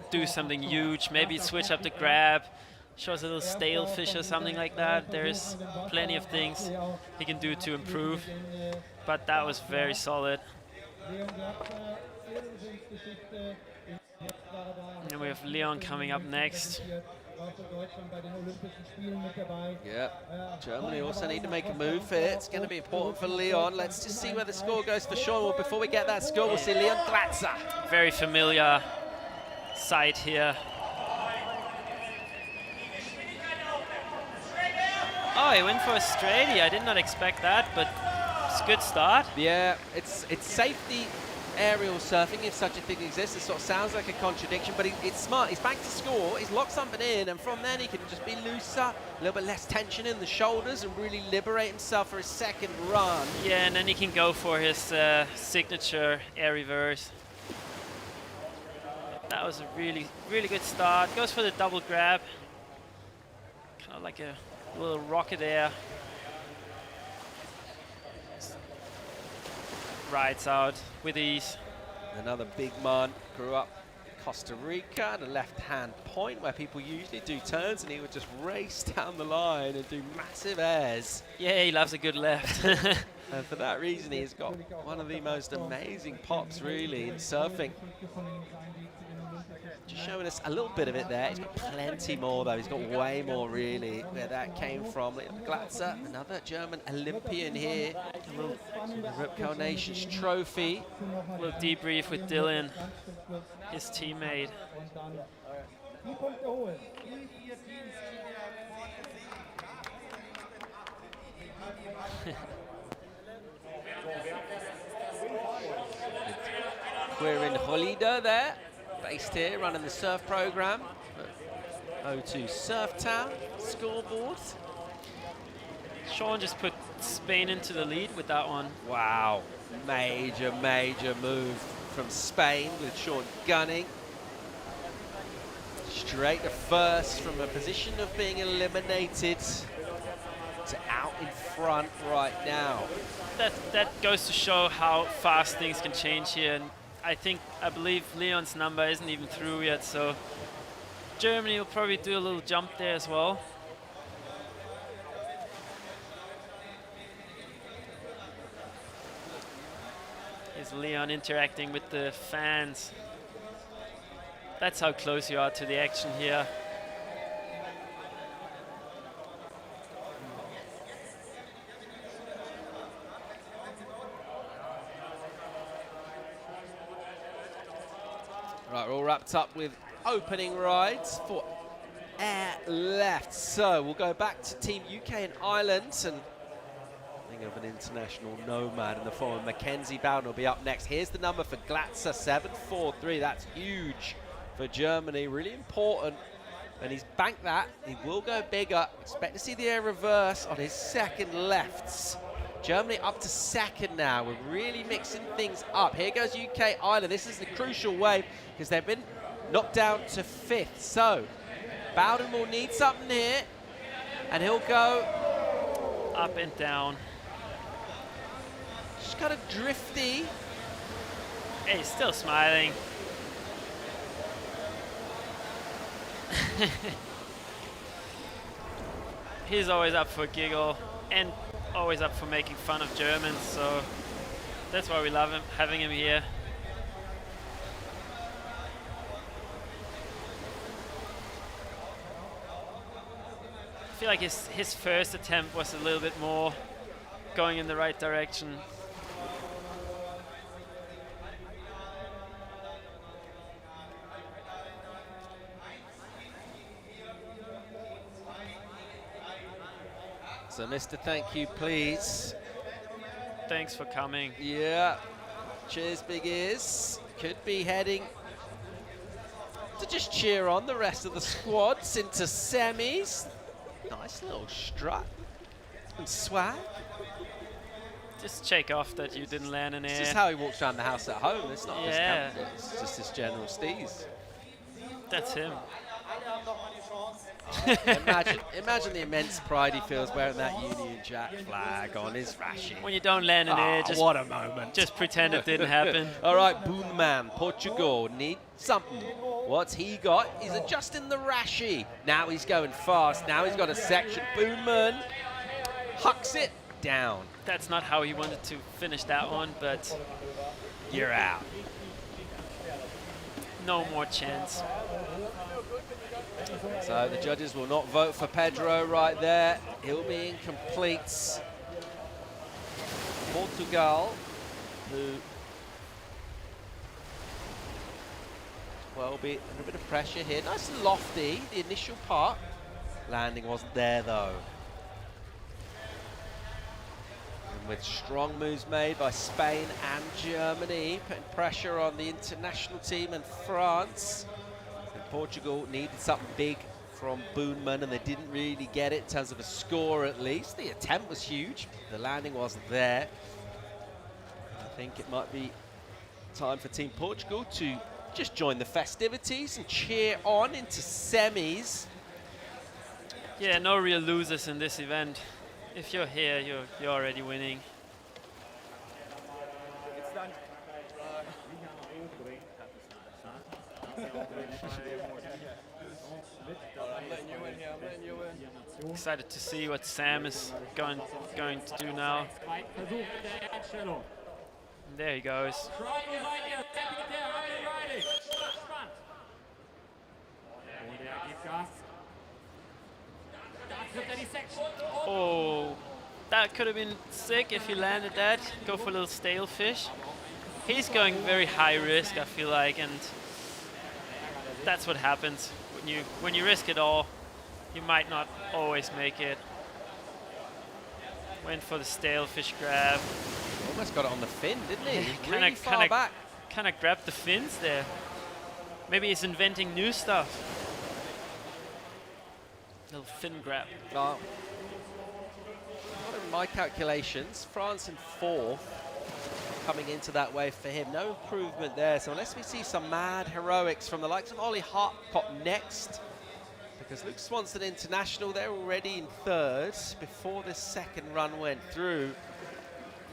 do something huge. Maybe switch up the grab, shows a little stale fish or something like that. There's plenty of things he can do to improve, but that was very solid. And we have Leon coming up next. Yeah, Germany also need to make a move here. It's going to be important for Leon. Let's just see where the score goes for Sean. Well, before we get that score, we'll see Leon Glatzer. Very familiar sight here. Oh, he went for a straightie. I did not expect that, but it's a good start. Yeah, it's safety aerial surfing, if such a thing exists. It sort of sounds like a contradiction, but it's smart. He's banked to score, he's locked something in, and from then he can just be looser, a little bit less tension in the shoulders, and really liberate himself for his second run. Yeah, and then he can go for his signature air reverse. That was a really, really good start. Goes for the double grab. Kind of like a little rocket air. Rides out with ease. Another big man, grew up Costa Rica and a left-hand point where people usually do turns, and he would just race down the line and do massive airs. Yeah, he loves a good left. And for that reason, he's got one of the most amazing pops, really, in surfing. Just showing us a little bit of it there. He's got plenty more, though. He's got way more, really, where that came from. Glatzer, another German Olympian here. Ripco Nations trophy. A little debrief with Dylan, his teammate. We're in Holida there, based here, running the surf program. O2 SURFTOWN scoreboard. Sean just put Spain into the lead with that one. Wow, major, major move from Spain with Sean gunning. Straight to first from a position of being eliminated to out in front right now. That goes to show how fast things can change here. And I believe Leon's number isn't even through yet, so Germany will probably do a little jump there as well. Here's Leon interacting with the fans. That's how close you are to the action here. Right, we're all wrapped up with opening rides for air left. So we'll go back to Team UK and Ireland, and think of an international nomad in the form of Mackenzie Bowden will be up next. Here's the number for Glatzer, 7.43. That's huge for Germany, really important. And he's banked that. He will go bigger. Expect to see the air reverse on his second lefts. Germany up to second now. We're really mixing things up. Here goes UK, Ireland. This is the crucial wave because they've been knocked down to fifth. So Bowden will need something here, and he'll go up and down. Just kind of drifty. Hey, he's still smiling. He's always up for a giggle and always up for making fun of Germans, so that's why we love him, having him here. I feel like his first attempt was a little bit more going in the right direction. So, Mr. Thank you, please. Thanks for coming. Yeah. Cheers, big ears. Could be heading to just cheer on the rest of the squads into semis. Nice little strut and swag. Just shake off that you didn't land in air. It's just how he walks around the house at home. It's not his Yeah. camp, it's just his general steez. That's him. Imagine the immense pride he feels wearing that Union Jack flag on his rashing. When you don't land in air, just what a moment. Just pretend it didn't happen. All right, Boelma, Portugal, need something. What's he got? He's adjusting the rashi. Now he's going fast. Now he's got a section. Boelma hucks it down. That's not how he wanted to finish that one, but you're out. No more chance. So the judges will not vote for Pedro right there. He'll be incomplete. Portugal, who will be under a bit of pressure here. Nice and lofty, the initial part. Landing wasn't there though. And with strong moves made by Spain and Germany, putting pressure on the international team and France. Portugal needed something big from Boelma, and they didn't really get it in terms of a score at least. The attempt was huge. The landing wasn't there. I think it might be time for Team Portugal to just join the festivities and cheer on into semis. Yeah, no real losers in this event. If you're here, you're already winning. excited to see what Sam is going to do now. And there he goes. Oh, that could have been sick if he landed that. Go for a little stale fish. He's going very high risk, I feel like, and that's what happens when you risk it all. You might not always make it. Went for the stale fish grab. Almost got it on the fin, didn't he? Kind of grabbed the fins there. Maybe he's inventing new stuff. Little fin grab. Well, in my calculations, France in 4th coming into that wave for him. No improvement there. So unless we see some mad heroics from the likes of Ollie Hartkopp next, because Luke Swanson International, they're already in 3rd before this second run went through.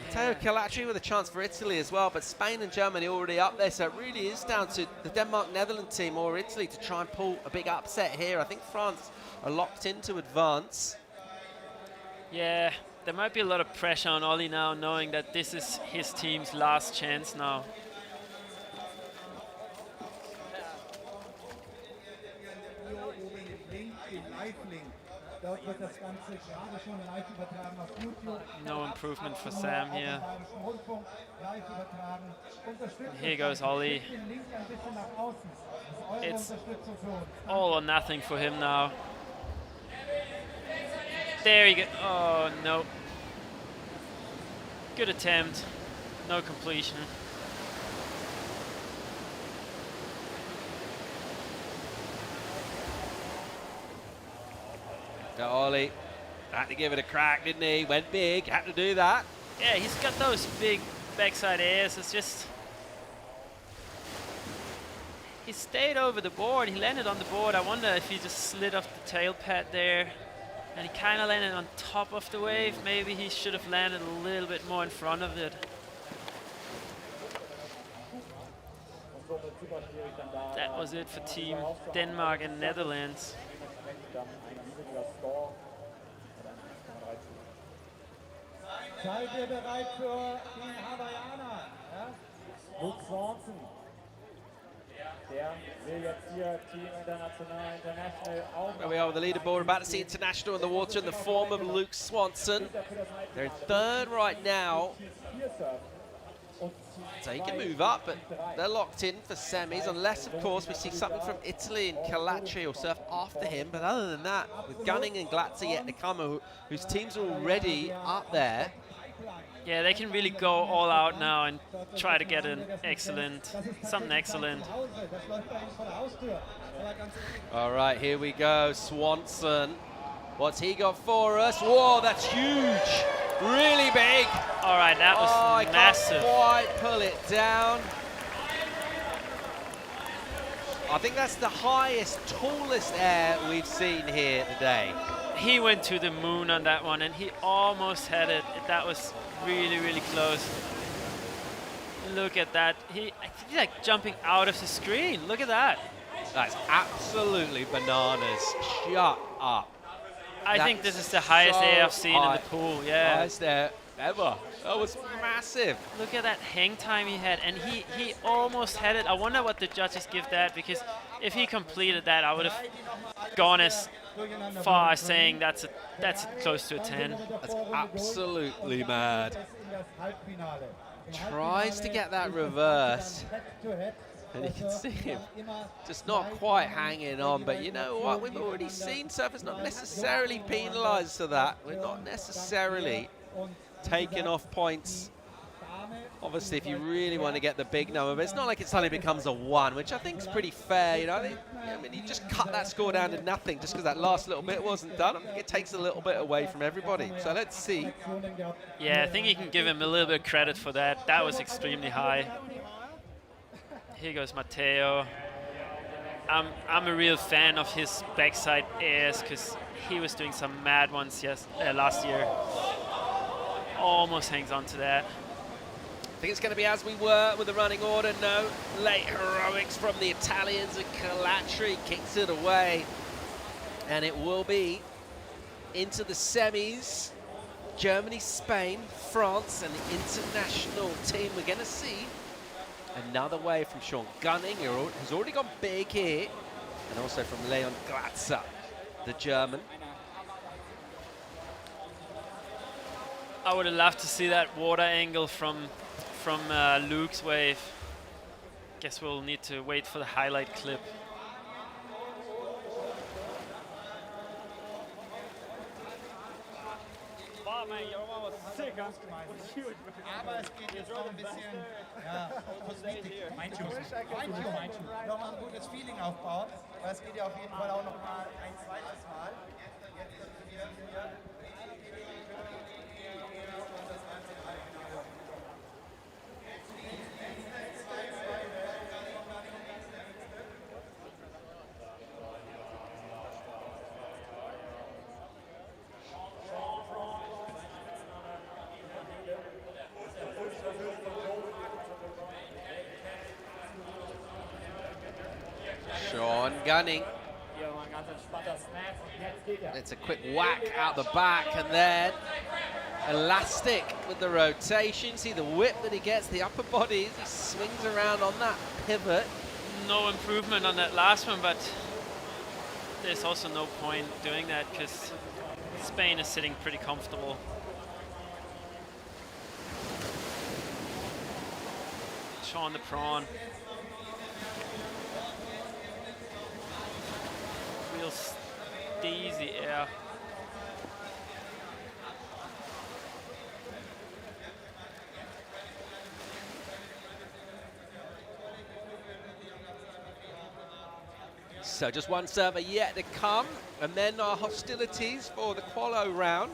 Matteo Calatri with a chance for Italy as well, but Spain and Germany already up there, so it really is down to the Denmark-Netherlands team or Italy to try and pull a big upset here. I think France are locked in to advance. Yeah, there might be a lot of pressure on Ollie now, knowing that this is his team's last chance now. No improvement for Sam here. Here goes Ollie. It's all or nothing for him now. There you go. Oh, no. Good attempt. No completion. Ollie had to give it a crack, didn't he? Went big, had to do that. Yeah, he's got those big backside airs. It's just... He stayed over the board. He landed on the board. I wonder if he just slid off the tail pad there. And he kind of landed on top of the wave. Maybe he should have landed a little bit more in front of it. That was it for Team Denmark and Netherlands. Seid ihr bereit für den Hawaiianer? Luke Swanson. There we are with the leaderboard. We're about to see International in the water in the form of Luke Swanson. They're in 3rd right now. So he can move up, but they're locked in for semis, unless, of course, we see something from Italy and Calatri will surf after him. But other than that, with Gunning and Glatzer yet to come, whose teams are already up there. Yeah, they can really go all out now and try to get something excellent. All right, here we go. Swanson. What's he got for us? Whoa, that's huge. Really big. All right, that was massive. I can't quite pull it down. I think that's the highest, tallest air we've seen here today. He went to the moon on that one, and he almost had it. That was really, really close. Look at that. I think he's like jumping out of the screen. Look at that. That's absolutely bananas. Shut up. I think this is the highest air I've seen in the pool. Yeah. Highest air ever. That was massive. Look at that hang time he had, and he almost had it. I wonder what the judges give that, because if he completed that, I would have gone as far as saying that's close to a 10. That's absolutely mad. Tries to get that reverse, and you can see him just not quite hanging on. But you know what? We've already seen surfers not necessarily penalised for that. We're not necessarily taking off points. Obviously, if you really want to get the big number, but it's not like it suddenly becomes a 1, which I think is pretty fair. You know, I mean, you just cut that score down to nothing just because that last little bit wasn't done. I think it takes a little bit away from everybody. So let's see. Yeah, I think you can give him a little bit of credit for that. That was extremely high. Here goes Matteo. I'm a real fan of his backside airs because he was doing some mad ones last year. Almost hangs on to that. I think it's going to be as we were with the running order. No late heroics from the Italians, and Calatri kicks it away. And it will be into the semis. Germany, Spain, France, and the international team. We're going to see another wave from Sean Gunning, who's already gone big here, and also from Leon Glatzer, the German. I would have loved to see that water angle from Luke's wave. Guess we'll need to wait for the highlight clip. Aber es geht jetzt noch ein bisschen Kosmetik. Nochmal ein gutes Feeling aufbauen. Aber es geht ja auf jeden Fall auch noch mal ein zweites Mal. Jetzt sind wir wieder hier. Sean Gunning. It's a quick whack out the back and then elastic with the rotation. See the whip that he gets, the upper body as he swings around on that pivot. No improvement on that last one, but there's also no point doing that because Spain is sitting pretty comfortable. Sean the prawn. Real steezy air. So just one server yet to come, and then our hostilities for the qualo round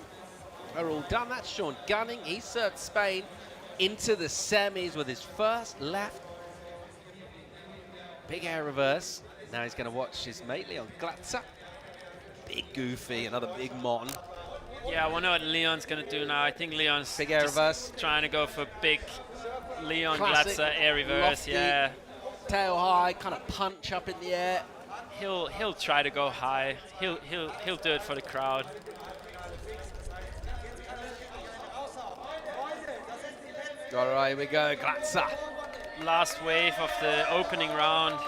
are all done. That's Sean Gunning. He served Spain into the semis with his first left. Big air reverse. Now he's going to watch his mate Leon Glatzer. Big goofy, another big mon. Yeah, I wonder what Leon's going to do now. I think Leon's big air reverse, trying to go for big Leon classic Glatzer air reverse. Lofty, yeah, tail high, kind of punch up in the air. He'll try to go high. He'll do it for the crowd. All right, here we go, Glatzer. Last wave of the opening round.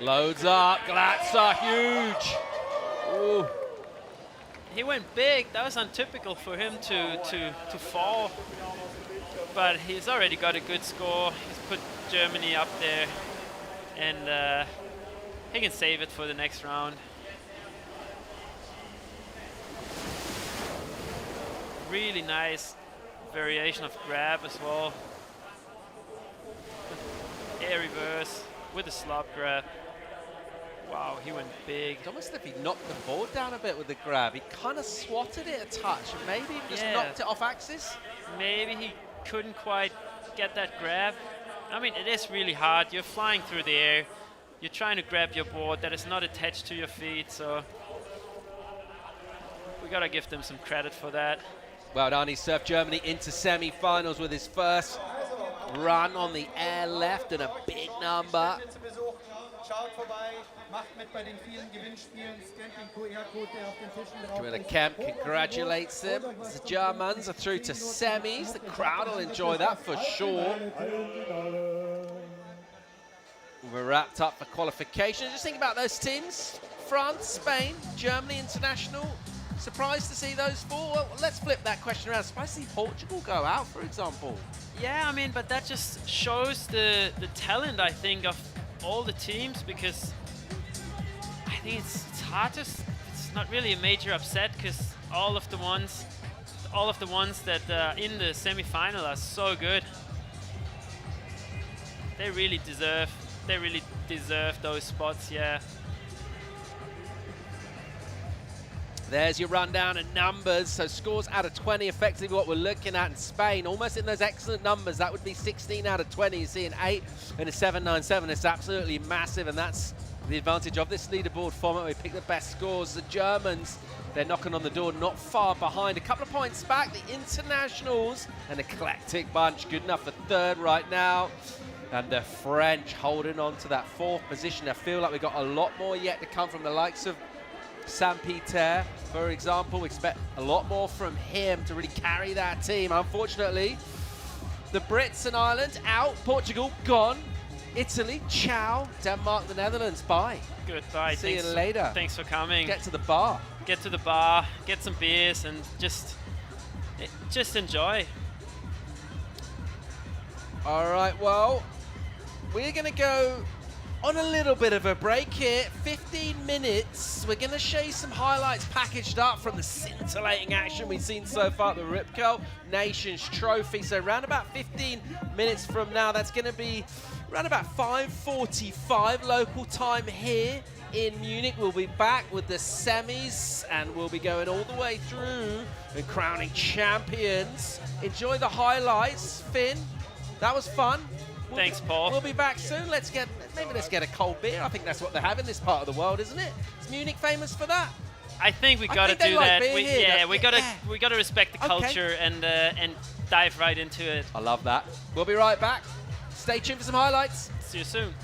Loads up, Glatzer, huge. Ooh. He went big. That was untypical for him to fall. But he's already got a good score. He's put Germany up there, and he can save it for the next round. Really nice variation of grab as well. Air reverse with a slop grab. Wow, he went big. It's almost as if he knocked the board down a bit with the grab. He kind of swatted it a touch, and maybe just knocked it off axis. Maybe he couldn't quite get that grab. I mean, it is really hard. You're flying through the air. You're trying to grab your board that is not attached to your feet, so we gotta give them some credit for that. Well done, he served Germany into semi-finals with his first run on the air left and a big number. Camilla Kemp congratulates them. The Germans are through to semis. The crowd will enjoy that for sure. We're wrapped up for qualification. Just think about those teams. France, Spain, Germany international. Surprised to see those four? Well, let's flip that question around. Surprised to see Portugal go out, for example. Yeah, I mean, but that just shows the talent, I think, of all the teams, because I think it's hard to... It's not really a major upset, because all of the ones that are in the semi-final are so good. They really deserve those spots, yeah. There's your rundown of numbers. So scores out of 20, effectively what we're looking at in Spain. Almost in those excellent numbers. That would be 16 out of 20. You see an 8 and a 7.97. It's absolutely massive, and that's the advantage of this leaderboard format. We pick the best scores. The Germans, they're knocking on the door, not far behind. A couple of points back. The internationals, an eclectic bunch. Good enough for third right now. And the French holding on to that 4th position. I feel like we've got a lot more yet to come from the likes of Saint-Pierre, for example. We expect a lot more from him to really carry that team. Unfortunately, the Brits and Ireland out. Portugal gone. Italy, ciao. Denmark, the Netherlands, bye. Goodbye. See you later. Thanks for coming. Get to the bar. Get to the bar, get some beers, and just enjoy. All right, well, we're going to go on a little bit of a break here. 15 minutes. We're going to show you some highlights packaged up from the scintillating action we've seen so far at the Ripco Nations Trophy. So around about 15 minutes from now, that's going to be around about 5:45 local time here in Munich. We'll be back with the semis, and we'll be going all the way through and crowning champions. Enjoy the highlights, Finn. That was fun. Thanks, Paul. We'll be back soon. Let's get a cold beer. I think that's what they have in this part of the world, isn't it? Is Munich famous for that? I think we gotta think they do like that. beer here. We gotta respect the culture and dive right into it. I love that. We'll be right back. Stay tuned for some highlights. See you soon.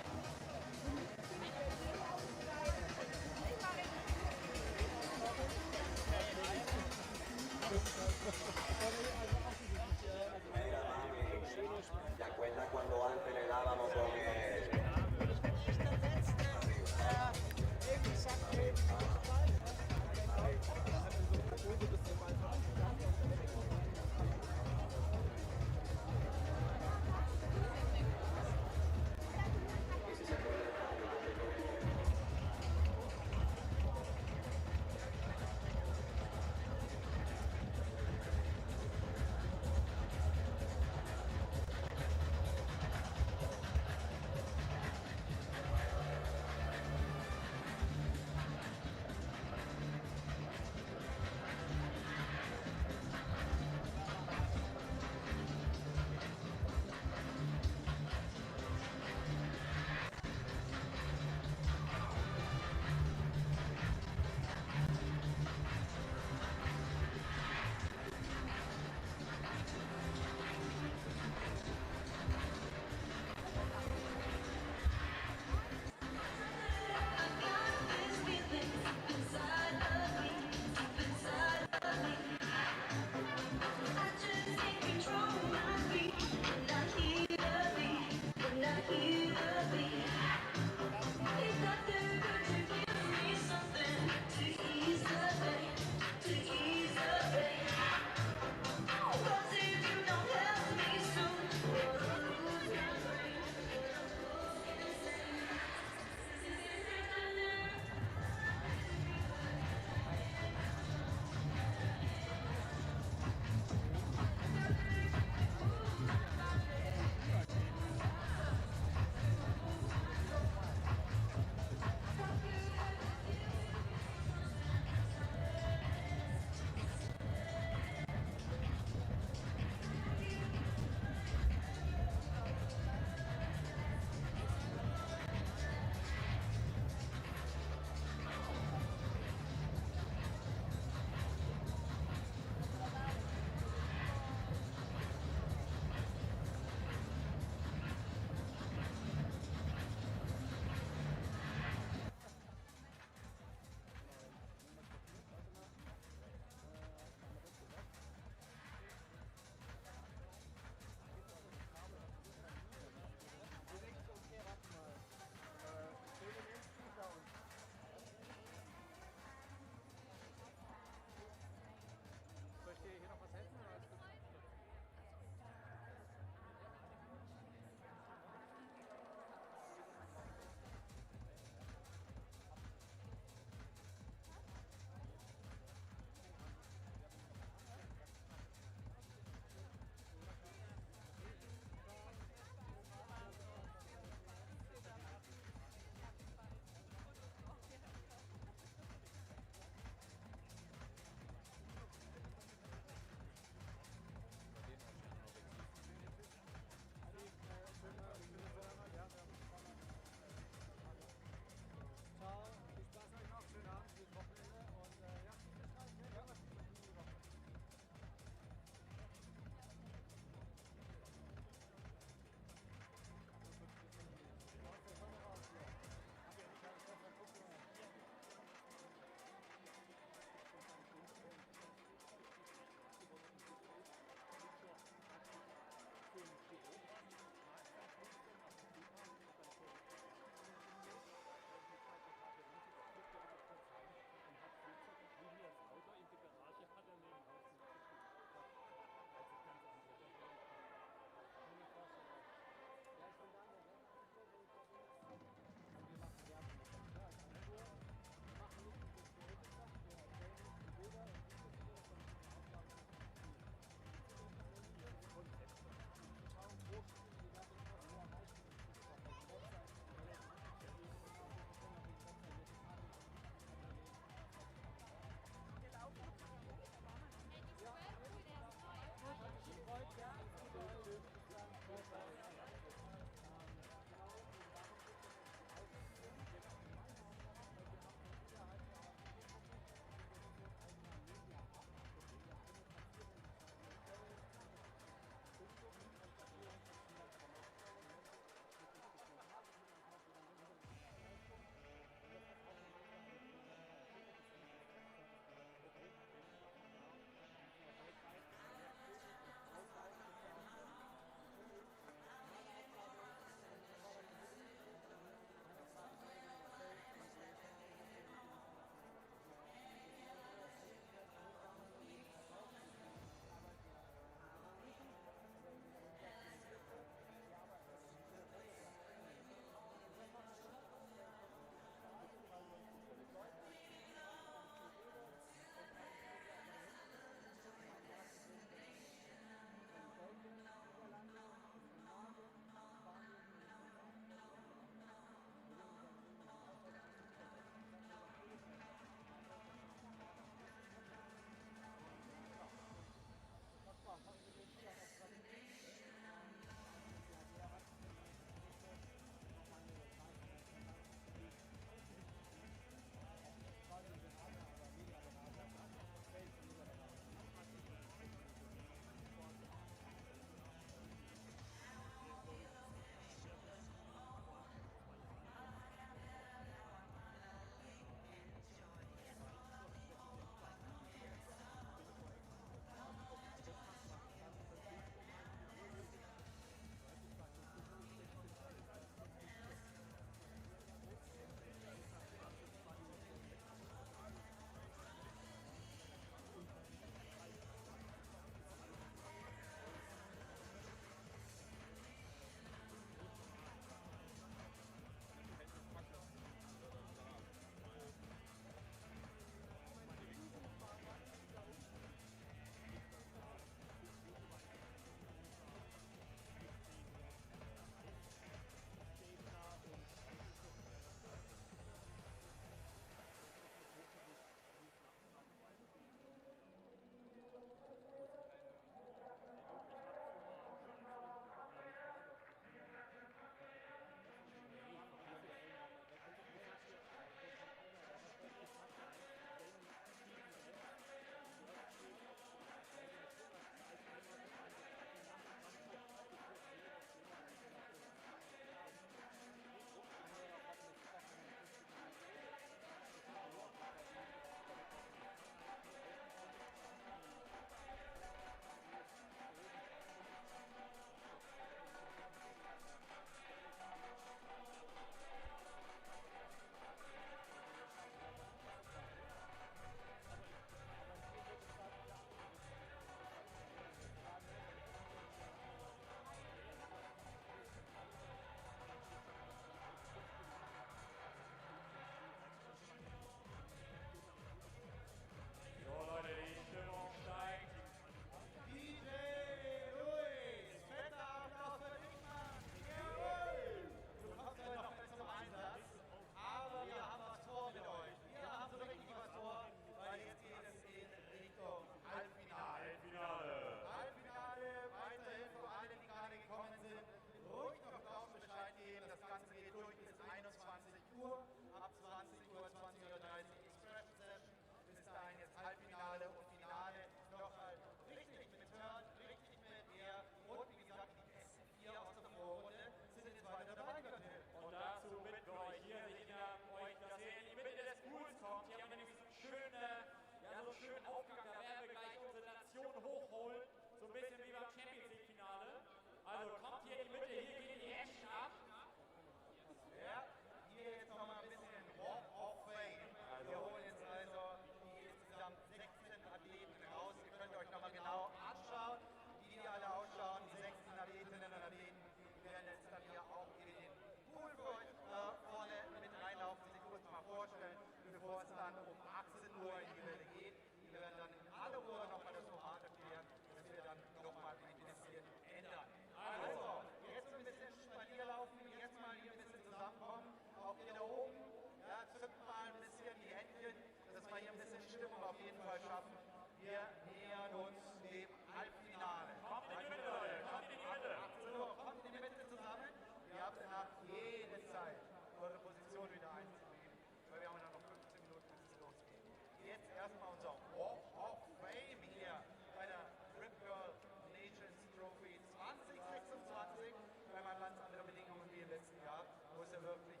Fall schaffen. Wir nähern uns dem Halbfinale. Kommt in die Mitte, Leute. Kommt in die Mitte. So, kommt in die Mitte zusammen. Ihr habt danach jede Zeit, eure Position wieder einzunehmen. Weil wir haben dann noch 15 Minuten, bis es losgeht. Jetzt erstmal unser Walk of Fame hier bei der Rip Girl Nations Trophy 2026. Weil man ganz andere Bedingungen wie im letzten Jahr, wo es ja wirklich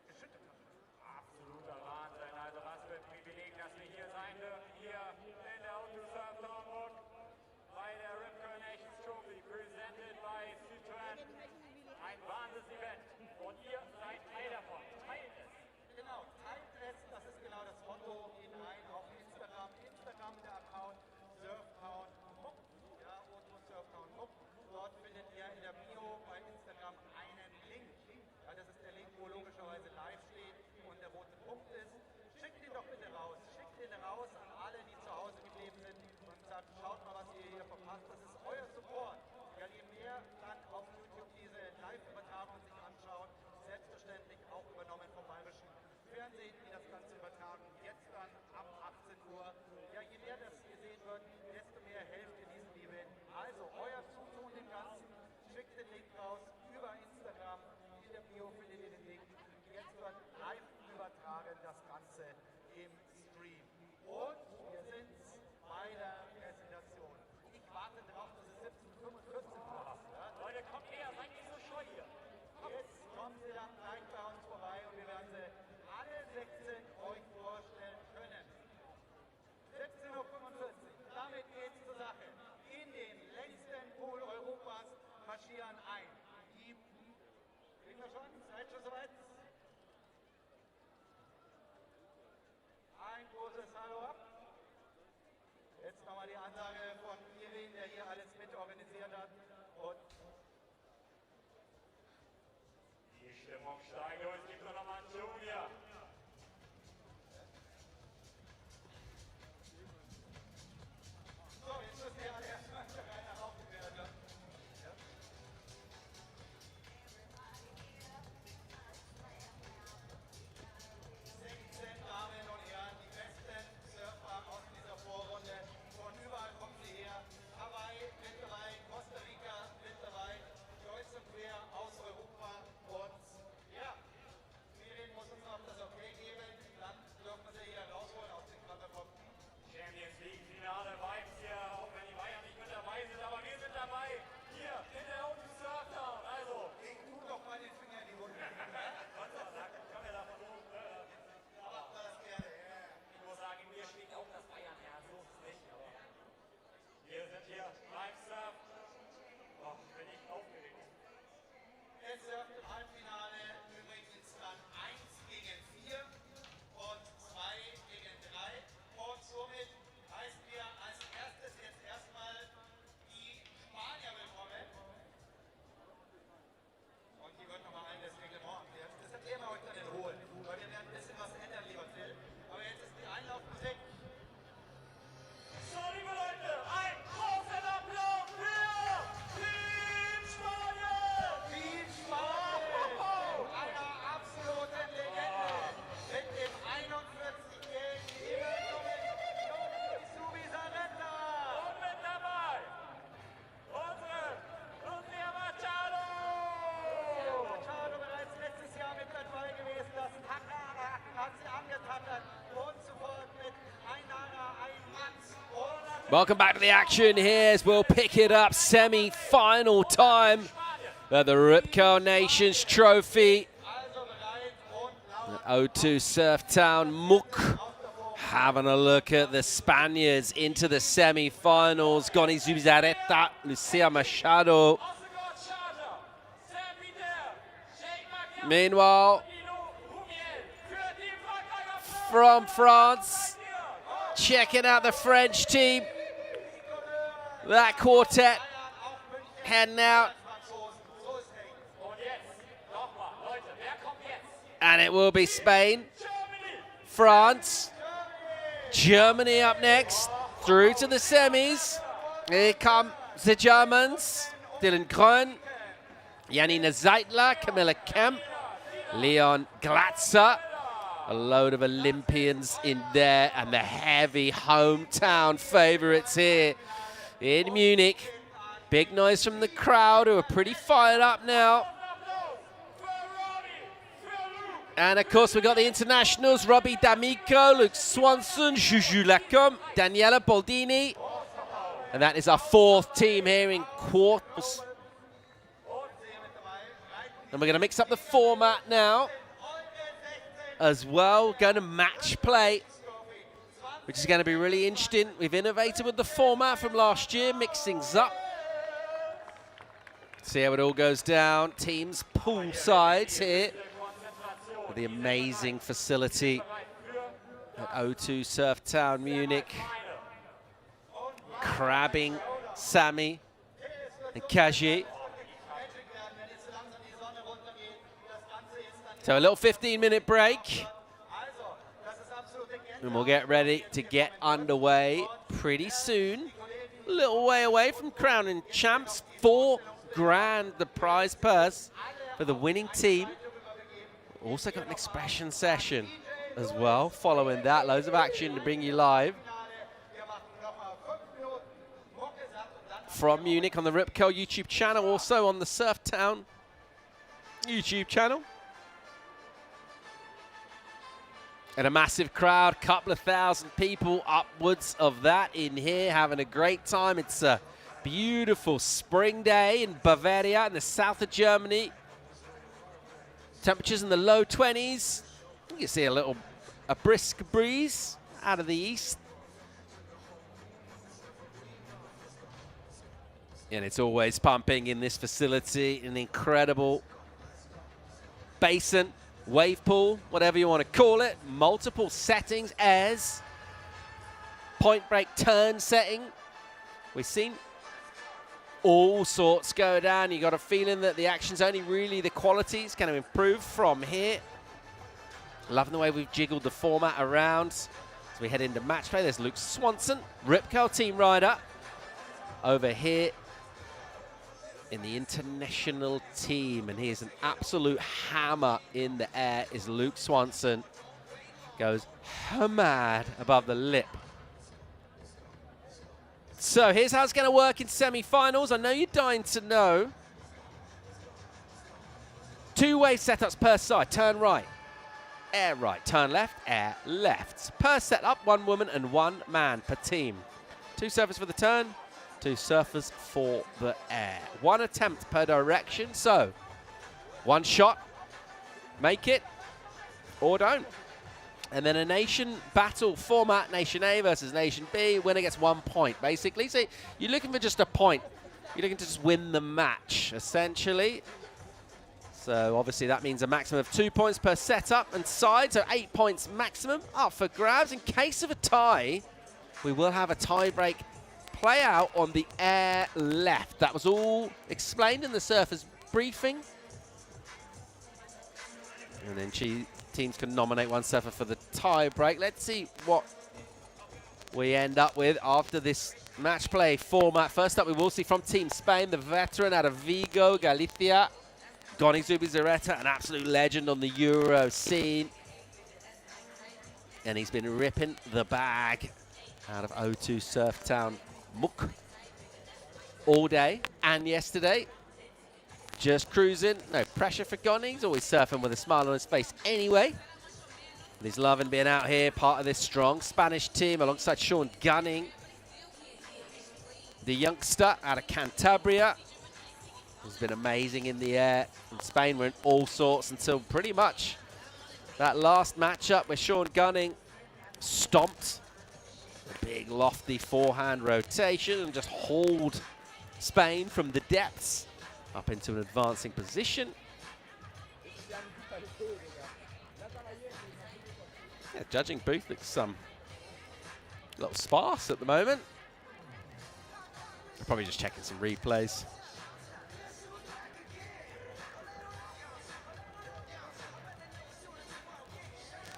geschüttet hat. Absoluter Wahnsinn. Also was für ein Privileg, dass wir hier sein dürfen. Hier in der SURFTOWN MUC bei der Rip Girl Nations Trophy, presented by Citroën. Ein Wahnsinns-Event. Und ihr seid Teil davon. Teilt es. Genau, teilt es, das ist genau das Motto, hinein auf Instagram. Instagram der Account SURFTOWN MUC. Ja, SURFTOWN MUC. Dort findet ihr in der Bio bei Instagram einen Link. Ja, das ist der Link, wo logischerweise live steht und der rote Punkt ist. Schickt ihn doch bitte raus. Schickt ihn raus an alle, die zu Hause geblieben sind und sagt, schaut mal, was ihr hier verpasst. Das ist euer Support. Ja, je mehr dann auf YouTube diese Live-Übertragung sich anschauen, selbstverständlich auch übernommen vom bayerischen Fernsehen, die das Ganze übertragen. Jetzt dann ab 18 Uhr. Ja, je mehr das gesehen wird, desto mehr helft ihr diesem Event. Also euer Zutun dem Ganzen. Schickt den Link raus über Instagram. In der Bio findet ihr den Link. Jetzt wird live übertragen das Ganze im Stream. Und wir sind bei der Präsentation. Ich warte darauf, dass es 17:45 Uhr ist. Ja? Leute, kommt her, seid nicht so scheu hier. Jetzt kommen sie dann gleich bei uns vorbei und wir werden sie alle 16 euch vorstellen können. 17:45 Uhr, damit geht's zur Sache. In den längsten Pool Europas marschieren ein. Die kriegen wir schon? Seid schon soweit? Ein großes Hallo ab. Jetzt nochmal die Ansage von Irin, der hier alles mit organisiert hat. Und Die Stimmung steigt. Es gibt doch nochmal einen Junior. so, jetzt müssen wir alle erstmal rein nach aufgeklärt werden. Ja. Damen und Herren, die besten Surfer aus dieser Vorrunde. Von überall kommen sie her. Hawaii mit dabei, Costa Rica mit dabei, kreuz und quer aus Europa. Und ja, Mirin muss uns noch das Okay geben. Dann dürfen wir sie hier rausholen aus dem Kratterkopf. Champions League Finale Vibes hier, auch wenn die Bayern nicht mit dabei sind, aber wir sind dabei. Hier in der SURFTOWN. Also, Ich tu doch mal den Finger in die Wunde. was soll sagen? Können wir davon hoch? Macht man das gerne. Ich muss sagen, in mir schlägt auch das Bayern-Herz. So ist es nicht. Aber wir sind hier live surf. Oh, bin ich aufgeregt. Es surft im Halbfinale übrigens dann 1 gegen 4 und 2 gegen 3. Und somit heißen wir als erstes jetzt erstmal die Spanier willkommen. Und die wird nochmal allen das Reglement erklärt. Das erklären wir euch dann in Ruhe, weil wir werden ein bisschen was ändern, lieber Phil. Aber jetzt ist die Einlaufmusik. So, liebe Leute, ein großer Applaus für Team Spanien! Team Spanien! Einer absoluten Legende! Mit dem 41-jährigen Zubizarreta! Und mit dabei Lucia Machado! Machado bereits letztes Jahr mit dabei gewesen. Das Hacken hat sie angetackert. Und sofort mit Ainara, Aymat. Welcome back to the action here as we'll pick it up. Semi-final time at the Ripco Nations Trophy. Also bereit und laut. O2 SURFTOWN MUC. Having a look at the Spaniards into the semi-finals. Gony, Zubizarreta, Lucia Machado. Meanwhile, from France, checking out the French team. That quartet heading out. Und jetzt nochmal, Leute, wer kommt jetzt? And it will be Spain, France, Germany up next, through to the semis. Here come the Germans. Groen, Janina Zeitler, Camilla Kemp, Glatzer, A load of Olympians in there, and the heavy hometown favourites here in Munich. Big noise from the crowd, who are pretty fired up now. And of course, we've got the internationals: Robbie D'Amico, Luke Swanson, Juju Lacombe, Daniele Boldini. And that is our fourth team here in quarters. And we're going to mix up the format now as well. Going to match play, which is going to be really interesting. We've innovated with the format from last year, mix things up. See how it all goes down. Teams poolsides here with the amazing facility at O2 SURFTOWN Munich. Crabbing Sami and Kaji. So a little 15-minute break. And we'll get ready to get underway pretty soon. A little way away from crowning champs. $4 grand the prize purse for the winning team. Also got an expression session as well. Following that, loads of action to bring you live from Munich on the Ripco YouTube channel, also on the SURFTOWN YouTube channel. And a massive crowd, couple of thousand people, upwards of that in here, having a great time. It's a beautiful spring day in Bavaria, in the south of Germany. Temperatures in the low 20s. You can see a brisk breeze out of the east. And it's always pumping in this facility. An incredible basin, wave pool, whatever you want to call it. Multiple settings, airs, point break turn setting. We've seen all sorts go down. You got a feeling that the action's only really the quality is going to improve from here. Loving the way we've jiggled the format around as we head into match play. There's Luke Swanson, Ripco team rider, over here in the international team, and here's an absolute hammer in the air is Luke Swanson. Goes hammered above the lip. So here's how it's going to work in semi-finals. I know you're dying to know. Two-way setups per side. Turn right, air right. Turn left, air left. Per setup, one woman and one man per team. 2 surfers for the turn, 2 surfers for the air. 1 attempt per direction, so 1 shot, make it or don't. And then a nation battle format, Nation A versus Nation B. Winner gets 1 point, basically. So you're looking for just a point. You're looking to just win the match, essentially. So obviously that means a maximum of 2 points per setup and side, so 8 points maximum up for grabs. In case of a tie, we will have a tie-break play out on the air left. That was all explained in the surfers briefing. And then teams can nominate one surfer for the tie break. Let's see what we end up with after this match play format. First up, we will see from Team Spain, the veteran out of Vigo, Galicia, Gony Zubizarreta, an absolute legend on the Euro scene. And he's been ripping the bag out of O2 SURFTOWN MUC all day and yesterday. Just cruising, no pressure for Gony. He's always surfing with a smile on his face anyway. And he's loving being out here, part of this strong Spanish team alongside Sean Gunning, the youngster out of Cantabria. He's been amazing in the air. In Spain, we're in all sorts until pretty much that last matchup where Sean Gunning stomped a big lofty forehand rotation and just hauled Spain from the depths up into an advancing position. Yeah, judging booth looks a little sparse at the moment. They're probably just checking some replays.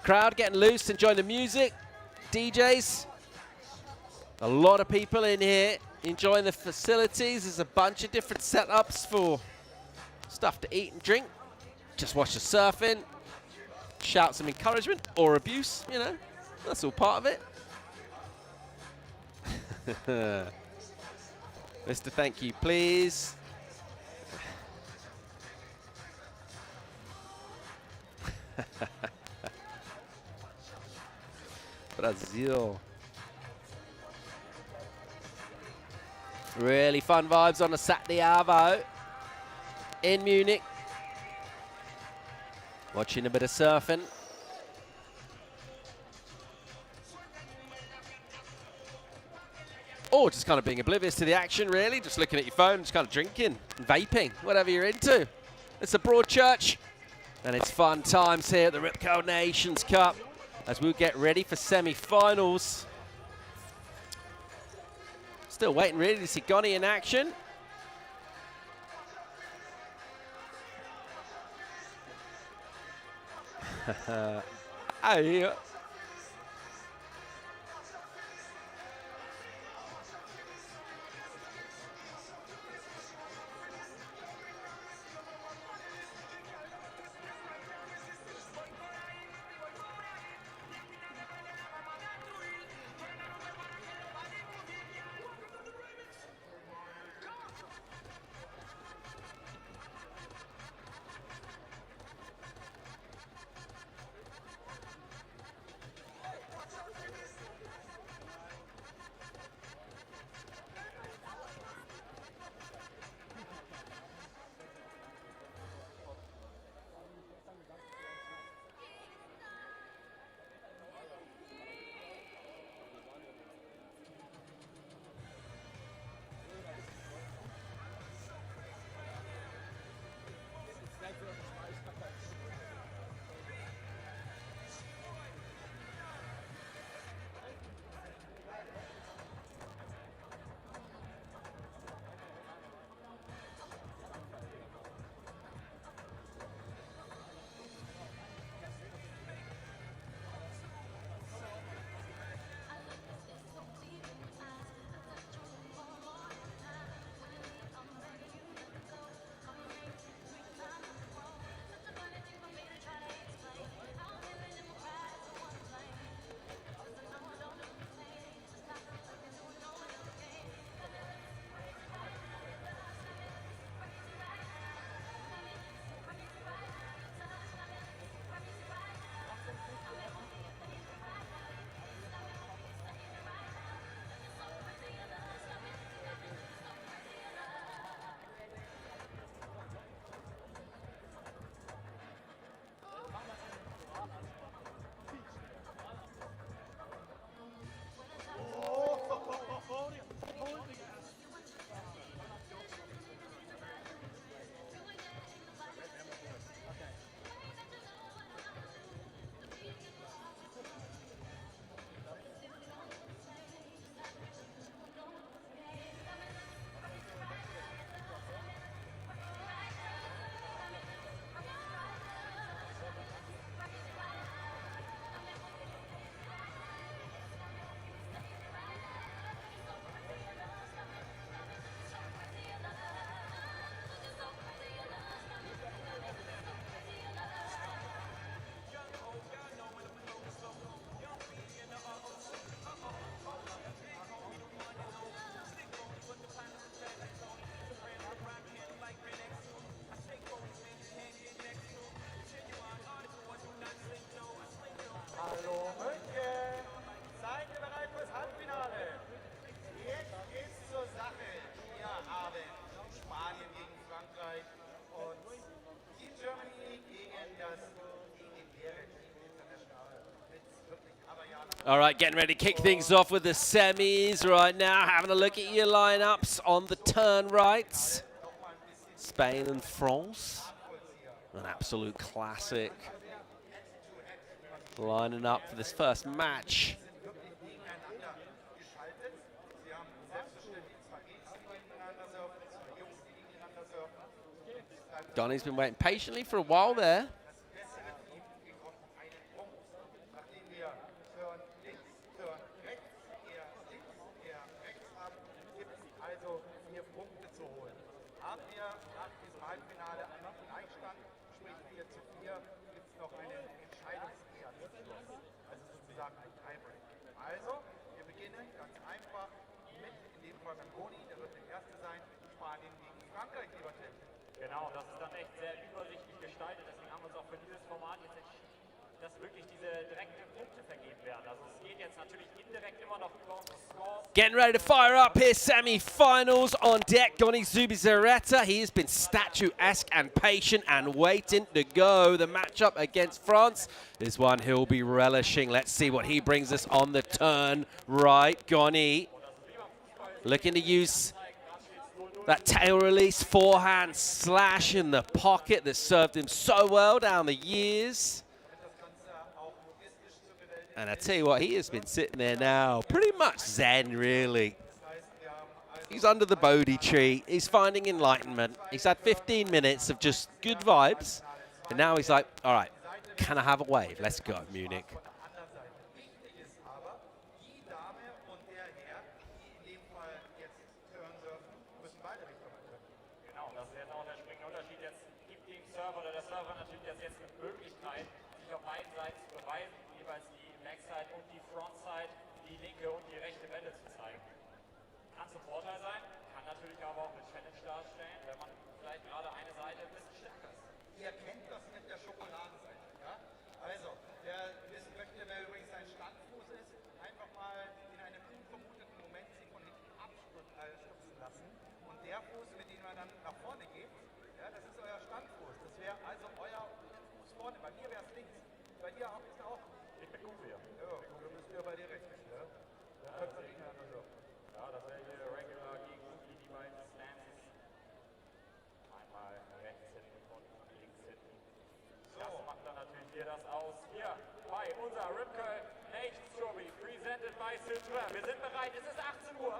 Crowd getting loose, enjoying the music. DJs. A lot of people in here enjoying the facilities. There's a bunch of different setups for stuff to eat and drink. Just watch the surfing. shout some encouragement or abuse, you know, that's all part of it. Mr. Thank you, please. Brazil. Really fun vibes on a Saturday Arvo in Munich. Watching a bit of surfing. Or just kind of being oblivious to the action, really. Just looking at your phone, just kind of drinking and vaping, whatever you're into. It's a Broadchurch, and it's fun times here at the Ripco Nations Cup as we get ready for semi-finals. Still waiting really to see Gony in action. Hey. Hallo München! Seid ihr bereit fürs Halbfinale? Jetzt geht's zur Sache. Wir haben Spanien gegen Frankreich und Team Germany gegen das legendäre Team International. All right, getting ready to kick things off with the semis right now. Having a look at your lineups on the turn rights. Spain and France. An absolute classic. Lining up for this first match. Donny's been waiting patiently for a while there. vor allem Gony, der wird der Erste sein. Spanien gegen Frankreich, lieber Tim. Genau, das ist dann echt sehr übersichtlich gestaltet. Deswegen haben wir uns auch für dieses Format jetzt entschieden, dass wirklich diese direkten Punkte vergeben werden. Also es geht jetzt natürlich indirekt immer noch über unsere Scores. Getting ready to fire up here, semi-finals on deck. Gony Zubizarreta, he has been statuesque and patient and waiting to go. The matchup against France is one he'll be relishing. Let's see what he brings us on the turn right. Gony looking to use that tail release forehand slash in the pocket that served him so well down the years. And I tell you what, he has been sitting there now, pretty much zen, really. He's under the Bodhi tree. He's finding enlightenment. He's had 15 minutes of just good vibes. And now he's like, all right, can I have a wave? Let's go, Munich. Genau, das ist jetzt auch der springende Unterschied. Jetzt gibt dem Server oder der Server natürlich jetzt eine Möglichkeit, sich auf beiden Seiten zu beweisen, jeweils die Backside und die Frontside, die linke und die rechte Welle zu zeigen. Kann zum Vorteil sein, kann natürlich aber auch eine Challenge darstellen, wenn man vielleicht gerade eine Seite ein bisschen stärker ist. Ihr kennt das mit der Schokoladenseite. Ja? Also, wer wissen möchte, wer übrigens ein Standfuß ist, einfach mal in einem unvermuteten Moment sich von hinten abstützen lassen. Und der Fuß, mit dem man dann nach vorne geht, ja, das ist euer Standfuß. Das wäre also euer Fuß vorne. Bei mir wäre es links. Bei dir auch, ist auch. Ich bin gut hier. Ja, du bist ja bei dir rechts. Ja? Ja, das wäre hier regular gegen Sofie, die beiden Slants. Einmal rechts hinten und links hinten. Das macht dann natürlich hier das aus. Hier bei unser Ripcurl Nations Trophy, presented by Citroën. Wir sind bereit, es ist 18 Uhr.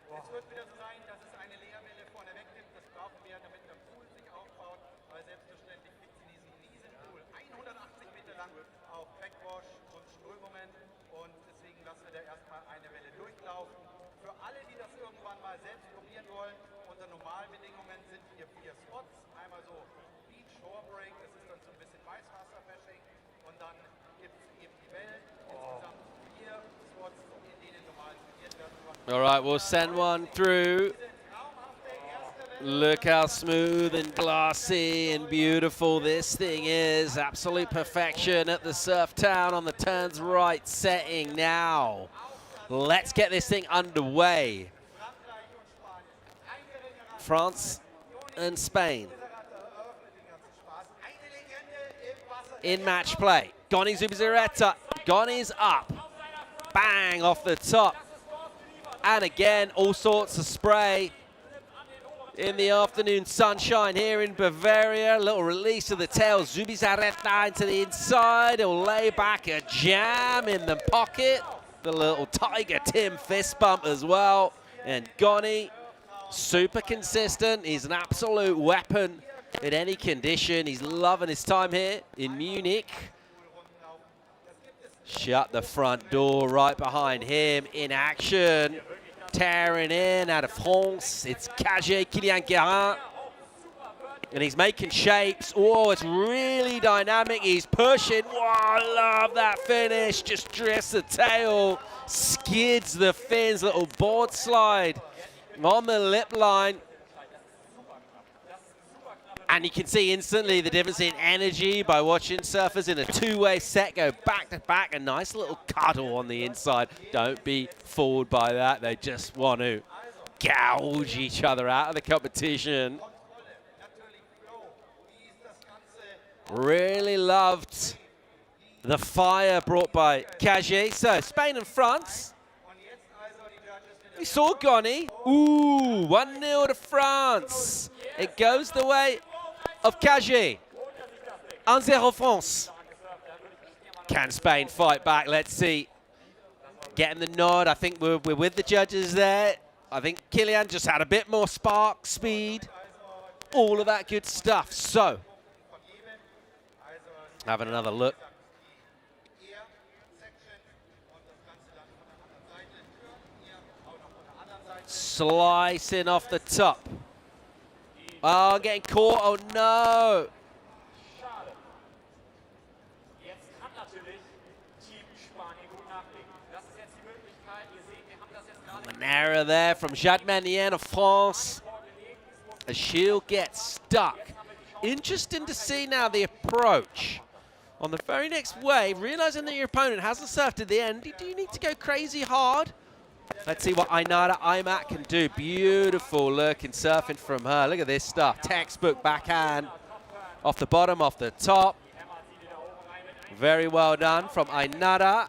Es wird wieder so sein, dass es eine Leerwelle vorne wegnimmt. Das brauchen wir, damit der Pool sich aufbaut. Weil selbstverständlich liegt in diesem riesen Pool 180 Meter lang auf Backwash und Strömmoment. Und deswegen lassen wir da erstmal eine Welle durchlaufen. Für alle, die das irgendwann mal selbst probieren wollen, unter Normalbedingungen sind hier 4 Spots. Einmal so Beach, Shore Break, das ist dann so ein bisschen Weißwasserfashing. Und dann gibt es eben die Wellen. Insgesamt 4 Spots, in denen normal trainiert werden kann. All right, we'll send one through. Look how smooth and glassy and beautiful this thing is. Absolute perfection at the SURFTOWN on the turns right setting now. Let's get this thing underway. France and Spain in match play. Gony Zubizarreta. Gony's up. Bang off the top. And again, all sorts of spray in the afternoon sunshine here in Bavaria. A little release of the tail. Zubizarreta into the inside. He'll lay back a jam in the pocket. The little Tiger Tim fist bump as well. And Gony, super consistent. He's an absolute weapon in any condition. He's loving his time here in Munich. Shut the front door right behind him in action. Tearing in out of France. It's Kylian Guérin. And he's making shapes. Oh, it's really dynamic. He's pushing. Wow, I love that finish. Just drifts the tail. Skids the fins. Little board slide on the lip line. And you can see instantly the difference in energy by watching surfers in a two-way set go back to back. A nice little cuddle on the inside. Don't be fooled by that. They just want to gouge each other out of the competition. Really loved the fire brought by Cagé. So Spain and France. We saw Gony. Ooh, 1-0 to France. It goes the way of Cagé. 1-0 France. Can Spain fight back? Let's see. Getting the nod. I think we're with the judges there. I think Kylian just had a bit more spark, speed, all of that good stuff. So, having another look. Slicing off the top. Oh, getting caught. Oh, no. Jetzt kann natürlich Team Spanien gut nachlegen. Das ist jetzt die Möglichkeit. Ihr seht, wir haben das jetzt gerade An error there from Jadmanienne of France as she'll get stuck. Interesting to see now the approach. On the very next wave, realizing that your opponent hasn't surfed at the end, do you need to go crazy hard? Let's see what Ainara Aymat can do. Beautiful lurking surfing from her. Look at this stuff. Textbook backhand. Off the bottom, off the top. Very well done from Ainara.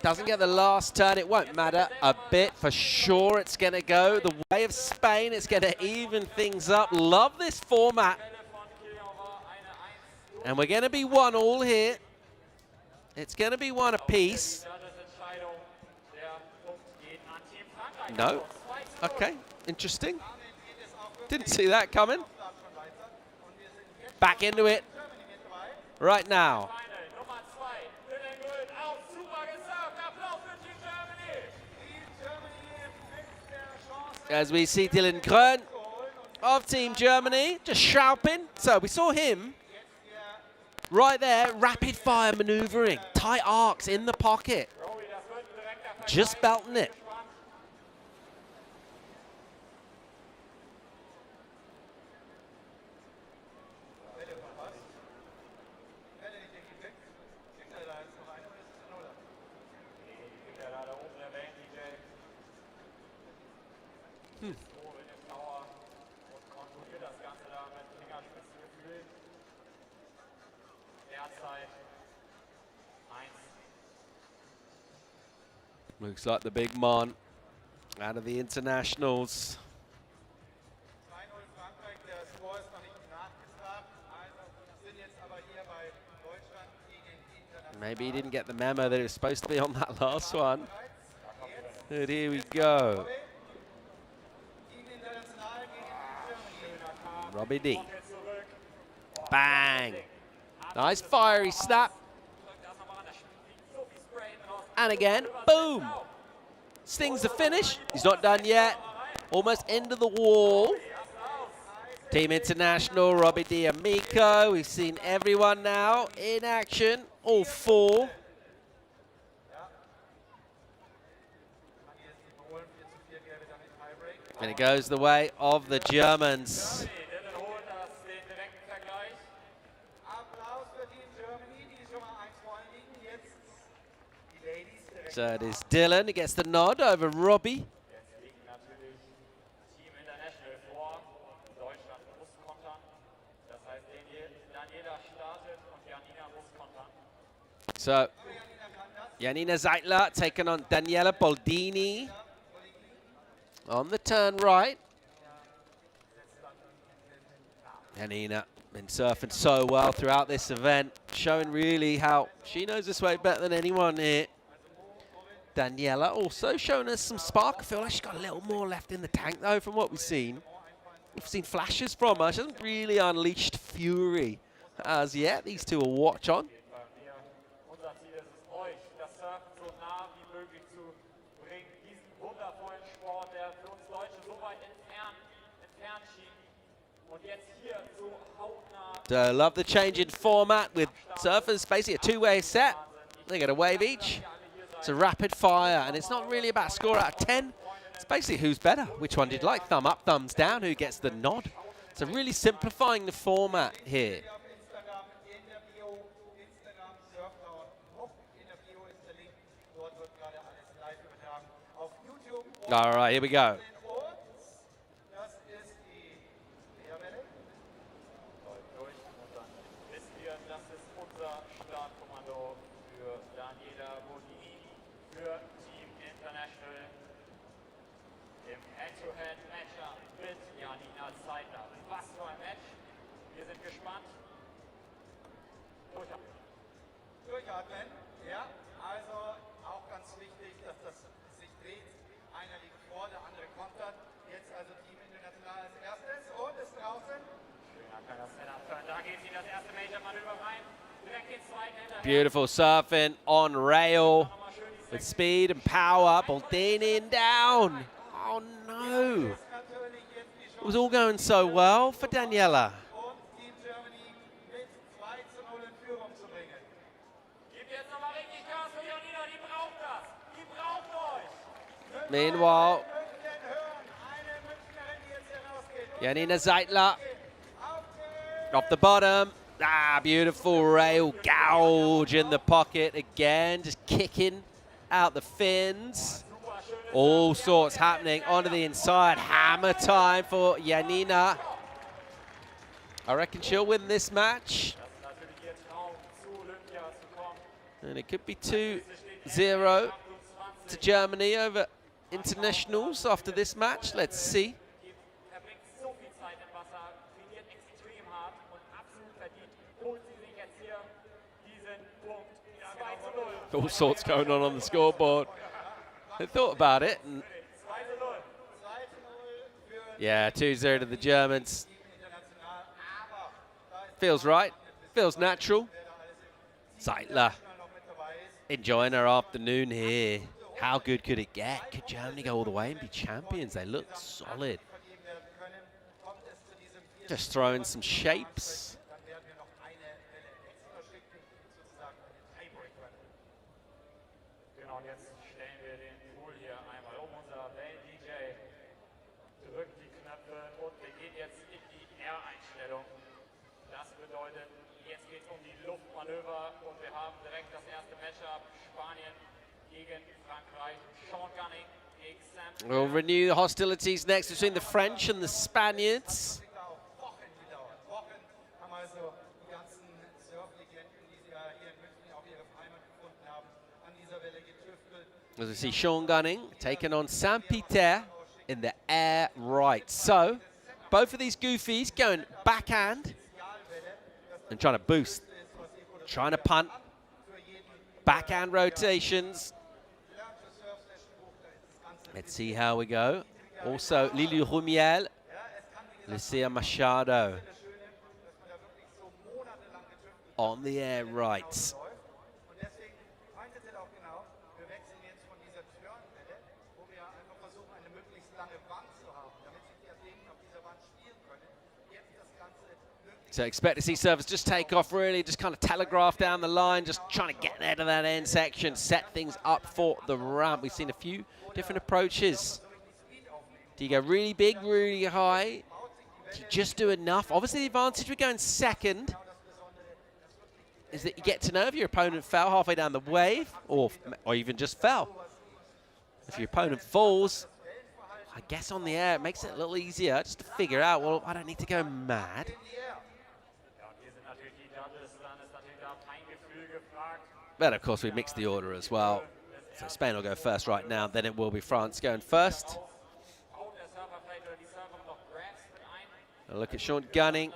Doesn't get the last turn. It won't matter a bit. For sure it's going to go the way of Spain. It's going to even things up. Love this format. And we're going to be 1-1 here. It's going to be 1 apiece. No. Okay. Interesting. Didn't see that coming. Back into it. Right now. As we see Dylan Groen of Team Germany just shouting. So we saw him right there, rapid fire maneuvering, tight arcs in the pocket. Just belting it. Looks like the big man out of the internationals. Maybe he didn't get the memo that it was supposed to be on that last one. But here we go. Robbie D. Bang. Nice fiery snap. And again, boom. Stings the finish. He's not done yet. Almost into the wall. Team International, Robbie D and Miko. We've seen everyone now in action. All 4. And it goes the way of the Germans. So it is Dylan who gets the nod over Robbie. So Janina Zeitler taking on Daniele Boldini on the turn right. Janina been surfing so well throughout this event, showing really how she knows this way better than anyone here. Daniela also showing us some spark. I feel like she's got a little more left in the tank, though, from what we've seen. We've seen flashes from her. She hasn't really unleashed fury as yet. These two will watch on. So love the change in format with surfers. Basically a 2-way set. They get a wave each. It's a rapid fire, and it's not really about score out of 10. It's basically who's better. Which one did you like? Thumb up, thumbs down. Who gets the nod? So really simplifying the format here. All right, here we go. Durchatmen, ja, also auch ganz wichtig, dass das sich dreht. Einer liegt vor, der andere kontert. Jetzt also Team International als erstes und ist draußen. Schöner kleiner Setup. Da geht sie das erste Major-Manöver rein. Direkt den zweiten hinterher. Beautiful surfing on rail with speed and power. Boldini down. Oh no. It was all going so well for Daniela. Meanwhile, Janina Zeitler off the bottom. Ah, beautiful rail gouge in the pocket again, just kicking out the fins. All sorts happening onto the inside. Hammer time for Janina. I reckon she'll win this match. And it could be 2-0 to Germany over internationals after this match. Let's see. All sorts going on the scoreboard. They thought about it. And yeah, 2-0 to the Germans. Feels right. Feels natural. Zeitler enjoying her afternoon here. How good could it get? Could Germany go all the way and be champions? They look solid. Just throwing some shapes. We'll renew the hostilities next between the French and the Spaniards. As we see Sean Gunning taking on Saint-Peter in the air right. So, both of these goofies going backhand and trying to boost, trying to punt, backhand rotations. Let's see how we go. Also, Lili Rumiel, Lucia Machado on the air right. So expect to see servers just take off, really, just kind of telegraph down the line, just trying to get there to that end section, set things up for the ramp. We've seen a few different approaches. Do you go really big, really high? Do you just do enough? Obviously, the advantage with going second is that you get to know if your opponent fell halfway down the wave or even just fell. If your opponent falls, I guess on the air, it makes it a little easier just to figure out, well, I don't need to go mad. But of course, we mixed the order as well. So Spain will go first right now, then it will be France going first. A look at Sean Gunning.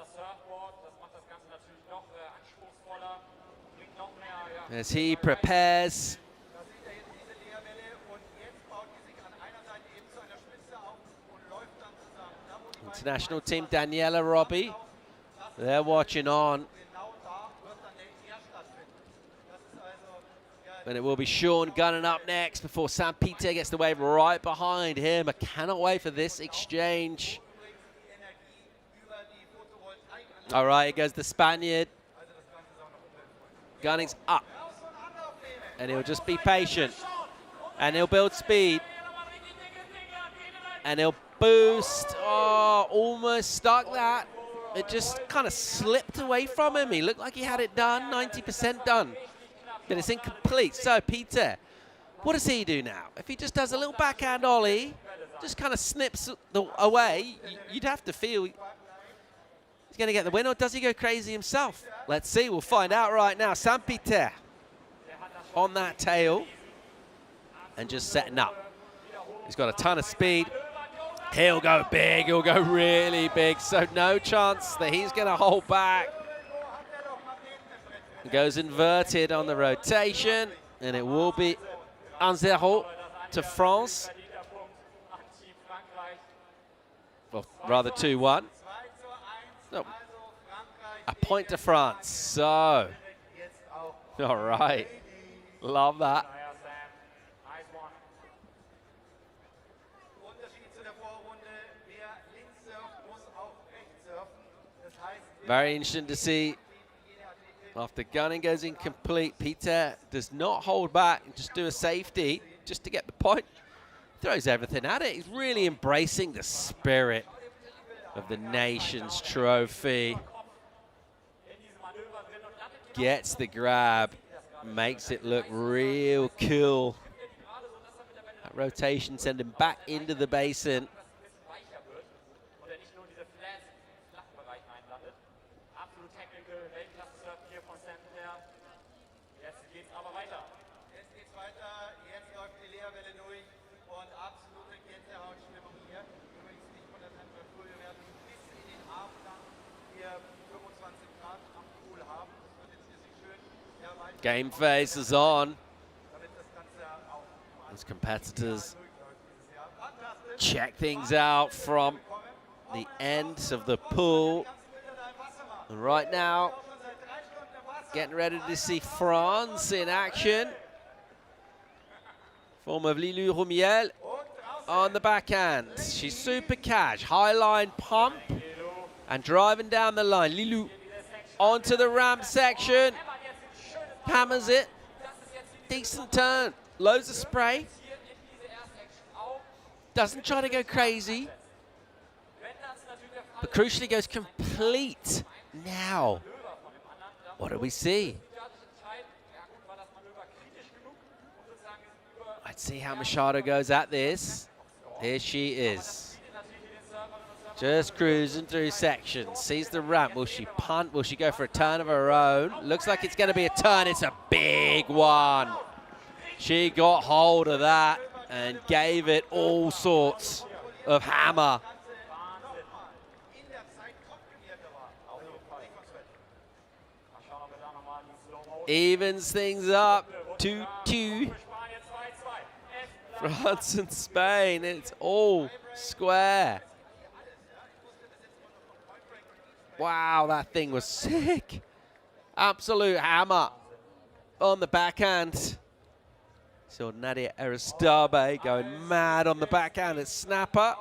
As he prepares. International team, Daniele, Robbie. They're watching on. And it will be Sean gunning up next before Saint-Peter gets the wave right behind him. I cannot wait for this exchange. All right, here goes the Spaniard. Gunning's up. And he'll just be patient. And he'll build speed. And he'll boost. Oh, almost stuck that. It just kind of slipped away from him. He looked like he had it done, 90% done. But it's incomplete. So Peter, what does he do now? If he just does a little backhand ollie, just kind of snips away, you'd have to feel he's going to get the win, or does he go crazy himself? Let's see. We'll find out right now. Saint-Peter on that tail and just setting up. He's got a ton of speed. He'll go big. He'll go really big. So no chance that he's going to hold back. Goes inverted on the rotation, and it will be 1-0 to France. Well, rather 2-1. No, a point to France. So, all right, love that. Very interesting to see. After gunning goes incomplete, Peter does not hold back and just do a safety just to get the point throws everything at it. He's really embracing the spirit of the Nations Trophy. Gets the grab, makes it look real cool. That rotation send him back into the basin. Game face is on. As competitors check things out from the end of the pool. And right now, getting ready to see France in action. Form of Lilou Rumiel on the backhand. She's super cash, high line pump, and driving down the line. Lilou onto the ramp section. Hammers it. Decent turn. Loads of spray. Doesn't try to go crazy. But crucially goes complete. Now, what do we see? Let's see how Machado goes at this. Here she is. Just cruising through sections. Sees the ramp. Will she punt? Will she go for a turn of her own? Looks like it's going to be a turn. It's a big one. She got hold of that and gave it all sorts of hammer. Evens things up. 2-2. France and Spain. It's all square. Wow, that thing was sick. Absolute hammer on the backhand. So Nadia Aristabe going mad on the backhand at snapper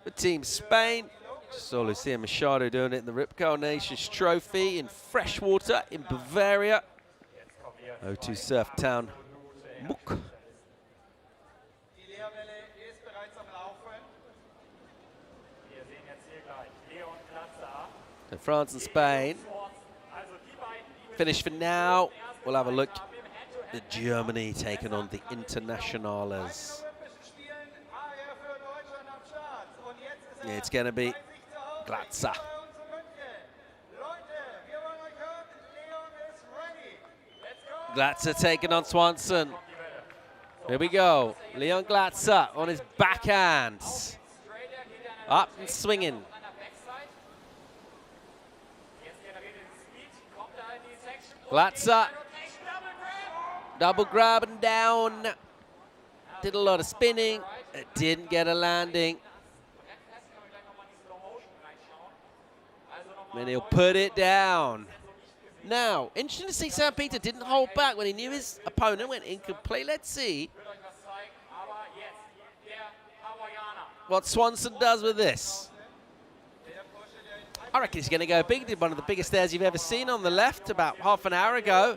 for Team Spain. Saw Lucia Machado doing it in the Rip Curl Nations Trophy in freshwater in Bavaria. O2 SURFTOWN MUC. So France and Spain finish for now. We'll have a look at Germany taking on the Internationales. Yeah, it's going to be Glatzer. Glatzer taking on Sørensen. Here we go. Leon Glatzer on his backhand. Up and swinging. Glatzer, double grab and down. Did a lot of spinning. It didn't get a landing. And he'll put it down. Now, interesting to see St. Peter didn't hold back when he knew his opponent went incomplete. Let's see what Sørensen does with this. I reckon he's going to go big. Did one of the biggest stairs you've ever seen on the left about half an hour ago.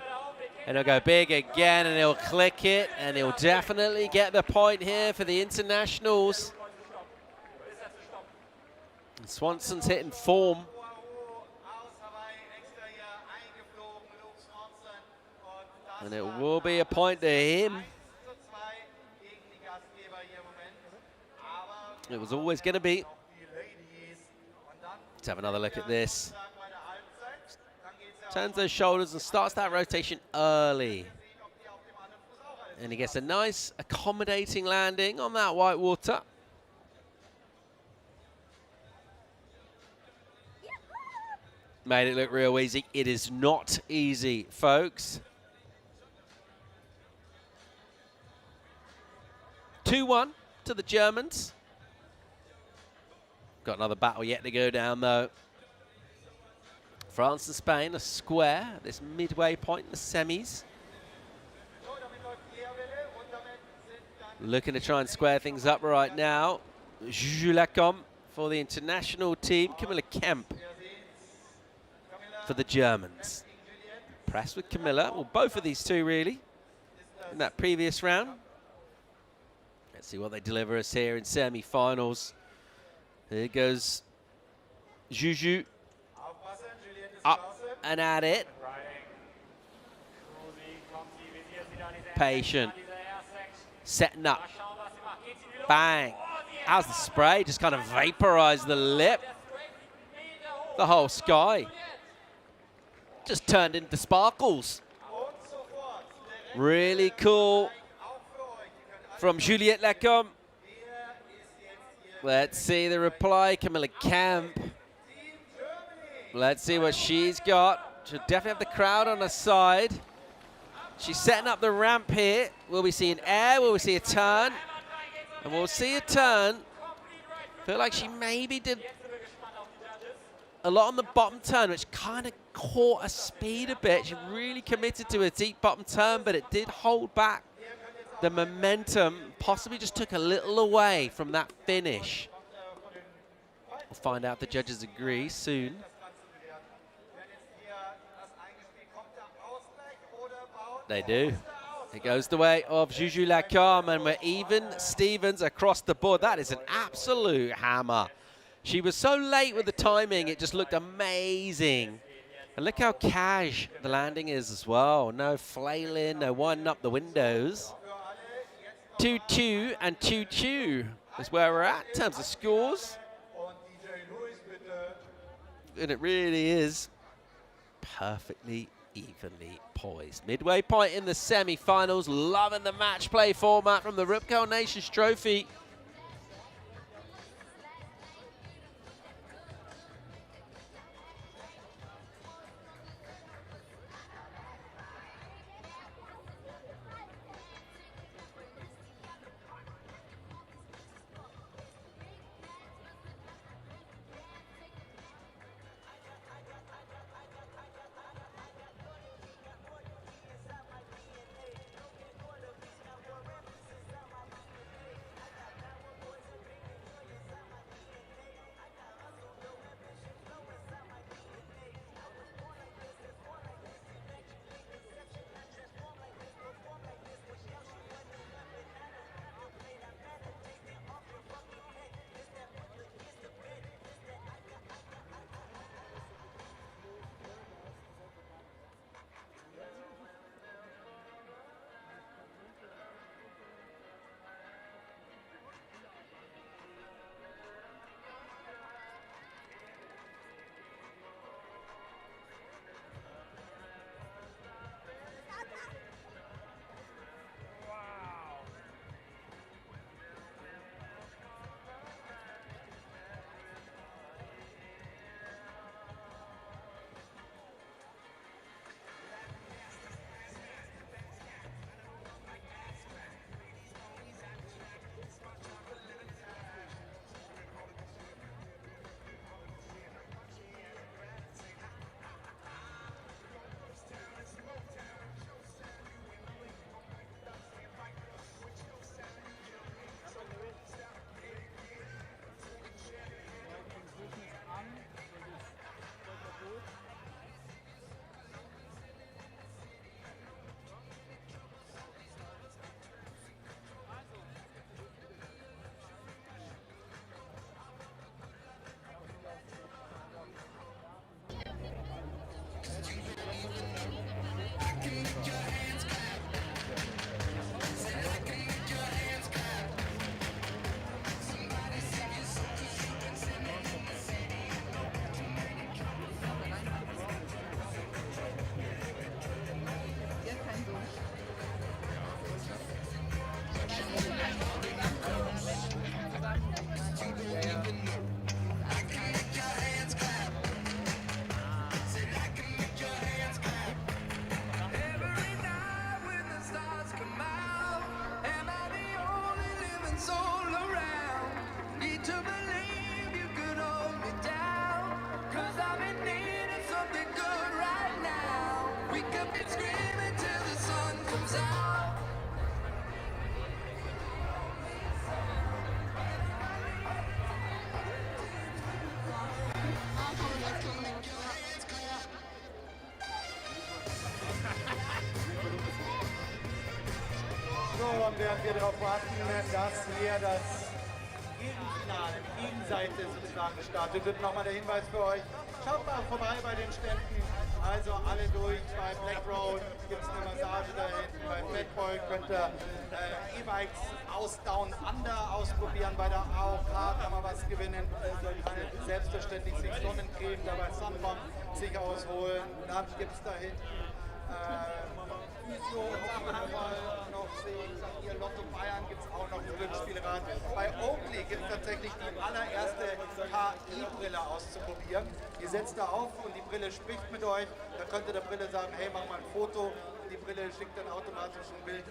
And he'll go big again, and he'll click it, and he'll definitely get the point here for the internationals. And Sørensen's hitting form. And it will be a point to him. It was always going to be. Let's have another look at this. Turns those shoulders and starts that rotation early. And he gets a nice, accommodating landing on that white water. Made it look real easy. It is not easy, folks. 2-1 to the Germans. Got another battle yet to go down, though. France and Spain are square at this midway point in the semis. Looking to try and square things up right now. Julacom for the international team. Camilla Kemp for the Germans. Impressed with Camilla. Well, both of these two, really, in that previous round. Let's see what they deliver us here in semi-finals. Here goes Juju. Up and at it. Patient. Setting up. Bang. How's the spray? Just kind of vaporized the lip. The whole sky just turned into sparkles. Really cool from Juliette Lacombe. Let's see the reply, Camilla Kemp. Let's see what she's got. She'll definitely have the crowd on her side. She's setting up the ramp here. Will we see an air? Will we see a turn? And we'll see a turn. Feel like she maybe did a lot on the bottom turn, which kind of caught her speed a bit. She really committed to a deep bottom turn, but it did hold back the momentum. Possibly just took a little away from that finish. We'll find out if the judges agree soon. They do. It goes the way of Juju Lacombe, and we're even Stevens across the board. That is an absolute hammer. She was so late with the timing, it just looked amazing. And look how cash the landing is as well. No flailing, no winding up the windows. 2-2 and 2-2 is where we're at in terms of scores. And it really is perfectly evenly poised. Midway point in the semi-finals. Loving the match play format from the Ripco Nations Trophy. und während wir darauf warten, dass hier das Gegenfinale, die Gegenseite sozusagen gestartet wird, nochmal der Hinweis für euch. Schaut mal vorbei bei den Ständen, also alle durch. Bei Black Road gibt es eine Massage da hinten, bei Fatboy könnt ihr E-Bikes aus Down Under ausprobieren, bei der AOK kann man was gewinnen, selbstverständlich sich Sonnencreme, dabei Sunbomb sich ausholen, dann gibt es da hinten Physio, noch sehe ich hier, Lotto Bayern gibt es auch noch ein Glücksspielrad. Bei Oakley gibt es tatsächlich die allererste KI-Brille auszuprobieren. Die setzt ihr auf und die Brille spricht mit euch. Da könnt ihr der Brille sagen, hey, mach mal ein Foto. Die Brille schickt dann automatisch ein Bild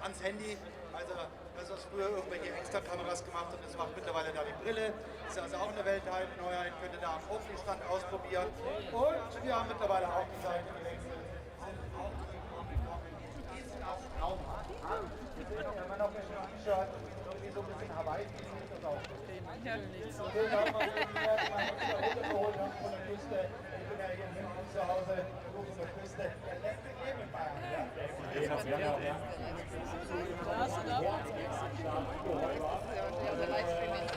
ans Handy. Also das, was früher irgendwelche Extra-Kameras gemacht haben, das macht mittlerweile da die Brille. Das ist also auch eine weltweite Neuheit, könnt ihr da am Oakley-Stand ausprobieren. Und wir haben mittlerweile auch die Seiten gewechselt. Wenn man auf dem T-Shirt irgendwie so ein bisschen Hawaii ist, das auch gut. Ja, nicht so. Wir haben mal runtergeholt von der Küste. Ich bin ja hier in München zu Hause, von der Küste. Der letzte Leben in Bayern, ja? Hast du da? Der Livestream ist.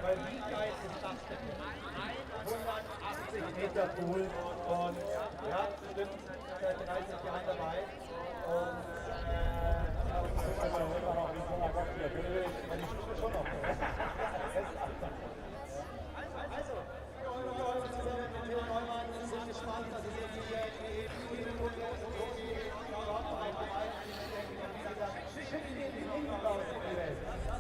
Weil wie geil ist das denn? 180 Meter Pool und ja, stimmt, seit 30 Jahren dabei. Und also, sind gespannt, dass es jetzt hier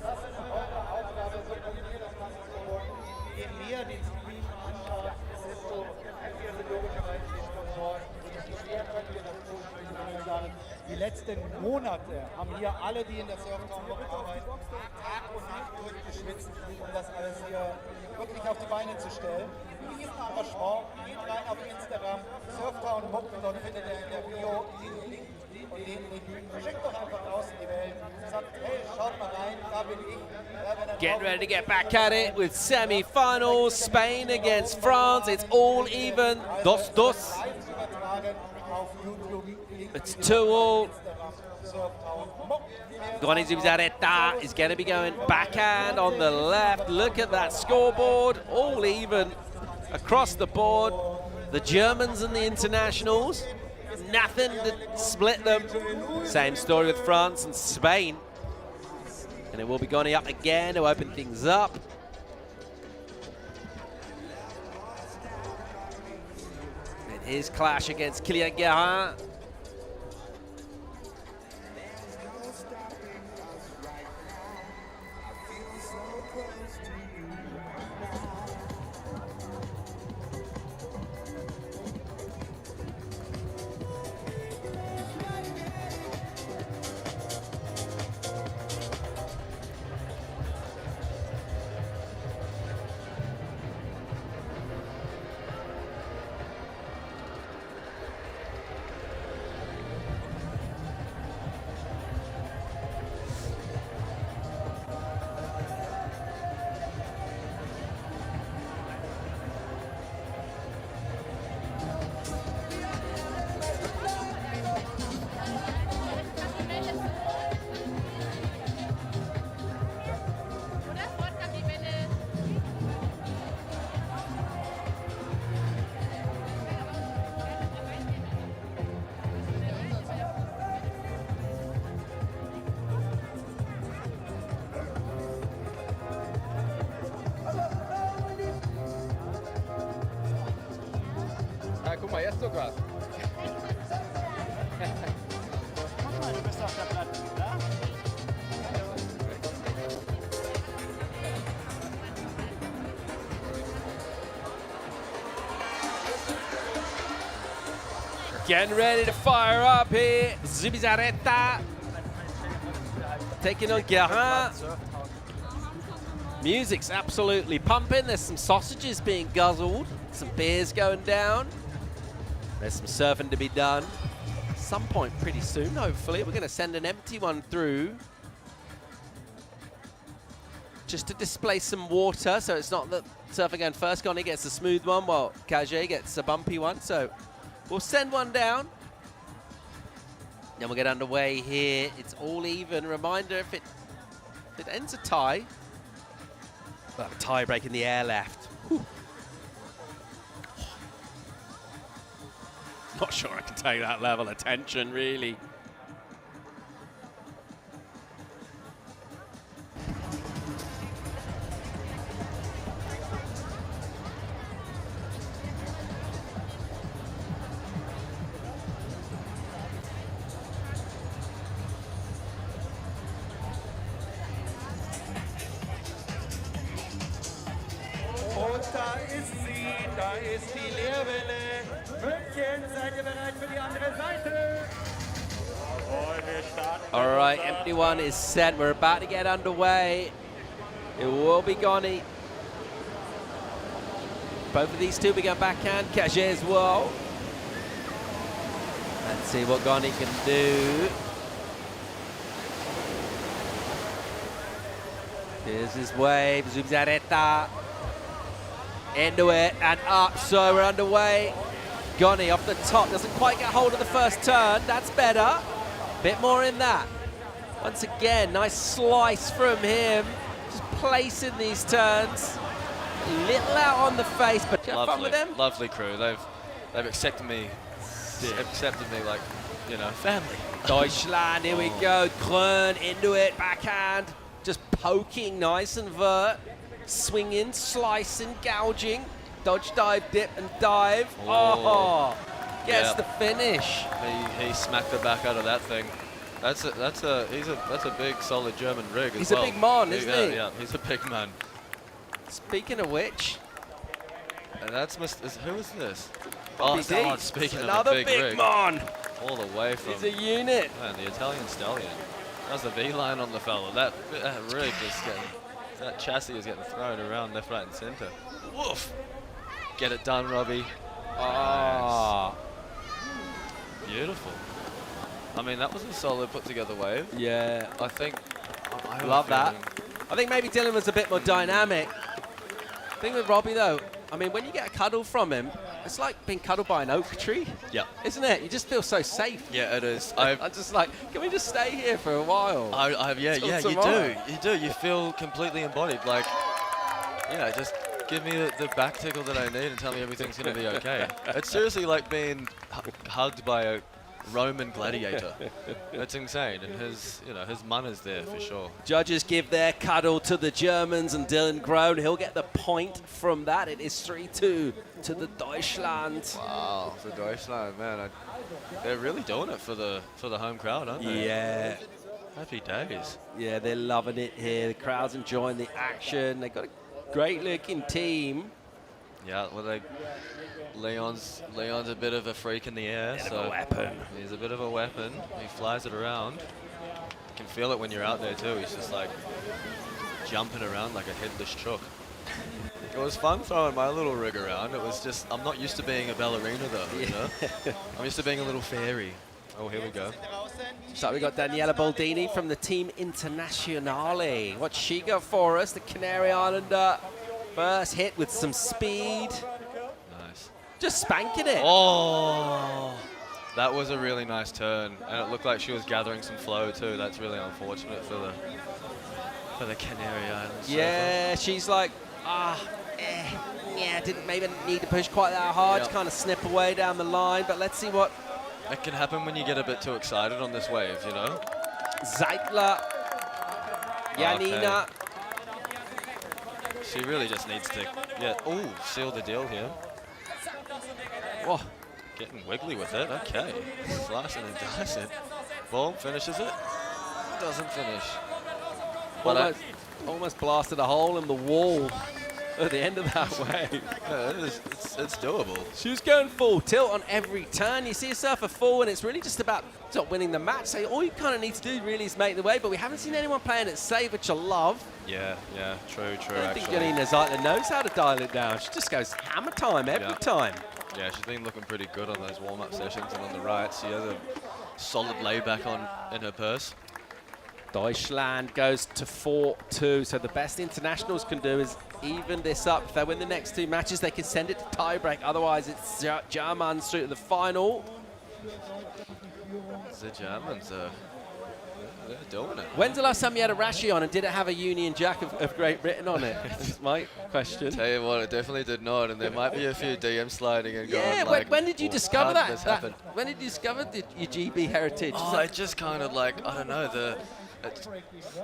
das ist eure Aufgabe, so könnt ihr das Ganze supporten. Je mehr den Stream anschaut, desto happier sind logischerweise die Sponsoren. Je mehr könnt ihr das tun, würde ich sagen. Die letzten Monate haben hier alle, die in der SURFTOWN MUC arbeiten, Tag und Nacht durchgeschwitzt, um das alles hier wirklich auf die Beine zu stellen. Hier ist ein Engagement, geht rein auf Instagram, SURFTOWN MUC, dort findet ihr in der Bio den Link. Und den schickt doch einfach raus in die Welt. Sagt, hey, schaut mal rein, da bin ich. Getting ready to get back at it with semi-finals. Spain against France. It's all even. 2-2. It's 2-all. Gony Zubizarreta is going to be going backhand on the left. Look at that scoreboard. All even across the board. The Germans and the internationals. Nothing to split them. Same story with France and Spain. And it will be Gony up again to open things up. And his clash against Kylian Guérin. Guck mal, jetzt sogar. Guck mal, du bist auf der Platte, da? Getting ready to fire up here. Zubizarreta taking on Guérin. Music's absolutely pumping. There's some sausages being guzzled. Some beers going down. There's some surfing to be done. some point pretty soon, hopefully. We're going to send an empty one through just to display some water, so it's not that Surfer going first. Gony gets a smooth one, while Kage gets a bumpy one. So we'll send one down. Then we'll get underway here. It's all even. Reminder, if it ends a tie, we'll have a tie break in the air left. Whew. Not sure I can take that level of tension, really. Und da ist sie, da ist die Leerwelle. München, seid ihr bereit für die andere Seite? All right, empty one is set. We're about to get underway. It will be Gony. Both of these two, we got backhand. Kage as well. Let's see what Gony can do. Here's his wave. Zubizarreta. Into it and up. So we're underway. Gony off the top. Doesn't quite get hold of the first turn. That's better. Bit more in that. Once again, nice slice from him. Just placing these turns. Little out on the face, but you have fun with them? Lovely crew. They've accepted me. Accepted me like, you know, family. Deutschland, here we go. Groen into it, backhand. Just poking nice and vert. Swinging, slicing, gouging. Dodge, dive, dip, and dive. Oh, gets the finish. He smacked the back out of that thing. That's a big solid German rig as He's well. a big man, isn't he? Yeah, he's a big man. Speaking of which, And that's who is this? Bobby D. God, speaking of Another a big rig, man. all the way from He's a unit. man, the Italian stallion. That's the V-line on the fella. That rig is getting, that chassis is getting thrown around left, right, and center. Woof! Get it done, Robbie. Ah, Beautiful. I mean, that was a solid put together wave. yeah. I think. I have a Love that. feeling- I think maybe Dylan was a bit more dynamic. Thing with Robbie though, I mean, when you get a cuddle from him, it's like being cuddled by an oak tree, Yeah. isn't it? You just feel so safe. Yeah, it is. I'm just like, can we just stay here for a while? Yeah, Till yeah, tomorrow. you do. You feel completely embodied. Like, yeah, just give me the back tickle that I need and tell me everything's going to be okay. It's seriously like being hugged by a Roman gladiator. It's insane. And his manner's there for sure. Judges give their cuddle to the Germans, and Dylan Groen, he'll get the point from that. It is 3-2 to the Deutschland. Wow, for Deutschland, man. They're really doing it for the home crowd, aren't they? Yeah. Happy days. Yeah, they're loving it here. The crowd's enjoying the action. They've got a great-looking team. Yeah, well, Leon's a bit of a freak in the air, Bit of so a weapon. he's a bit of a weapon. He flies it around. You can feel it when you're out there too. He's just like jumping around like a headless chook. It was fun throwing my little rig around. It was just, I'm not used to being a ballerina though, you know? I'm used to being a little fairy. Oh, here we go. So we got Daniele Baldini from the Team Internazionale. What's she got for us? The Canary Islander. First hit with some speed. Nice. Just spanking it. Oh, that was a really nice turn, and it looked like she was gathering some flow too. That's really unfortunate for the Canary Islands. Yeah, she's like, didn't maybe need to push quite that hard. Yep. To kind of snip away down the line, but let's see what It can happen when you get a bit too excited on this wave, you know? Zeitler, Janina. She really just needs to seal the deal here. Oh, Getting wiggly with it, okay. Slicing and dicing. Boom, finishes it. Doesn't finish. But almost blasted a hole in the wall at the end of that wave. yeah, it's doable. She was going full tilt on every turn. You see a surfer fall, and it's really just about winning the match. So all you kind of need to do really is make the wave, but we haven't seen anyone playing it safe, which I love. Yeah, true, I think actually. Janina Zeitler knows how to dial it down. She just goes hammer time every time. Yeah, she's been looking pretty good on those warm-up sessions, and on the right, she has solid layback in her purse. Deutschland goes to 4-2. So the best internationals can do is even this up. If they win the next 2 matches, they can send it to tiebreak. Otherwise, it's Germans through to the final. The Germans are they're doing it. When's the last time you had a Rashi on and did it have a Union Jack of Great Britain on it? That's my question. Tell you what, it definitely did not, and there might be a few DM sliding and going like, when did you discover how did this that? happen? When did you discover your GB heritage? Oh, it just kind of like, I don't know,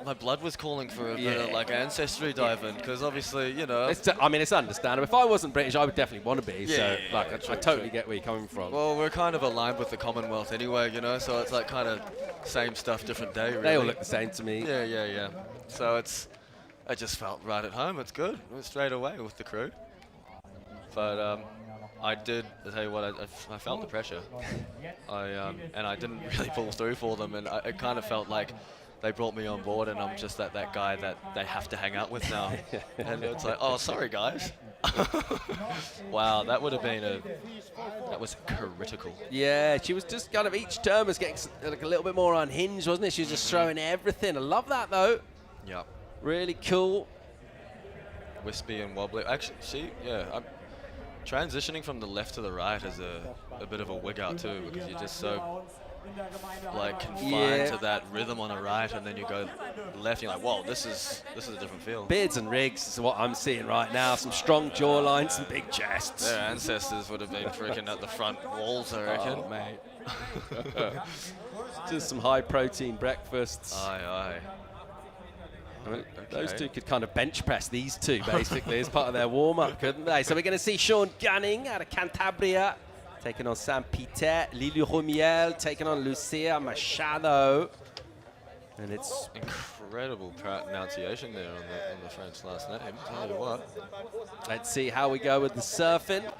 my blood was calling for a bit of like ancestry diving, because obviously, you know. I mean, it's understandable. If I wasn't British, I would definitely want to be. Yeah, so, like, I totally get where you're coming from. Well, we're kind of aligned with the Commonwealth anyway, you know, so it's like kind of same stuff, different day, really. They all look the same to me. Yeah. So I just felt right at home. It's good. It was straight away with the crew. But I tell you what, I felt the pressure. And I didn't really pull through for them, and it kind of felt like they brought me on board, and I'm just that guy that they have to hang out with now. And it's like, oh, sorry, guys. Wow, that would have been that was critical. Yeah, she was just kind of, each term was getting like a little bit more unhinged, wasn't it? She was just throwing everything. I love that, though. Yeah. Really cool. Wispy and wobbly. Actually, I'm transitioning from the left to the right is a bit of a wig out, too, because you're just so like confined to that rhythm on the right, and then you go left, you're like, whoa, this is a different feel. Beards and rigs is what I'm seeing right now. Some strong jawlines, some big chests. Their ancestors would have been freaking at the front walls, I reckon. Oh, mate. Just some high protein breakfasts. Aye. Okay. Those two could kind of bench press these two basically as part of their warm up, couldn't they? So we're going to see Sean Gunning out of Cantabria taking on Saint-Peter, Lily Rumiel taking on Lucia Machado. And it's incredible pronunciation there on the French last name, tell you what. Let's see how we go with the surfing.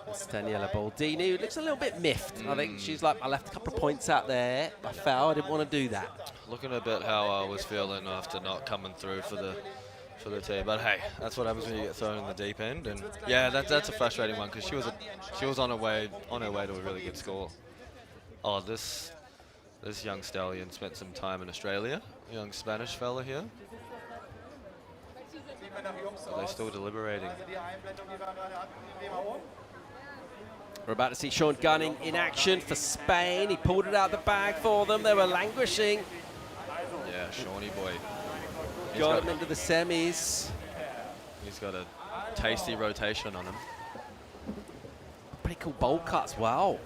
It's Daniela Baldini, who looks a little bit miffed. I think she's like, I left a couple of points out there. I fell, I didn't want to do that. Looking a bit how I was feeling after not coming through for the team, but hey, that's what happens when you get thrown in the deep end. And yeah, that's a frustrating one, because she was on her way to a really good score. Oh, this young stallion spent some time in Australia, a young Spanish fella here. Are they still deliberating? We're about to see Sean Gunning in action for Spain. He pulled it out the bag for them. They were languishing. Yeah, Shawnee boy. Got him into the semis. He's got a tasty rotation on him. Pretty cool bowl cuts, wow.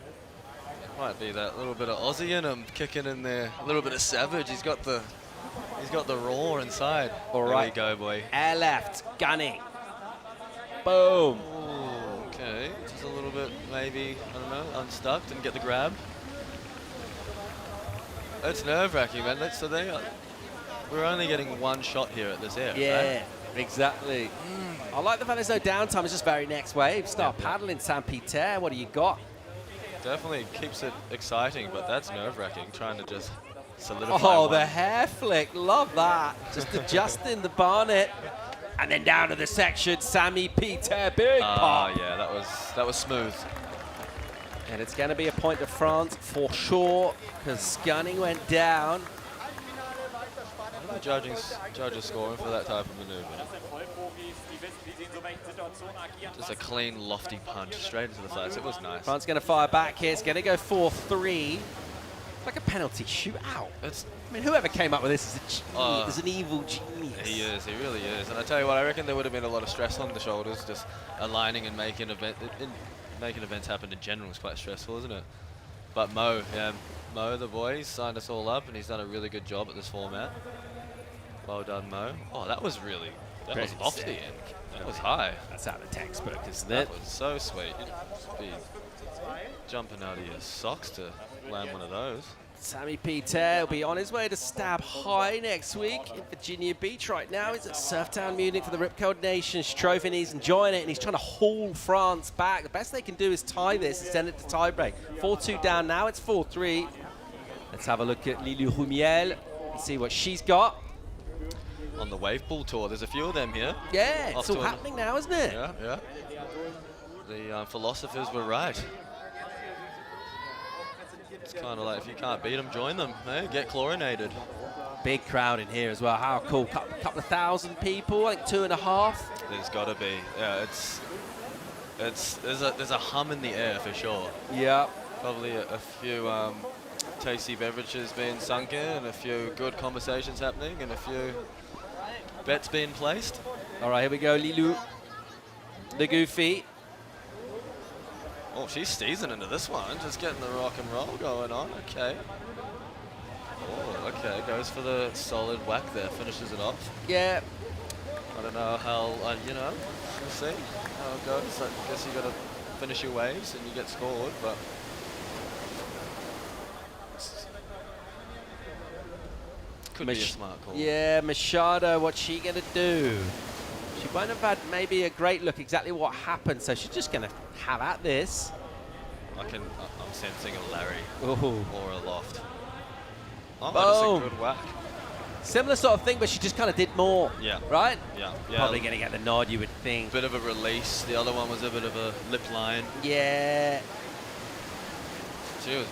Might be that little bit of Aussie in him kicking in there. A little bit of savage. He's got the raw inside. All right. There we go, boy. Air left, Gunning. Boom. Ooh, okay, just a little bit, maybe, I don't know, unstuck, didn't get the grab. It's nerve-wracking, man. We're only getting one shot here at this air. Yeah, right? exactly. I like the fact there's no downtime. It's just very next wave. Start paddling, Saint-Peter. What do you got? Definitely keeps it exciting, but that's nerve-wracking, trying to just solidify Oh, the hair flick. Love that. Just adjusting the bonnet. And then down to the section, Sammy Peter, big pop. Yeah, that was smooth. And it's going to be a point to France for sure, because Gunning went down. The judges scoring for that type of maneuver. Just a clean, lofty punch straight into the face. It was nice. France going to fire back here. It's going to go 4-3. Like a penalty shootout. I mean, whoever came up with this is a genius. Is an evil genius. He is. He really is. And I tell you what, I reckon there would have been a lot of stress on the shoulders. Just aligning and making events happen in general is quite stressful, isn't it? But Mo, the boy, he's signed us all up, and he's done a really good job at this format. Well done, Mo. Oh, that was off the end. That was high. That's out of the textbook, isn't That it? was so sweet. You'd just be jumping out of your socks to land one of those. Sammy Peter will be on his way to Stab High next week in Virginia Beach. Right now he's at SURFTOWN Munich for the Ripcord Nations Trophy, and he's enjoying it, and he's trying to haul France back. The best they can do is tie this and send it to tiebreak. 4-2 down now, it's 4-3. Let's have a look at Lily Rumiel and see what she's got. On the wave pool tour, there's a few of them here. Yeah, it's all happening now, isn't it? Yeah. The philosophers were right. It's kind of like if you can't beat them, join them. Hey, get chlorinated. Big crowd in here as well. How cool. Couple of thousand people, I think 2.5. There's got to be. Yeah, there's a hum in the air for sure. Yeah. Probably a few tasty beverages being sunk in, and a few good conversations happening, and a few bets being placed. All right, here we go, Lilou. The Goofy. Oh, she's seasoned into this one, just getting the rock and roll going on. Okay. Oh, okay, goes for the solid whack there, finishes it off. Yeah. I don't know how, you know, we'll see how it goes. I guess you got to finish your waves and you get scored, but could be a smart call. Yeah, Machado, what's she going to do? She won't have had maybe a great look exactly what happened, so she's just going to have at this. I'm sensing a Larry Ooh. or a loft. Oh, Boom. that's a good whack. Similar sort of thing, but she just kind of did more. Yeah. Right? Yeah. Probably going to get the nod, you would think. Bit of a release. The other one was a bit of a lip line. Yeah. She was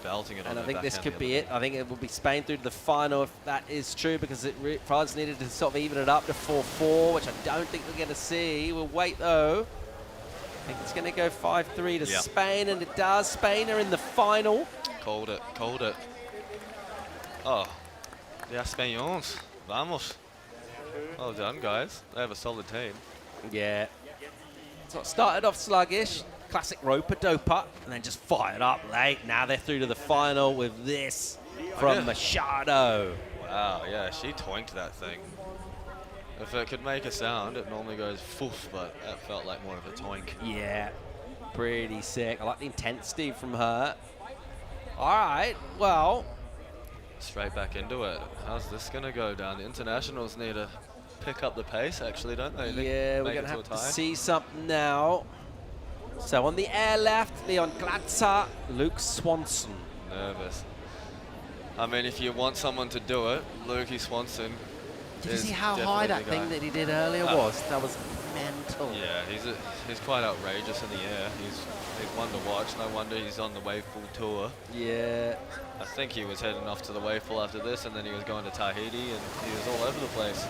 belting it on And I her think this backhand could the be other it. I think it will be Spain through to the final if that is true, because France needed to sort of even it up to 4-4, which I don't think we're going to see. We'll wait, though. I think it's going to go 5-3 to Spain, and it does. Spain are in the final. Called it. Called it. Oh. The Españols. Vamos. Well done, guys. They have a solid team. Yeah. So it started off sluggish, classic rope-a-dope, and then just fired up late. Now they're through to the final with this from Machado. Wow, yeah, she toinked that thing. If it could make a sound, it normally goes foof, but that felt like more of a toink. Yeah, pretty sick. I like the intensity from her. All right, well. Straight back into it. How's this going to go down? The internationals need to pick up the pace, actually, don't they? Yeah, we're going to have to see something now. So on the air left, Leon Glatzer, Luke Swanson. Nervous. I mean, if you want someone to do it, Lukey Swanson. Did you see how high that thing that he did earlier was? That was mental. Yeah, he's quite outrageous in the air. He's one to watch. No wonder he's on the Waveful tour. Yeah. I think he was heading off to the Waveful after this, and then he was going to Tahiti, and he was all over the place.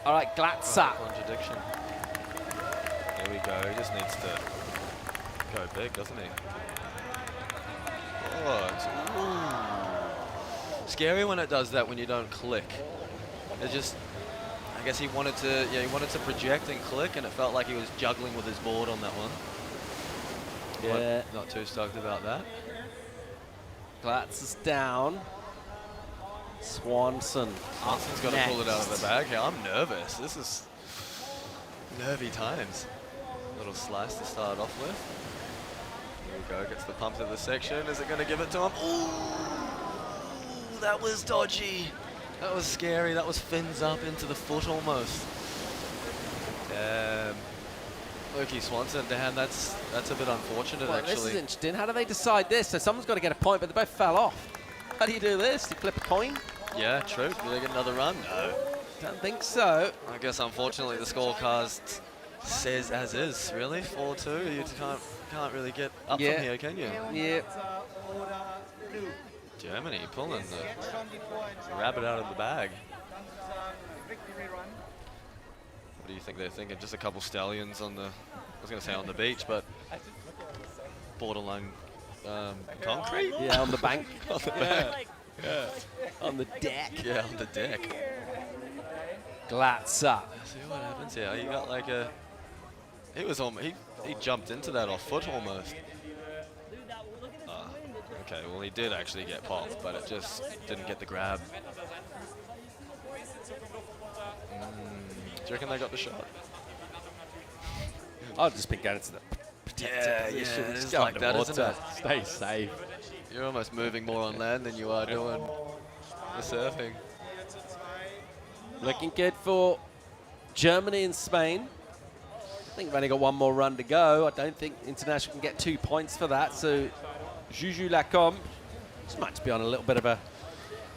All right, Glatzer. Contradiction. There we go. He just needs to go big, doesn't he? Oh, scary when it does that, when you don't click. It just, I guess he wanted to project and click, and it felt like he was juggling with his board on that one. Yeah. But not too stoked about that. Glatzer's down. Swanson's got to pull it out of the bag. Yeah, I'm nervous. This is nervy times. Little slice to start off with. Here we go. Gets the pump to the section. Is it going to give it to him? Ooh, that was dodgy. That was scary. That was fins up into the foot almost. Damn. Lukey Swanson, damn, that's a bit unfortunate, actually. This is interesting. How do they decide this? So someone's got to get a point, but they both fell off. How do you do this? Do you flip a coin? Yeah, true. Do they get another run? No. Don't think so. I guess, unfortunately, the scorecard says as is, really. 4-2. You can't really get up from here, can you? Yeah. Germany pulling the rabbit out of the bag. What do you think they're thinking? Just a couple stallions on the, I was going to say on the beach, but borderline concrete? Yeah, on the bank. On the bank. Yeah. On the deck. Yeah, on the deck. Glatzer. See what happens here. You got like a, he was almost, he jumped into that off foot almost. Okay, well he did actually get popped, but it just didn't get the grab. Do you reckon they got the shot? I've just been going to the protected position. Yeah, Just it's go like that, underwater. isn't it? Stay safe. You're almost moving more on land than you are doing the surfing. Looking good for Germany and Spain. I think we've only got one more run to go. I don't think International can get 2 points for that. So Juju Lacombe just might be on a little bit of a...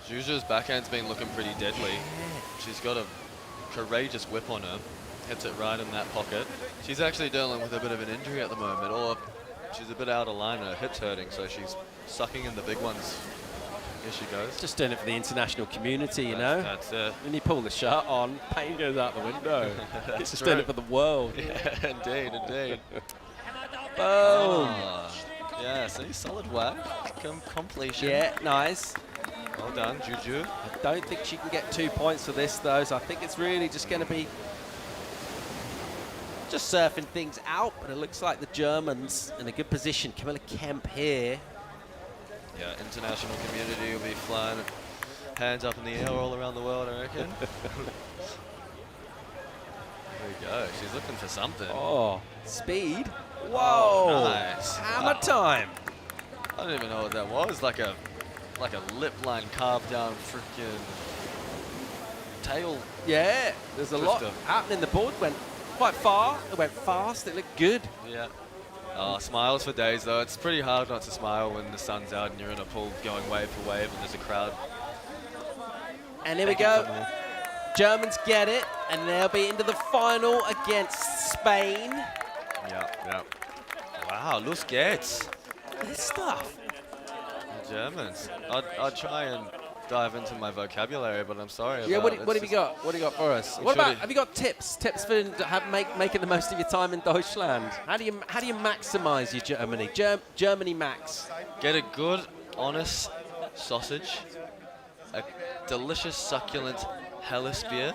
Juju's backhand's been looking pretty deadly. She's got a courageous whip on her. Hits it right in that pocket. She's actually dealing with a bit of an injury at the moment, or She's a bit out of line. Her hips hurting, so she's sucking in the big ones. Here she goes. Just doing it for the international community, you know. That's it. When you pull the shirt on, pain goes out the window. That's Just true. doing it for the world. Yeah, indeed, indeed. Boom. Yeah, see, solid whack. Completion. Yeah, nice. Well done, Juju. I don't think she can get 2 points for this, though, so I think it's really just going to be just surfing things out, but it looks like the Germans in a good position. Camilla Kemp here. Yeah, international community will be flying hands up in the air all around the world, I reckon. There we go. She's looking for something. Oh, speed. Whoa. Oh, nice. Hammer time. I don't even know what that was. Like a lip line carved down freaking tail. Yeah, there's a lot Twister. happening. The board went quite far. It went fast. It looked good. Yeah. Oh, smiles for days, though. It's pretty hard not to smile when the sun's out and you're in a pool going wave for wave and there's a crowd. And here we go. Germans get it, and they'll be into the final against Spain. Yeah, yeah. Wow, los geht's. This stuff. The Germans. I'd try and dive into my vocabulary, but I'm sorry. Yeah, about what have you got? What do you got for us? What about, have you got tips? Tips for making the most of your time in Deutschland? How do you maximize your Germany? Germany max. Get a good, honest sausage, a delicious, succulent Helles beer,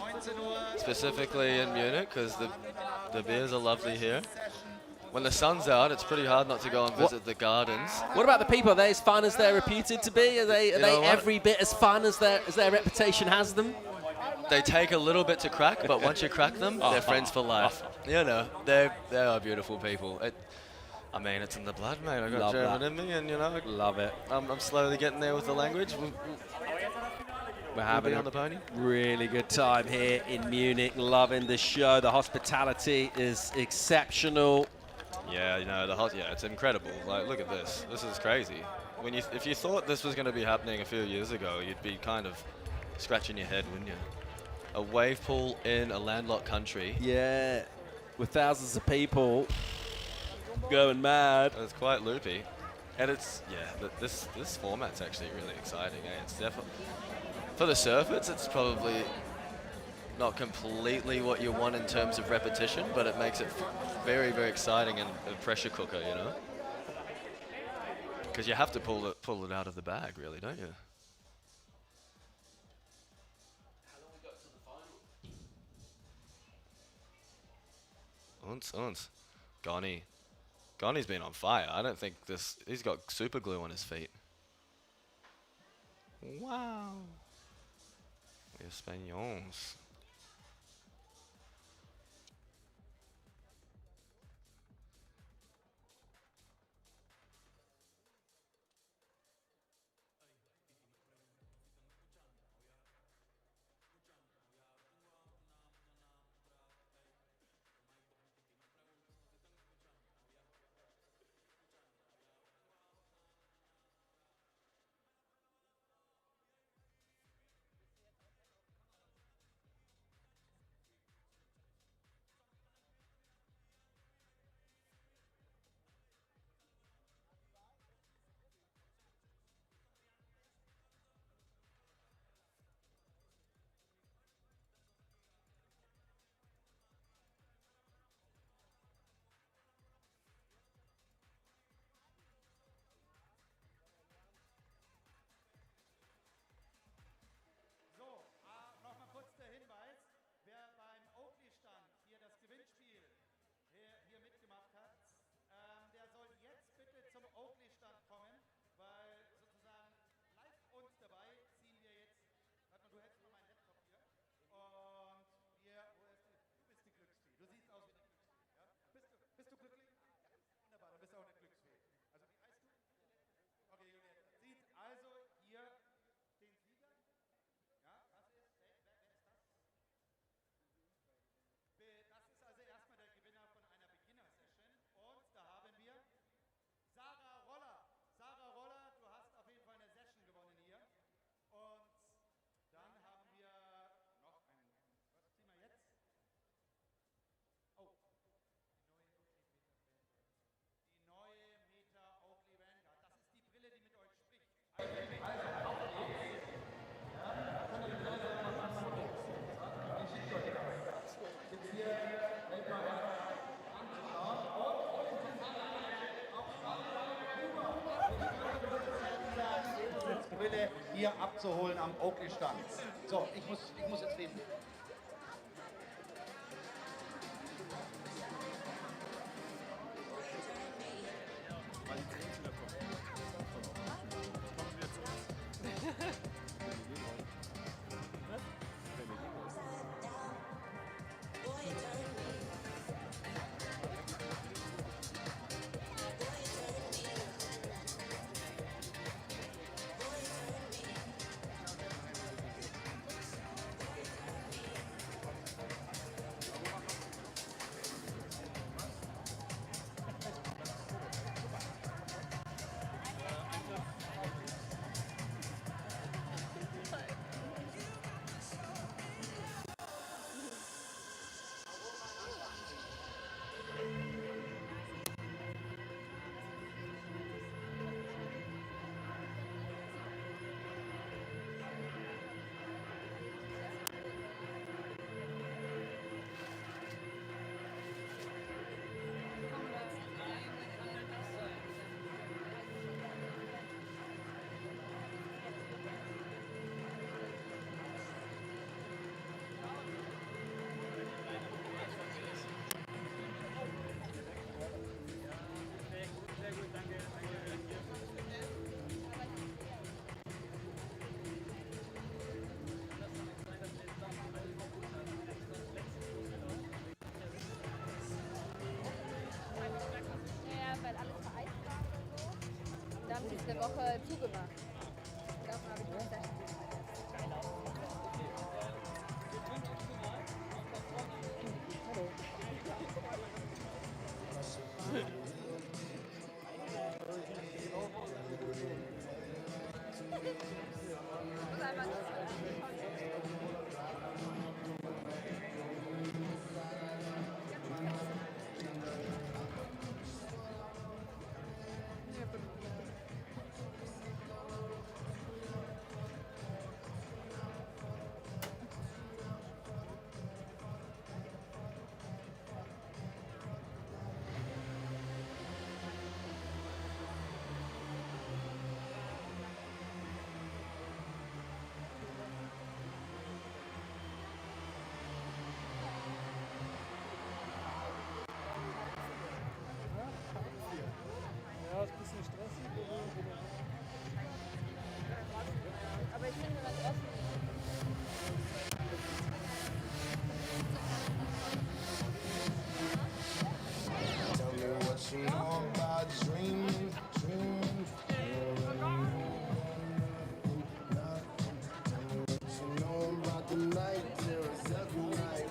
specifically in Munich, because the beers are lovely here. When the sun's out, it's pretty hard not to go and visit the gardens. What about the people? Are they as fun as they're reputed to be? Are they every bit as fun as their reputation has them? They take a little bit to crack, but once you crack them, they're friends for life. You know, they are beautiful people. I mean, it's in the blood, mate. I got Love German that. in me, and you know, Love it. I'm slowly getting there with the language. We're having on the pony. Really good time here in Munich. Loving the show. The hospitality is exceptional. Yeah, you know, it's incredible. Like, look at this. This is crazy. If you thought this was going to be happening a few years ago, you'd be kind of scratching your head, wouldn't you? A wave pool in a landlocked country. Yeah, with thousands of people going mad. It's quite loopy. And it's, yeah, this format's actually really exciting. Eh? It's definitely, for the surfers, it's probably not completely what you want in terms of repetition, but it makes it very, very exciting and a pressure cooker, you know? Because you have to pull it out of the bag, really, don't you? Uns. Gony. Gony's been on fire. I don't think he's got super glue on his feet. Wow. Españols. hier abzuholen am Oakley-Stand. So, ich muss jetzt reden. haben sie es eine Woche zugemacht. Davon habe ich noch sehr Ja, ist ein bisschen stressig. aber ich finde das offen. Tell me what you know about dreaming, dreaming. Tell me what you know about the night, there is every night.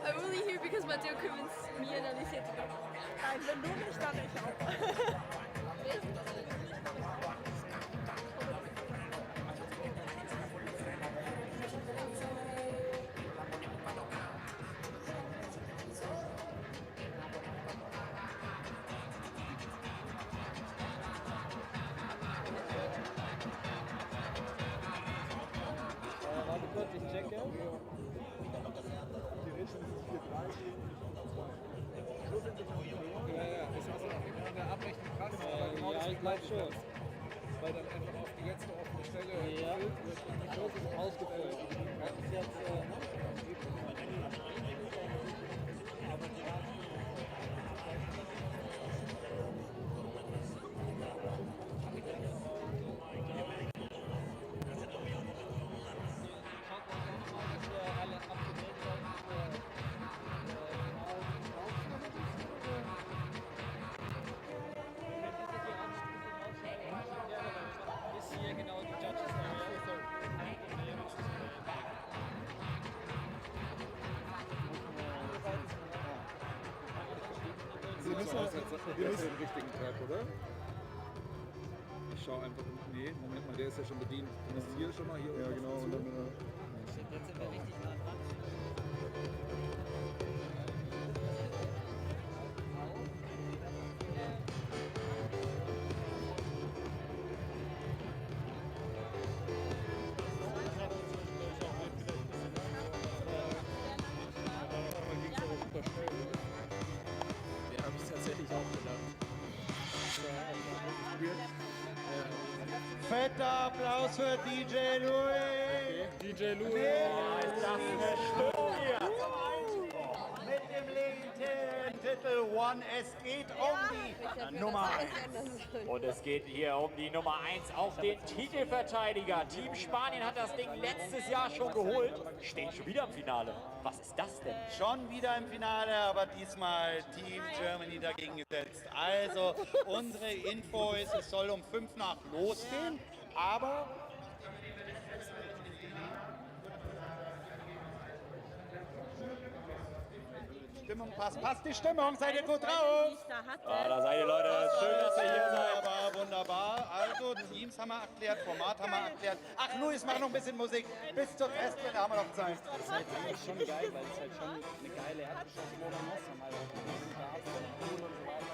I'm only here because Matteo convinced me and Alicia to go. Nein, wenn du nicht, dann ich auch. Warte kurz, ich checke. Die Richtung ist 4,30. So sind sie. Ja, das hast du auch in der Abrechnung krass. Ja, ich glaube schon. Weil dann einfach auf die letzte offene Stelle gefüllt wird und die Kurse sind ausgefüllt. Das ist jetzt, wir müssen den richtigen Tag, oder? Ich schaue einfach, nee, Moment mal, der ist ja schon bedient. Du bist hier schon mal hier. Ja, genau. Und dann, jetzt sind wir richtig nah dran. Ja, habe ich tatsächlich auch gedacht. Fetter Applaus für DJ Louis. DJ Louis. Mit dem legendären Titel One. Es geht um die Nummer 1. Und es geht hier um die Nummer 1 auf den Titelverteidiger. Team Spanien hat das Ding letztes Jahr schon geholt. Steht schon wieder im Finale. Was ist das denn? Schon wieder im Finale, aber diesmal Team Germany dagegen gesetzt. Also unsere Info ist, es soll um 5 nach losgehen, aber Stimmung passt die Stimmung, seid ihr gut drauf? Da seid ihr Leute, schön, dass ihr hier seid. Wunderbar, wunderbar. Also Teams haben wir erklärt, Format haben wir erklärt. Ach, Luis, mach noch ein bisschen Musik. Bis zur Festwelle haben wir noch Zeit. Das ist halt eigentlich schon geil, weil es halt schon eine geile Erdgeschossmodus haben. Also und so weiter.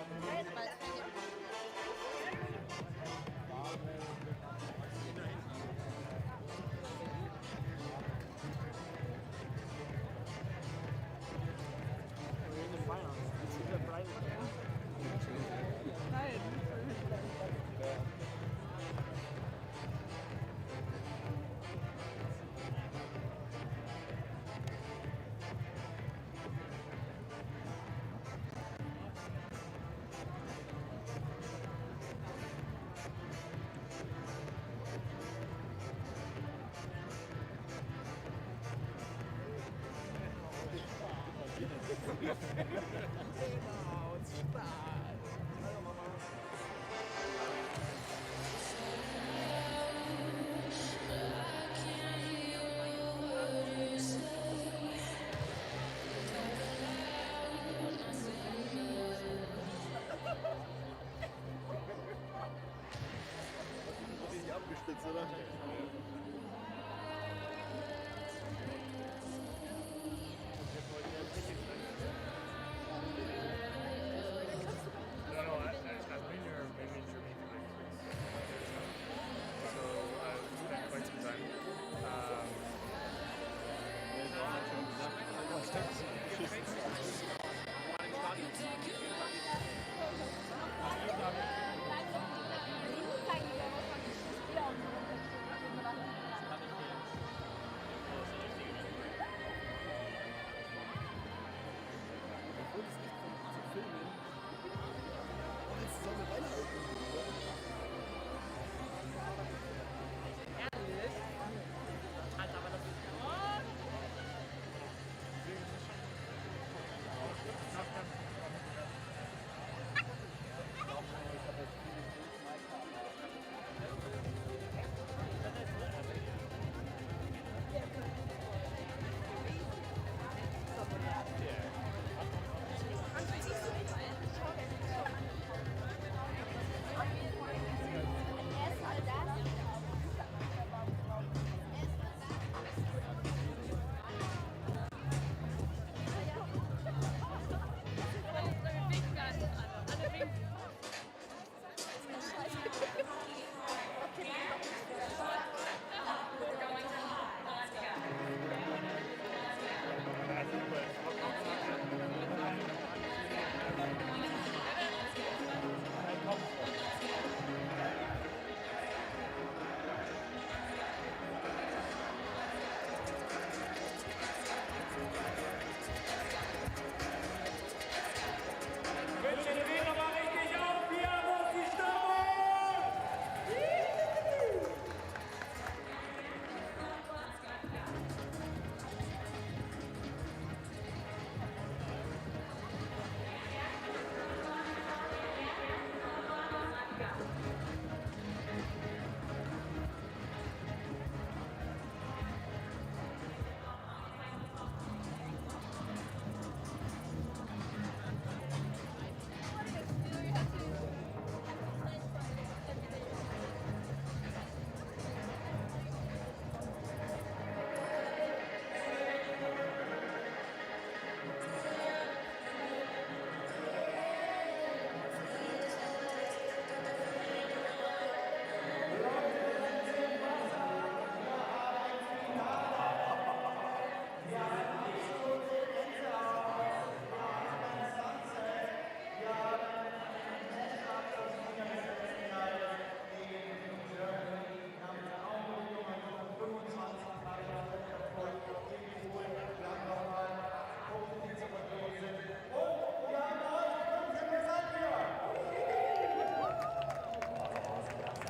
Abgespitzt, oder?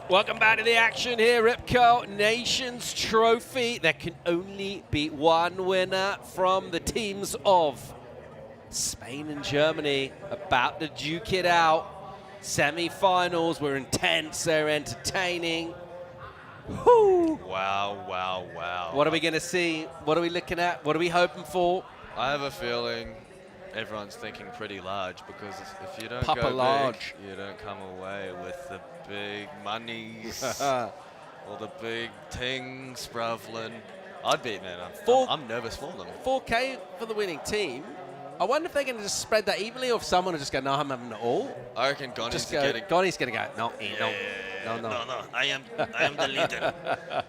Welcome back to the action here, Ripco Nations Trophy. There can only be one winner from the teams of Spain and Germany, about to duke it out. Semi-finals were intense, they're entertaining. Woo. Wow, wow, wow. What are we going to see? What are we looking at? What are we hoping for? I have a feeling everyone's thinking pretty large, because if you don't Papa go large. big, you don't come away with the big monies or the big things, Bravlin. I'd be, man, I'm nervous for them. 4K for the winning team. I wonder if they're going to just spread that evenly, or if someone will just go, no, I'm having it all. I reckon Gony's Just go, Gony's going to go, no. No, I am the leader.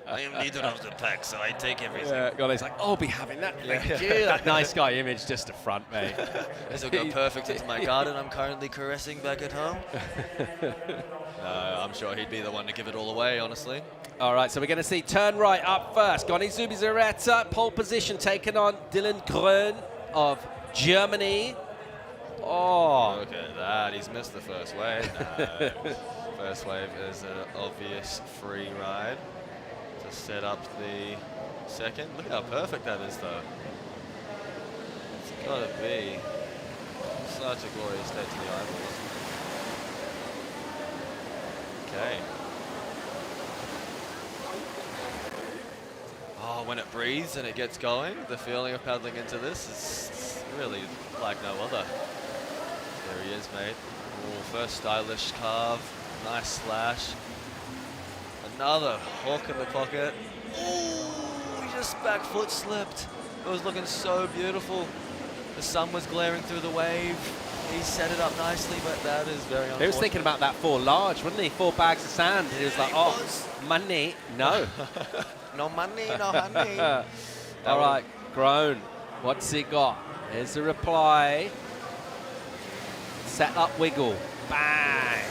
I am leader of the pack, so I take everything. Yeah, Gony's like, I'll be having that. Thank you. That nice guy image just to front, mate. This will go perfect into my garden I'm currently caressing back at home. No, I'm sure he'd be the one to give it all away, honestly. All right, so we're going to see turn right up first. Gony Zubizarreta, pole position, taking on Dylan Groen of Germany. Oh. Look at that. He's missed the first wave. No. First wave is an obvious free ride to set up the second. Look how perfect that is, though. It's got to be such a glorious day to the eyeballs. Okay. Oh, when it breathes and it gets going, the feeling of paddling into this is really like no other. There he is, mate. Ooh, first stylish carve. Nice slash. Another hook in the pocket. Ooh, he just back foot slipped. It was looking so beautiful. The sun was glaring through the wave. He set it up nicely, but that is very unfortunate. He was thinking about that 4 large, wasn't he? 4 bags of sand. And he was like, money, no. No money, no honey. All right, Groen, what's he got? Here's the reply. Set up wiggle. Bang.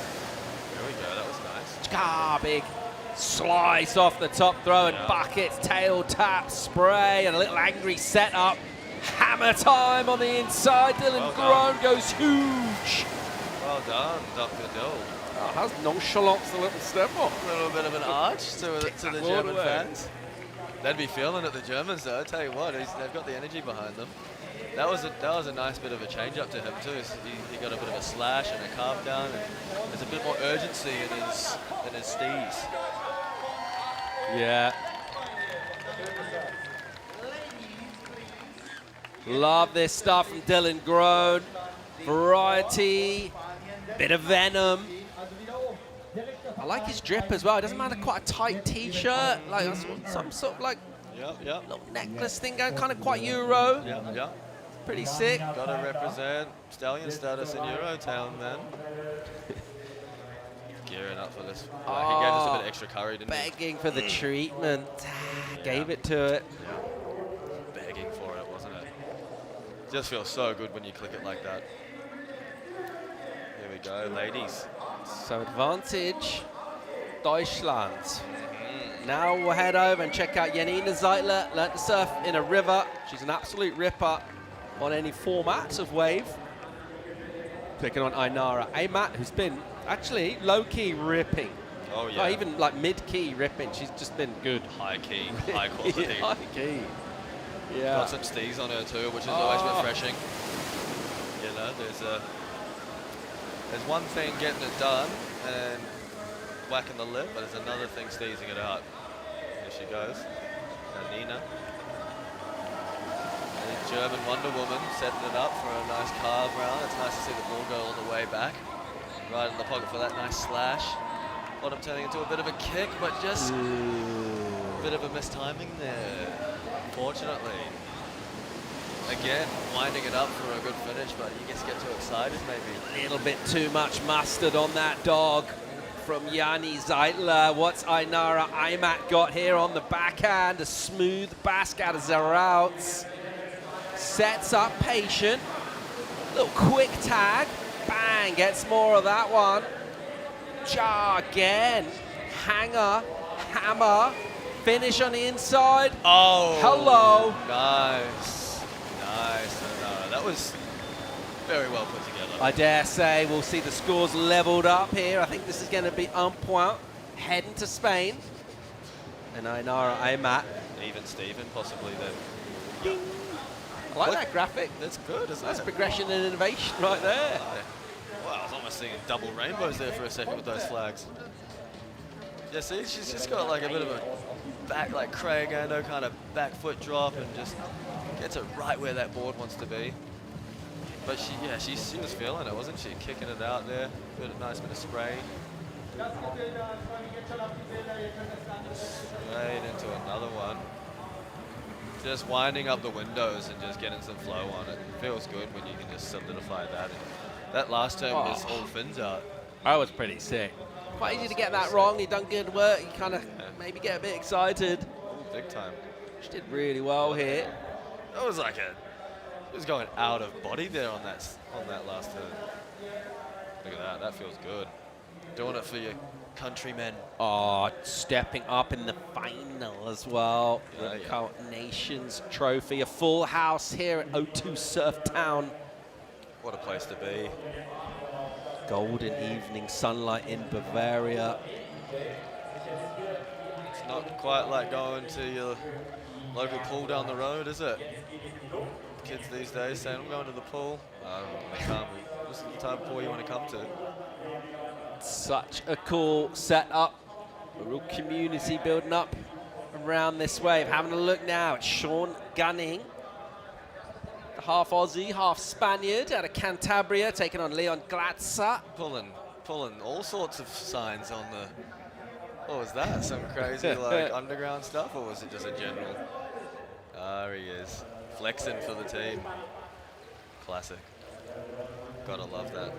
There we go, that was nice. Ah, big slice off the top throw, and buckets, tail tap, spray, and a little angry setup. Hammer time on the inside. Dylan Groen goes huge. Well done, Dr. Dill. Oh, how's nonchalance the little step off? A little bit of an arch to the German fans. They'd be feeling it, the Germans, though. I tell you what, they've got the energy behind them. That was a nice bit of a change up to him too. So he got a bit of a slash and a carve down, and there's a bit more urgency in his steez. Yeah. Love this stuff from Dylan Groen. Variety, bit of venom. I like his drip as well. It doesn't matter, quite a tight t-shirt, like some sort of like little necklace thing going, kind of quite Euro. Yeah. Pretty sick. Gotta represent stallion status in Eurotown, man. Gearing up for this. He gave us a bit of extra curry, didn't he? Begging for the treatment. Gave it to it. Yeah. Begging for it, wasn't it? Just feels so good when you click it like that. Here we go, ladies. So advantage, Deutschland. Now we'll head over and check out Janina Zeitler. Learned to surf in a river. She's an absolute ripper on any format of wave. Taking on Ainara. Aymat, who's been actually low-key ripping. Oh, yeah. Not even like mid-key ripping. She's just been good. High-key, high quality. High-key. Yeah. Got some steez on her too, which is always refreshing. You know, there's one thing getting it done and whacking the lip, but there's another thing steezing it out. Here she goes. Janina. The German Wonder Woman setting it up for a nice carve round. It's nice to see the ball go all the way back. Right in the pocket for that nice slash. Bottom turning into a bit of a kick, but just a bit of a mistiming there. Fortunately. Again, winding it up for a good finish, but you just get too excited maybe. A little bit too much mustard on that dog from Janina Zeitler. What's Ainara Aymat got here on the backhand? A smooth basque out of the routes. Sets up patient. Little quick tag. Bang, gets more of that one. Jar again. Hanger, hammer. Finish on the inside. Oh. Hello. Nice. Nice. No, that was very well put together. I dare say we'll see the scores leveled up here. I think this is going to be un point. heading to Spain. And Ainara, Aymat. Even Steven, possibly then. Ding. I like that graphic. That's good, isn't That's it? progression and innovation right there. Wow, I was almost seeing double rainbows there for a second with those flags. Yeah, see, she's just got like a bit of a back, like Craig Ando kind of back foot drop and just gets it right where that board wants to be. But she was feeling it, wasn't she? Kicking it out there, nice bit of spray. Straight into another one. Just winding up the windows and just getting some flow on it. Feels good when you can just solidify that. And that last turn was all fins out. That was pretty sick. Quite easy to get that wrong. He done good work. You kind of maybe get a bit excited. Big time. She did really well here. That was like it was going out of body there on that last turn. Look at that. That feels good. Doing it for your countrymen. Oh, stepping up in the final as well. The Cup Nations trophy. A full house here at O2 SURFTOWN. What a place to be. Golden evening sunlight in Bavaria. It's not quite like going to your local pool down the road, is it? Kids these days saying, I'm going to the pool. They can't. This is the type of pool you want to come to. Such a cool setup. A real community building up around this wave. Having a look now at Sean Gunning. The half Aussie, half Spaniard out of Cantabria, taking on Leon Glatzer. Pulling all sorts of signs on the... What was that? Some crazy like underground stuff, or was it just a general? There he is. Flexing for the team. Classic. Gotta love that.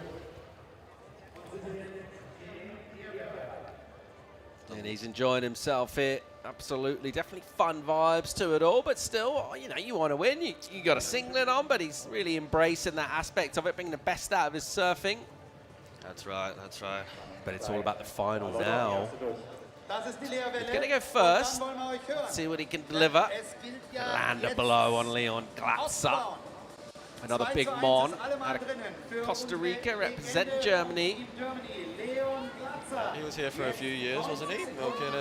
And he's enjoying himself here. Absolutely, definitely fun vibes to it all, but still, you know, you want to win. You got a singlet on, but he's really embracing that aspect of it, bringing the best out of his surfing. That's right, that's right. But it's all about the final now. He's going to go first, see what he can deliver. Land a blow on Leon Glatzer. Another big mon out of Costa Rica, representing Germany. He was here for a few years, wasn't he? Milking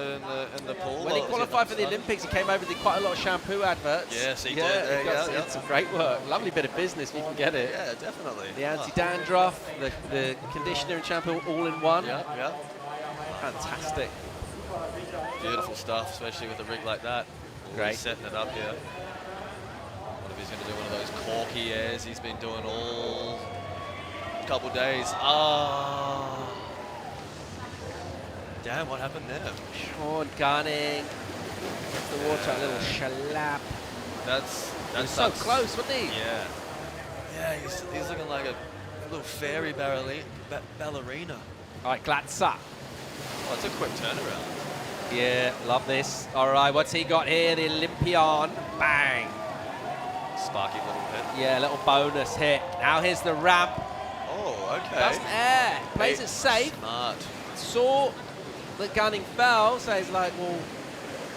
in the pool. When he qualified for the Olympics, he came over and did quite a lot of shampoo adverts. Yes, he did. It's some great work. Lovely bit of business if you can get it. Yeah, definitely. The anti-dandruff, the conditioner and shampoo all in one. Yeah. Fantastic. Beautiful stuff, especially with a rig like that. Great. Setting it up here. What if he's going to do one of those corky airs he's been doing all couple days? Damn, what happened there? Sean Gunning. Gets the water, a little shalap. That's so close, wasn't he? Yeah. Yeah, he's looking like a little fairy ballerina. All right, Glatzer. Oh, it's a quick turnaround. Yeah, love this. All right, what's he got here? The Olympian. Bang. Sparky little hit. Yeah, little bonus hit. Now here's the ramp. Oh, okay. Doesn't air. Plays it safe. Smart. Saw that Gunning fell, so he's like, well,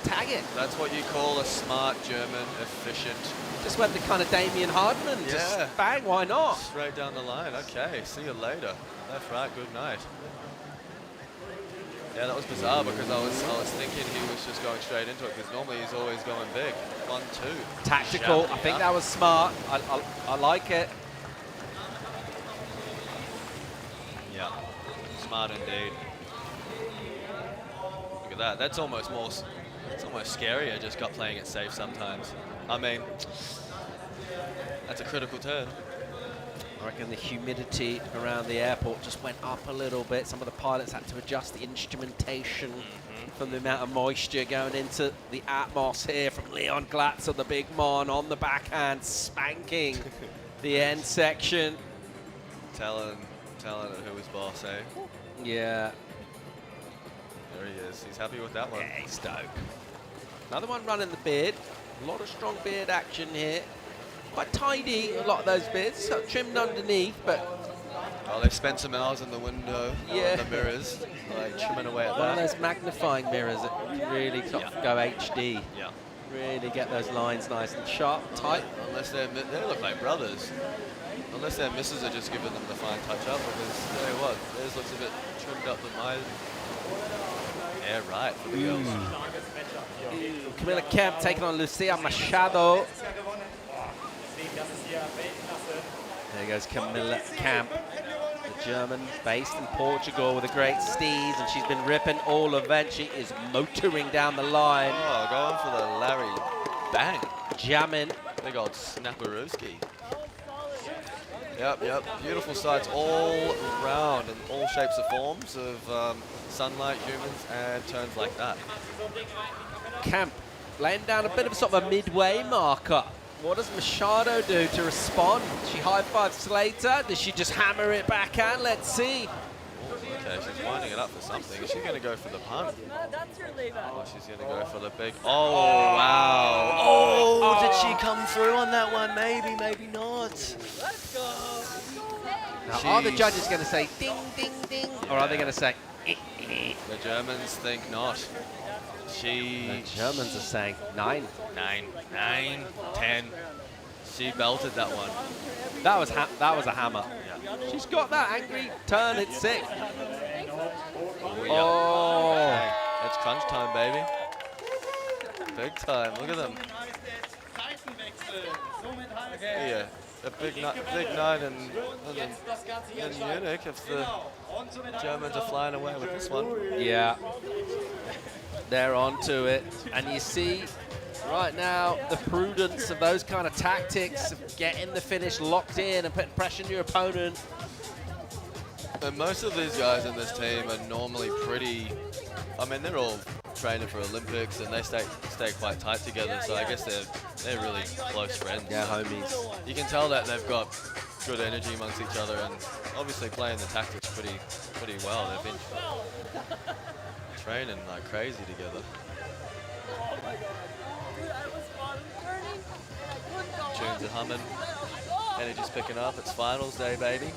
tag it. That's what you call a smart German, efficient. Just went the kind of Damien Hardman. Yeah. Just bang, why not? Straight down the line. Okay, see you later. Left, right, good night. Yeah, that was bizarre because I was thinking he was just going straight into it because normally he's always going big. 1, 2. Tactical. I think that was smart. I like it. Yeah, smart indeed. Look at that. That's almost more. It's almost scarier. Just got playing it safe sometimes. I mean, that's a critical turn. I reckon the humidity around the airport just went up a little bit. Some of the pilots had to adjust the instrumentation from the amount of moisture going into the Atmos here from Leon Glatzer, the big mon on the backhand, spanking the end section. Telling it who his boss, eh? Yeah. There he is. He's happy with that one. Yeah, he's stoked. Another one running the beard. A lot of strong beard action here. Quite tidy, a lot of those beards. Got trimmed underneath, but... Oh, they've spent some hours in the window, yeah. the mirrors, like trimming away at One that. of those magnifying mirrors that can really go HD. Yeah. Really get those lines nice and sharp, tight. Unless they look like brothers. Unless their misses are just giving them the fine touch up, because tell you what, theirs looks a bit trimmed up than mine. air right for the girls. Camilla Kemp taking on Lucia Machado. There goes Camilla Kemp, the German based in Portugal with a great steez, and she's been ripping all event. She is motoring down the line. Oh, going for the Larry bang. Jamming. Big old snapperooski. Yep. Beautiful sights all round in all shapes and forms of sunlight, humans, and turns like that. Kemp laying down a bit of sort of a midway marker. What does Machado do to respond? She high-fives Slater. Does she just hammer it back out? Let's see. Okay, she's winding it up for something. Is she going to go for the punt? That's your lever. Oh, she's going to go for the big... Oh, wow. Oh, did she come through on that one? Maybe, maybe not. Let's go. Now, are the judges going to say ding, ding, ding? Or are they going to say The Germans think not. The Germans are saying 9. 9, 10. She belted that one. That was a hammer. Yeah. She's got that angry turn at 6. Oh. Okay. It's crunch time, baby. Big time. Look at them. Yeah. A big night in Munich if the Germans are flying away with this one. Yeah. They're onto it. And you see right now the prudence of those kind of tactics of getting the finish locked in and putting pressure on your opponent. And most of these guys in this team are normally pretty, I mean, they're all training for Olympics and they stay quite tight together. So I guess they're really close friends. Yeah, homies. You can tell that they've got good energy amongst each other and obviously playing the tactics pretty well. They've been training like crazy together. Tunes are humming. Energy's picking up. It's finals day, baby.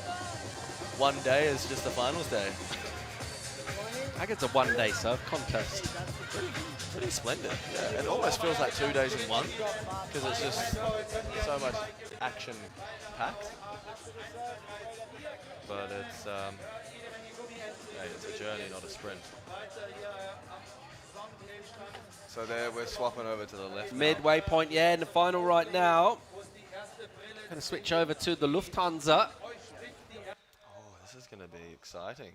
One day is just the finals day. I think it's a one-day surf contest. Pretty splendid. Yeah, it almost feels like 2 days in one because it's just so much action packed. But it's hey, it's a journey, not a sprint. So there, we're swapping over to the left. Midway point, yeah, in the final right now. Going to switch over to the Lufthansa. Oh, this is going to be exciting.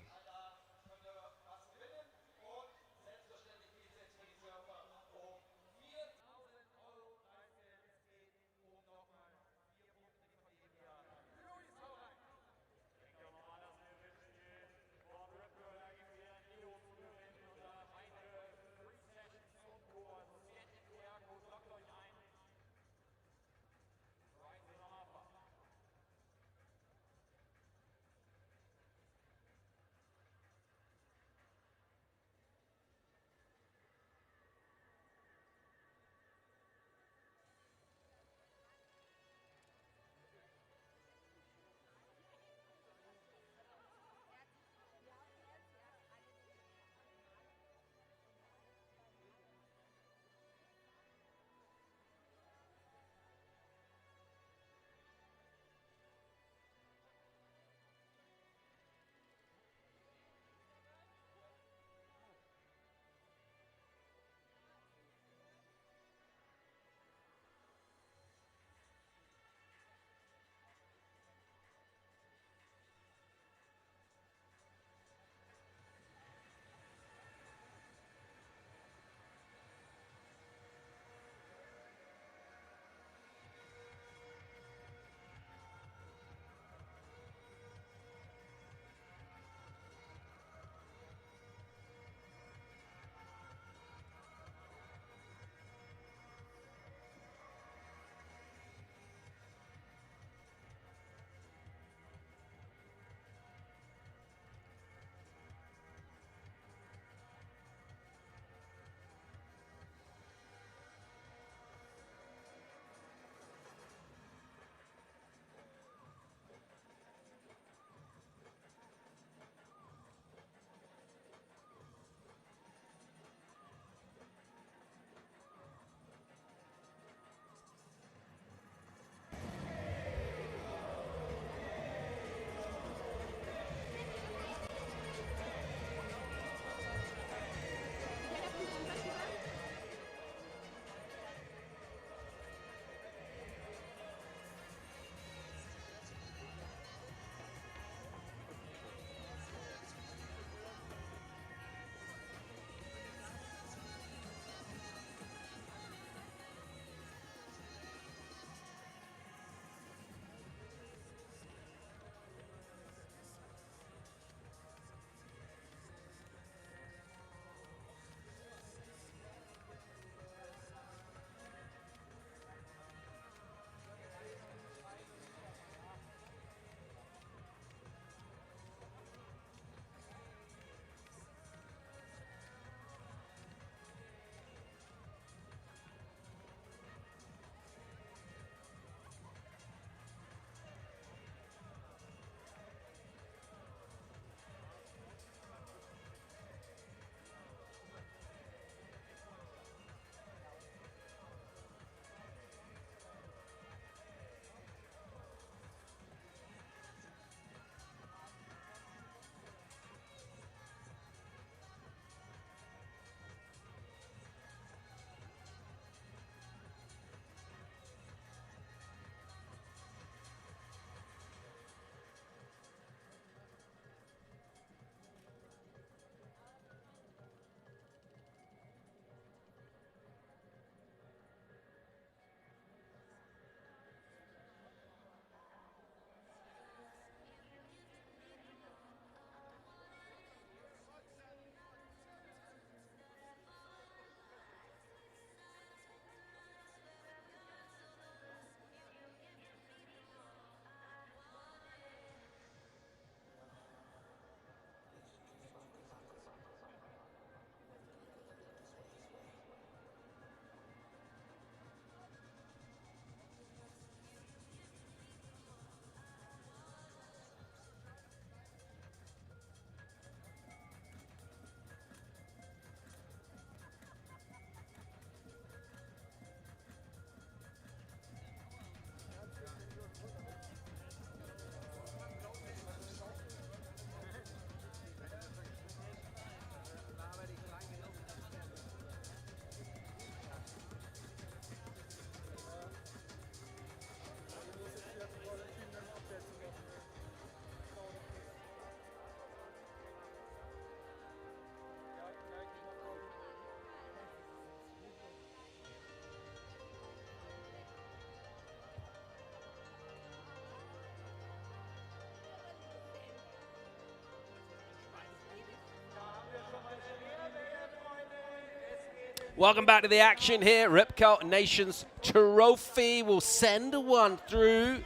Welcome back to the action here. Ripco Nations Trophy will send one through.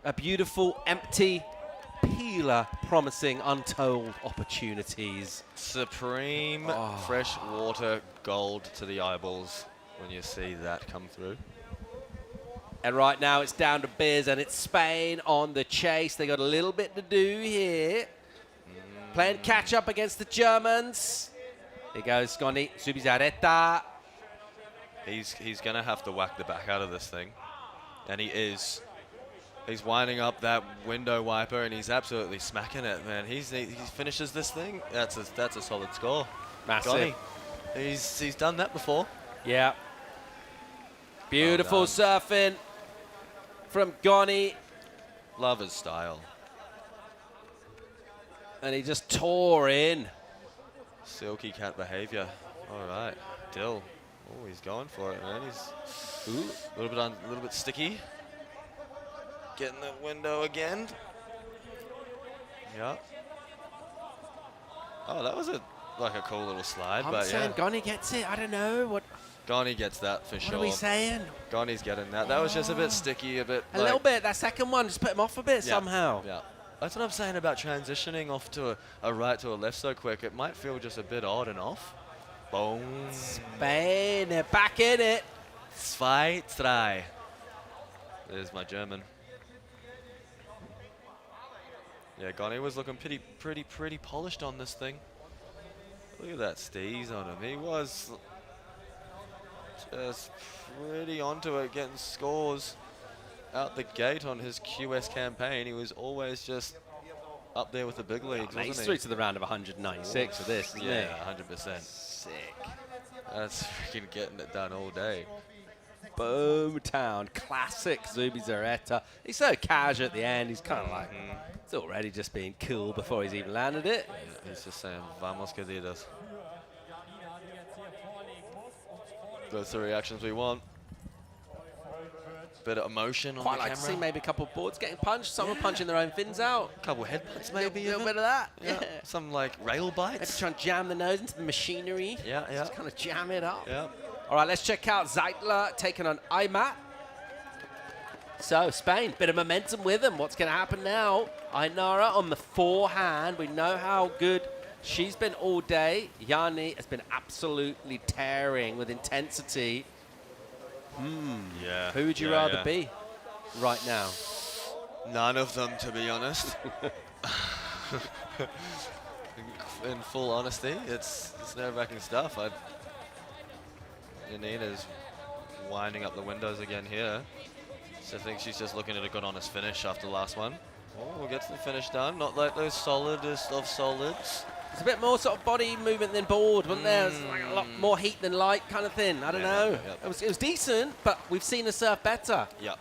A beautiful empty peeler promising untold opportunities. Supreme fresh water gold to the eyeballs when you see that come through. And right now it's down to Biz and it's Spain on the chase. They got a little bit to do here. Playing catch up against the Germans. Here goes Gony, Zubizarreta. He's going to have to whack the back out of this thing. And he is. He's winding up that window wiper and he's absolutely smacking it, man. He finishes this thing. That's a solid score. Massive. Gony. He's done that before. Yeah. Beautiful surfing from Gony. Love his style. And he just tore in. Silky cat behavior. All right. Dill. Oh, he's going for it, man. He's a little bit sticky. Getting the window again. Yeah. Oh, that was like a cool little slide. I'm saying Gony gets it. I don't know what. Gony gets that for sure. What are we saying? Gony's getting that. That was just a bit sticky, a bit. A little bit. That second one just put him off a bit somehow. Yeah. That's what I'm saying about transitioning off to a right to a left so quick. It might feel just a bit odd and off. Boom. Spain, they're back in it. 2-3. There's my German. Yeah, Gony was looking pretty polished on this thing. Look at that steez on him. He was just pretty onto it, getting scores out the gate on his QS campaign. He was always just up there with the big leagues, wasn't he's he? through to the round of 196 for this, isn't yeah, he? 100%. Sick. That's freaking getting it done all day. Boomtown, classic Zubizarreta. He's so casual at the end. He's kind of like, it's already just being cool before he's even landed it. Yeah, he's just saying, vamos queridos. Those are the reactions we want. Bit of emotion on Quite the like camera. to see maybe a couple of boards getting punched, someone punching their own fins out. A couple of headbutts maybe. A little bit of that. Yeah. Some like rail bites. Maybe try and jam the nose into the machinery. Yeah. Just kind of jam it up. Yeah. All right, let's check out Zeitler taking on Aymat. So, Spain, bit of momentum with them. What's going to happen now? Ainara on the forehand. We know how good she's been all day. Janina has been absolutely tearing with intensity. Yeah. Who would you rather be right now? None of them, to be honest. In full honesty, it's nerve-wracking stuff. Janina's winding up the windows again here. So I think she's just looking at a good honest finish after the last one. Oh, gets the finish done. Not like those solidest of solids. It's a bit more sort of body movement than board, wasn't there? It was like a lot more heat than light kind of thing. I don't know. Yeah. It was decent, but we've seen her surf better. Yeah.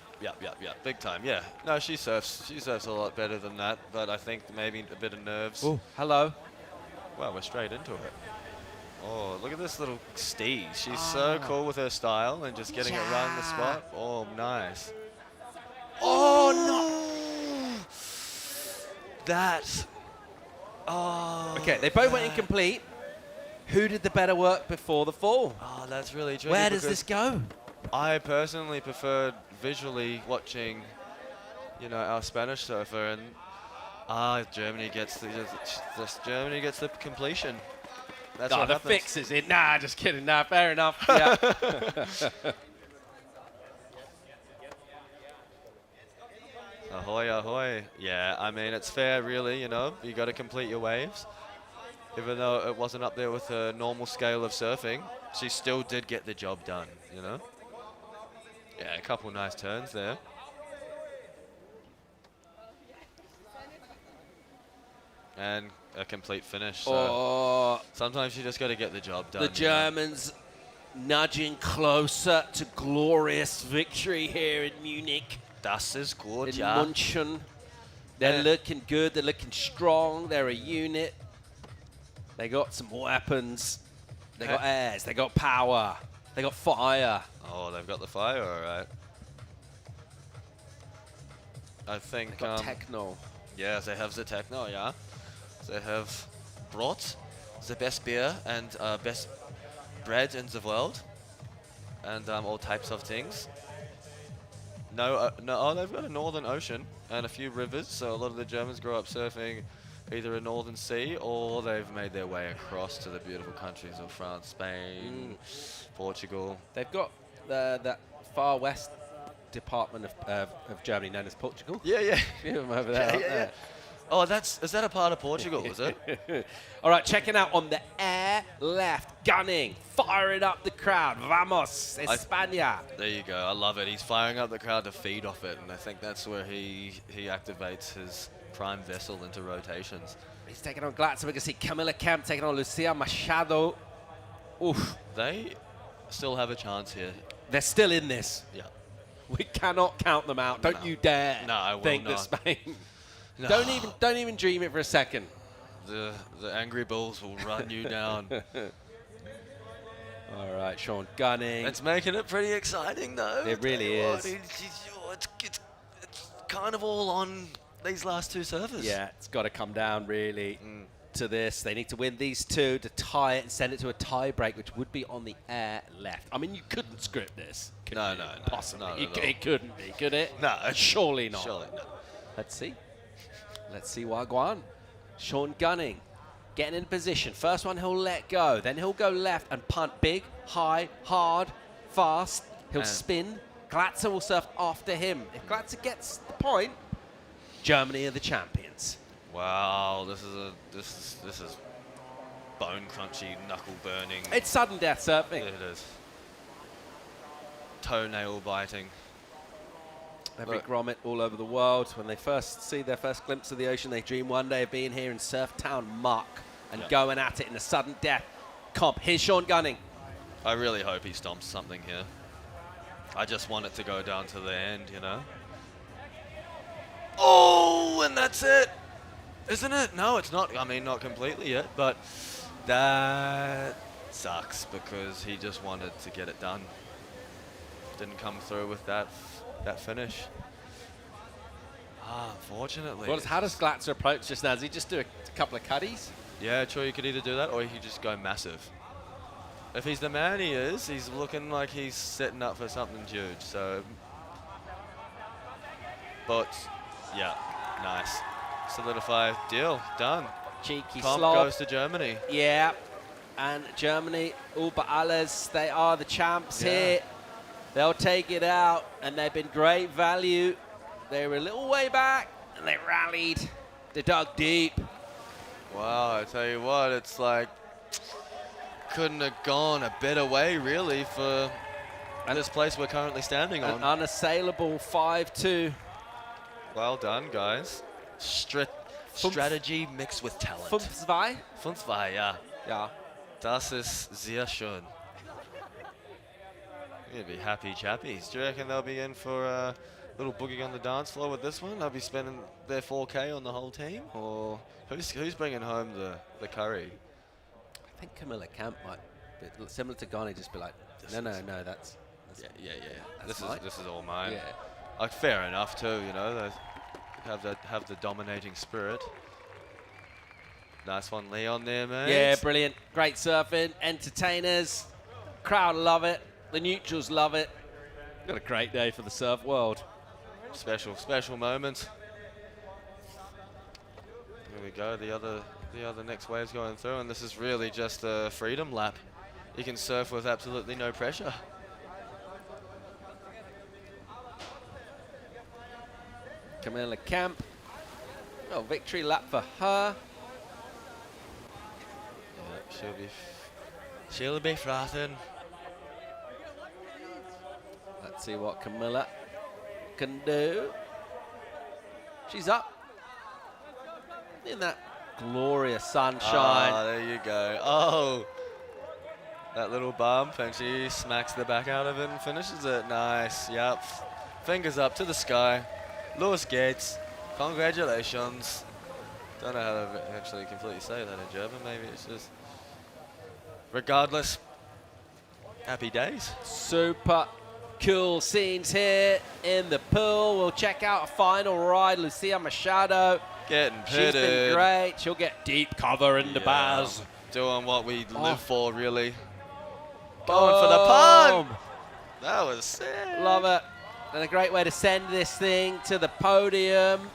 Big time, yeah. No, she surfs a lot better than that, but I think maybe a bit of nerves. Oh, hello. Well, we're straight into it. Oh, look at this little steez. She's so cool with her style and just getting it right in the spot. Oh, nice. Oh, no. That. Oh. Okay, they both went incomplete. Who did the better work before the fall? Oh, that's really tricky. Where does this go? I personally preferred visually watching, our Spanish surfer, and Germany gets the completion. That's what the happens. fix is it. Nah, just kidding. Nah, fair enough. Yeah. Ahoy, ahoy. Yeah, I mean, it's fair, really, you got to complete your waves. Even though it wasn't up there with a normal scale of surfing, she still did get the job done, Yeah, a couple nice turns there. And a complete finish. So sometimes you just got to get the job done. The Germans nudging closer to glorious victory here in Munich. Das ist gut, in ja. München. They're looking good. They're looking strong. They're a unit. They got some weapons. They got airs. They got power. They got fire. Oh, they've got the fire, all right. I think... They got techno. Yeah, they have the techno, yeah. They have Brot, the best beer, and best bread in the world, and all types of things. No, they've got a northern ocean and a few rivers, so a lot of the Germans grew up surfing either a northern sea or they've made their way across to the beautiful countries of France, Spain, Portugal. They've got that far west department of Germany known as Portugal. Yeah, yeah. See them over there. Yeah. Oh, is that a part of Portugal, is it? All right, checking out on the air left, gunning, firing up the crowd. Vamos, España. There you go. I love it. He's firing up the crowd to feed off it, and I think that's where he activates his prime vessel into rotations. He's taking on Glatzer. We can see Camilla Kemp taking on Lucia Machado. Oof. They still have a chance here. They're still in this. Yeah. We cannot count them out. Don't you dare think that Spain... No. Don't even dream it for a second. The angry bulls will run you down. All right, Sean gunning. It's making it pretty exciting, though. It really is. It's kind of all on these last two servers. Yeah, it's got to come down really to this. They need to win these two to tie it and send it to a tie break, which would be on the air left. I mean, you couldn't script this. No, Possibly. It couldn't be, could it? No. Surely not. Surely not. Let's see. Let's see Wagwan. Sean gunning, getting in position. First one he'll let go. Then he'll go left and punt big, high, hard, fast. He'll spin. Glatzer will surf after him. If Glatzer gets the point, Germany are the champions. Wow, this is bone crunchy, knuckle burning. It's sudden death surfing. It is. Toenail biting. Every grommet all over the world, when they first see their first glimpse of the ocean, they dream one day of being here in SURFTOWN MUC and going at it in a sudden death comp. Here's Sean gunning. I really hope he stomps something here. I just want it to go down to the end, you know? Oh, and that's it! Isn't it? No, it's not. I mean, not completely yet, but that sucks because he just wanted to get it done. Didn't come through with that finish. Unfortunately. Well, how does Glatzer approach just now? Does he just do a couple of cuddies? Yeah, sure, you could either do that or he could just go massive. If he's the man he is, he's looking like he's setting up for something huge, so... But, yeah, nice. Solidify, deal, done. Cheeky Comp slot. goes to Germany. Yeah, and Germany, über alles, they are the champs here. They'll take it out, and they've been great value. They were a little way back, and they rallied. They dug deep. Wow, I tell you what, it's like couldn't have gone a better way, really, for this place we're currently standing on. An unassailable 5-2. Well done, guys. Strategy mixed with talent. 5-2? 5-2, ja. Ja. Das ist sehr schön. You'd be happy chappies. Do you reckon they'll be in for a little boogie on the dance floor with this one? They'll be spending their 4K on the whole team? Or who's bringing home the curry? I think Camilla Kemp might be similar to Gony, just be like, no, that's yeah. That's This is all mine. Yeah. Like, fair enough too, you know. They have the dominating spirit. Nice one, Leon there, mate. Yeah, brilliant. Great surfing. Entertainers. Crowd love it. The neutrals love it. Got a great day for the surf world. Special moment. Here we go. The other next wave's going through, and this is really just a freedom lap. You can surf with absolutely no pressure. Camilla Kemp. Oh, victory lap for her. Yeah, she'll be frothing. Let's see what Camilla can do. She's up in that glorious sunshine. Oh, there you go. Oh, that little bump, and she smacks the back out of it and finishes it. Nice. Yep. Fingers up to the sky. Lewis Gates, congratulations. Don't know how to actually completely say that in German. Maybe it's just. Regardless, happy days. Super cool scenes here in the pool. We'll check out a final ride. Lucia Machado. Getting pitted. She's been great. She'll get deep cover in the bars. Doing what we live for, really. Going for the pun. That was sick. Love it. And a great way to send this thing to the podium.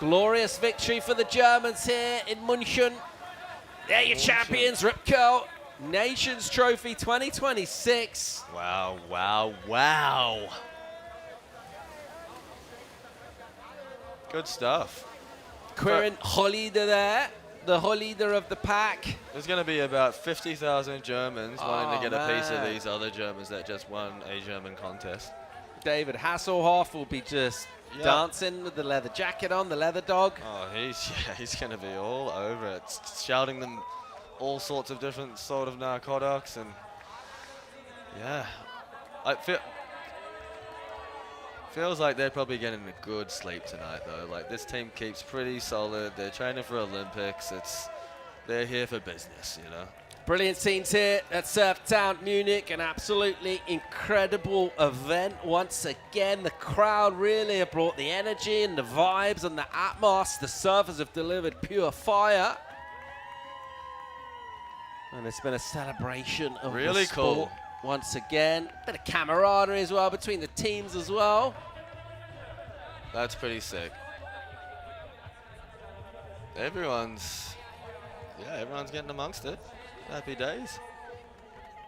Glorious victory for the Germans here in München. They're your champions, Ripco. Nations Trophy 2026. Wow, wow, wow. Good stuff. Quirin Holleder there, the Holleder of the pack. There's going to be about 50,000 Germans wanting to get a piece of these other Germans that just won a German contest. David Hasselhoff will be just dancing with the leather jacket on, the leather dog. Oh, he's going to be all over it, shouting them all sorts of different sort of narcotics, and yeah, feels like they're probably getting a good sleep tonight though. Like, this team keeps pretty solid. They're training for Olympics. They're here for business, you know. Brilliant scenes here at SURFTOWN Munich. An absolutely incredible event once again. The crowd really have brought the energy and the vibes and the atmos. The surfers have delivered pure fire. And it's been a celebration of really the sport cool once again. Bit of camaraderie as well between the teams as well. That's pretty sick. Everyone's getting amongst it. Happy days.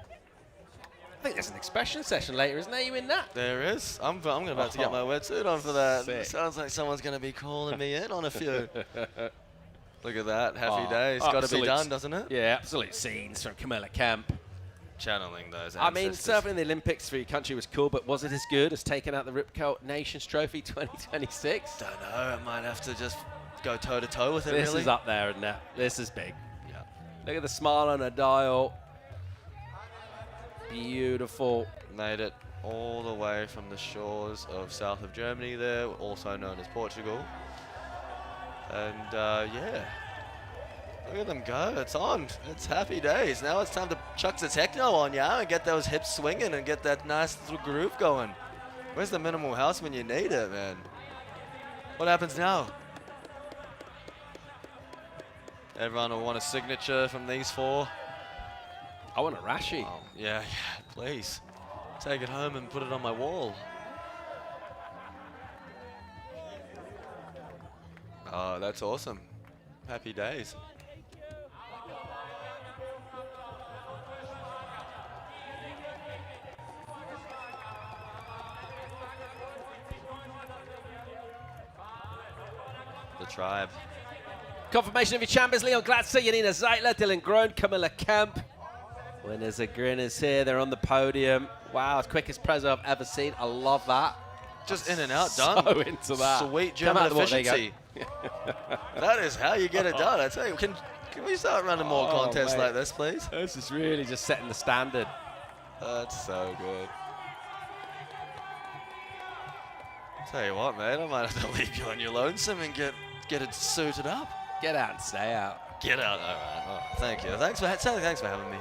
I think there's an expression session later, isn't there? You in that? There is. I'm about to get my wetsuit on for that. Sick. Sounds like someone's going to be calling me in on a few. Look at that. Happy days. Got to be done, doesn't it? Yeah, absolute scenes from Camilla Kemp. Channeling those ancestors. I mean, surfing in the Olympics for your country was cool, but was it as good as taking out the Ripco Nations Trophy 2026? Don't know. I might have to just go toe-to-toe with it, This really. is up there, isn't it? This is big. Yeah. Look at the smile on her dial. Beautiful. Made it all the way from the shores of south of Germany there, also known as Portugal. And, yeah. Look at them go. It's on. It's happy days. Now it's time to chuck the techno on, yeah, and get those hips swinging and get that nice little groove going. Where's the minimal house when you need it, man? What happens now? Everyone will want a signature from these four. I want a Rashi. Oh, yeah, please. Take it home and put it on my wall. Oh, that's awesome. Happy days. The tribe. Confirmation of your champions: Leon Glatzer, Janina, Zeitler, Groen, Camilla Kemp. Winners are grinners here. They're on the podium. Wow, it's quickest prezzo I've ever seen. I love that. Just in and out, done. So into that. Sweet German efficiency. That is how you get it done. I tell you, can we start running more contests like this, please? This is really just setting the standard. That's so good. Tell you what, mate, I might have to leave you on your lonesome and get it suited up. Get out and stay out. Get out. All right. Thank you. Thanks for having me.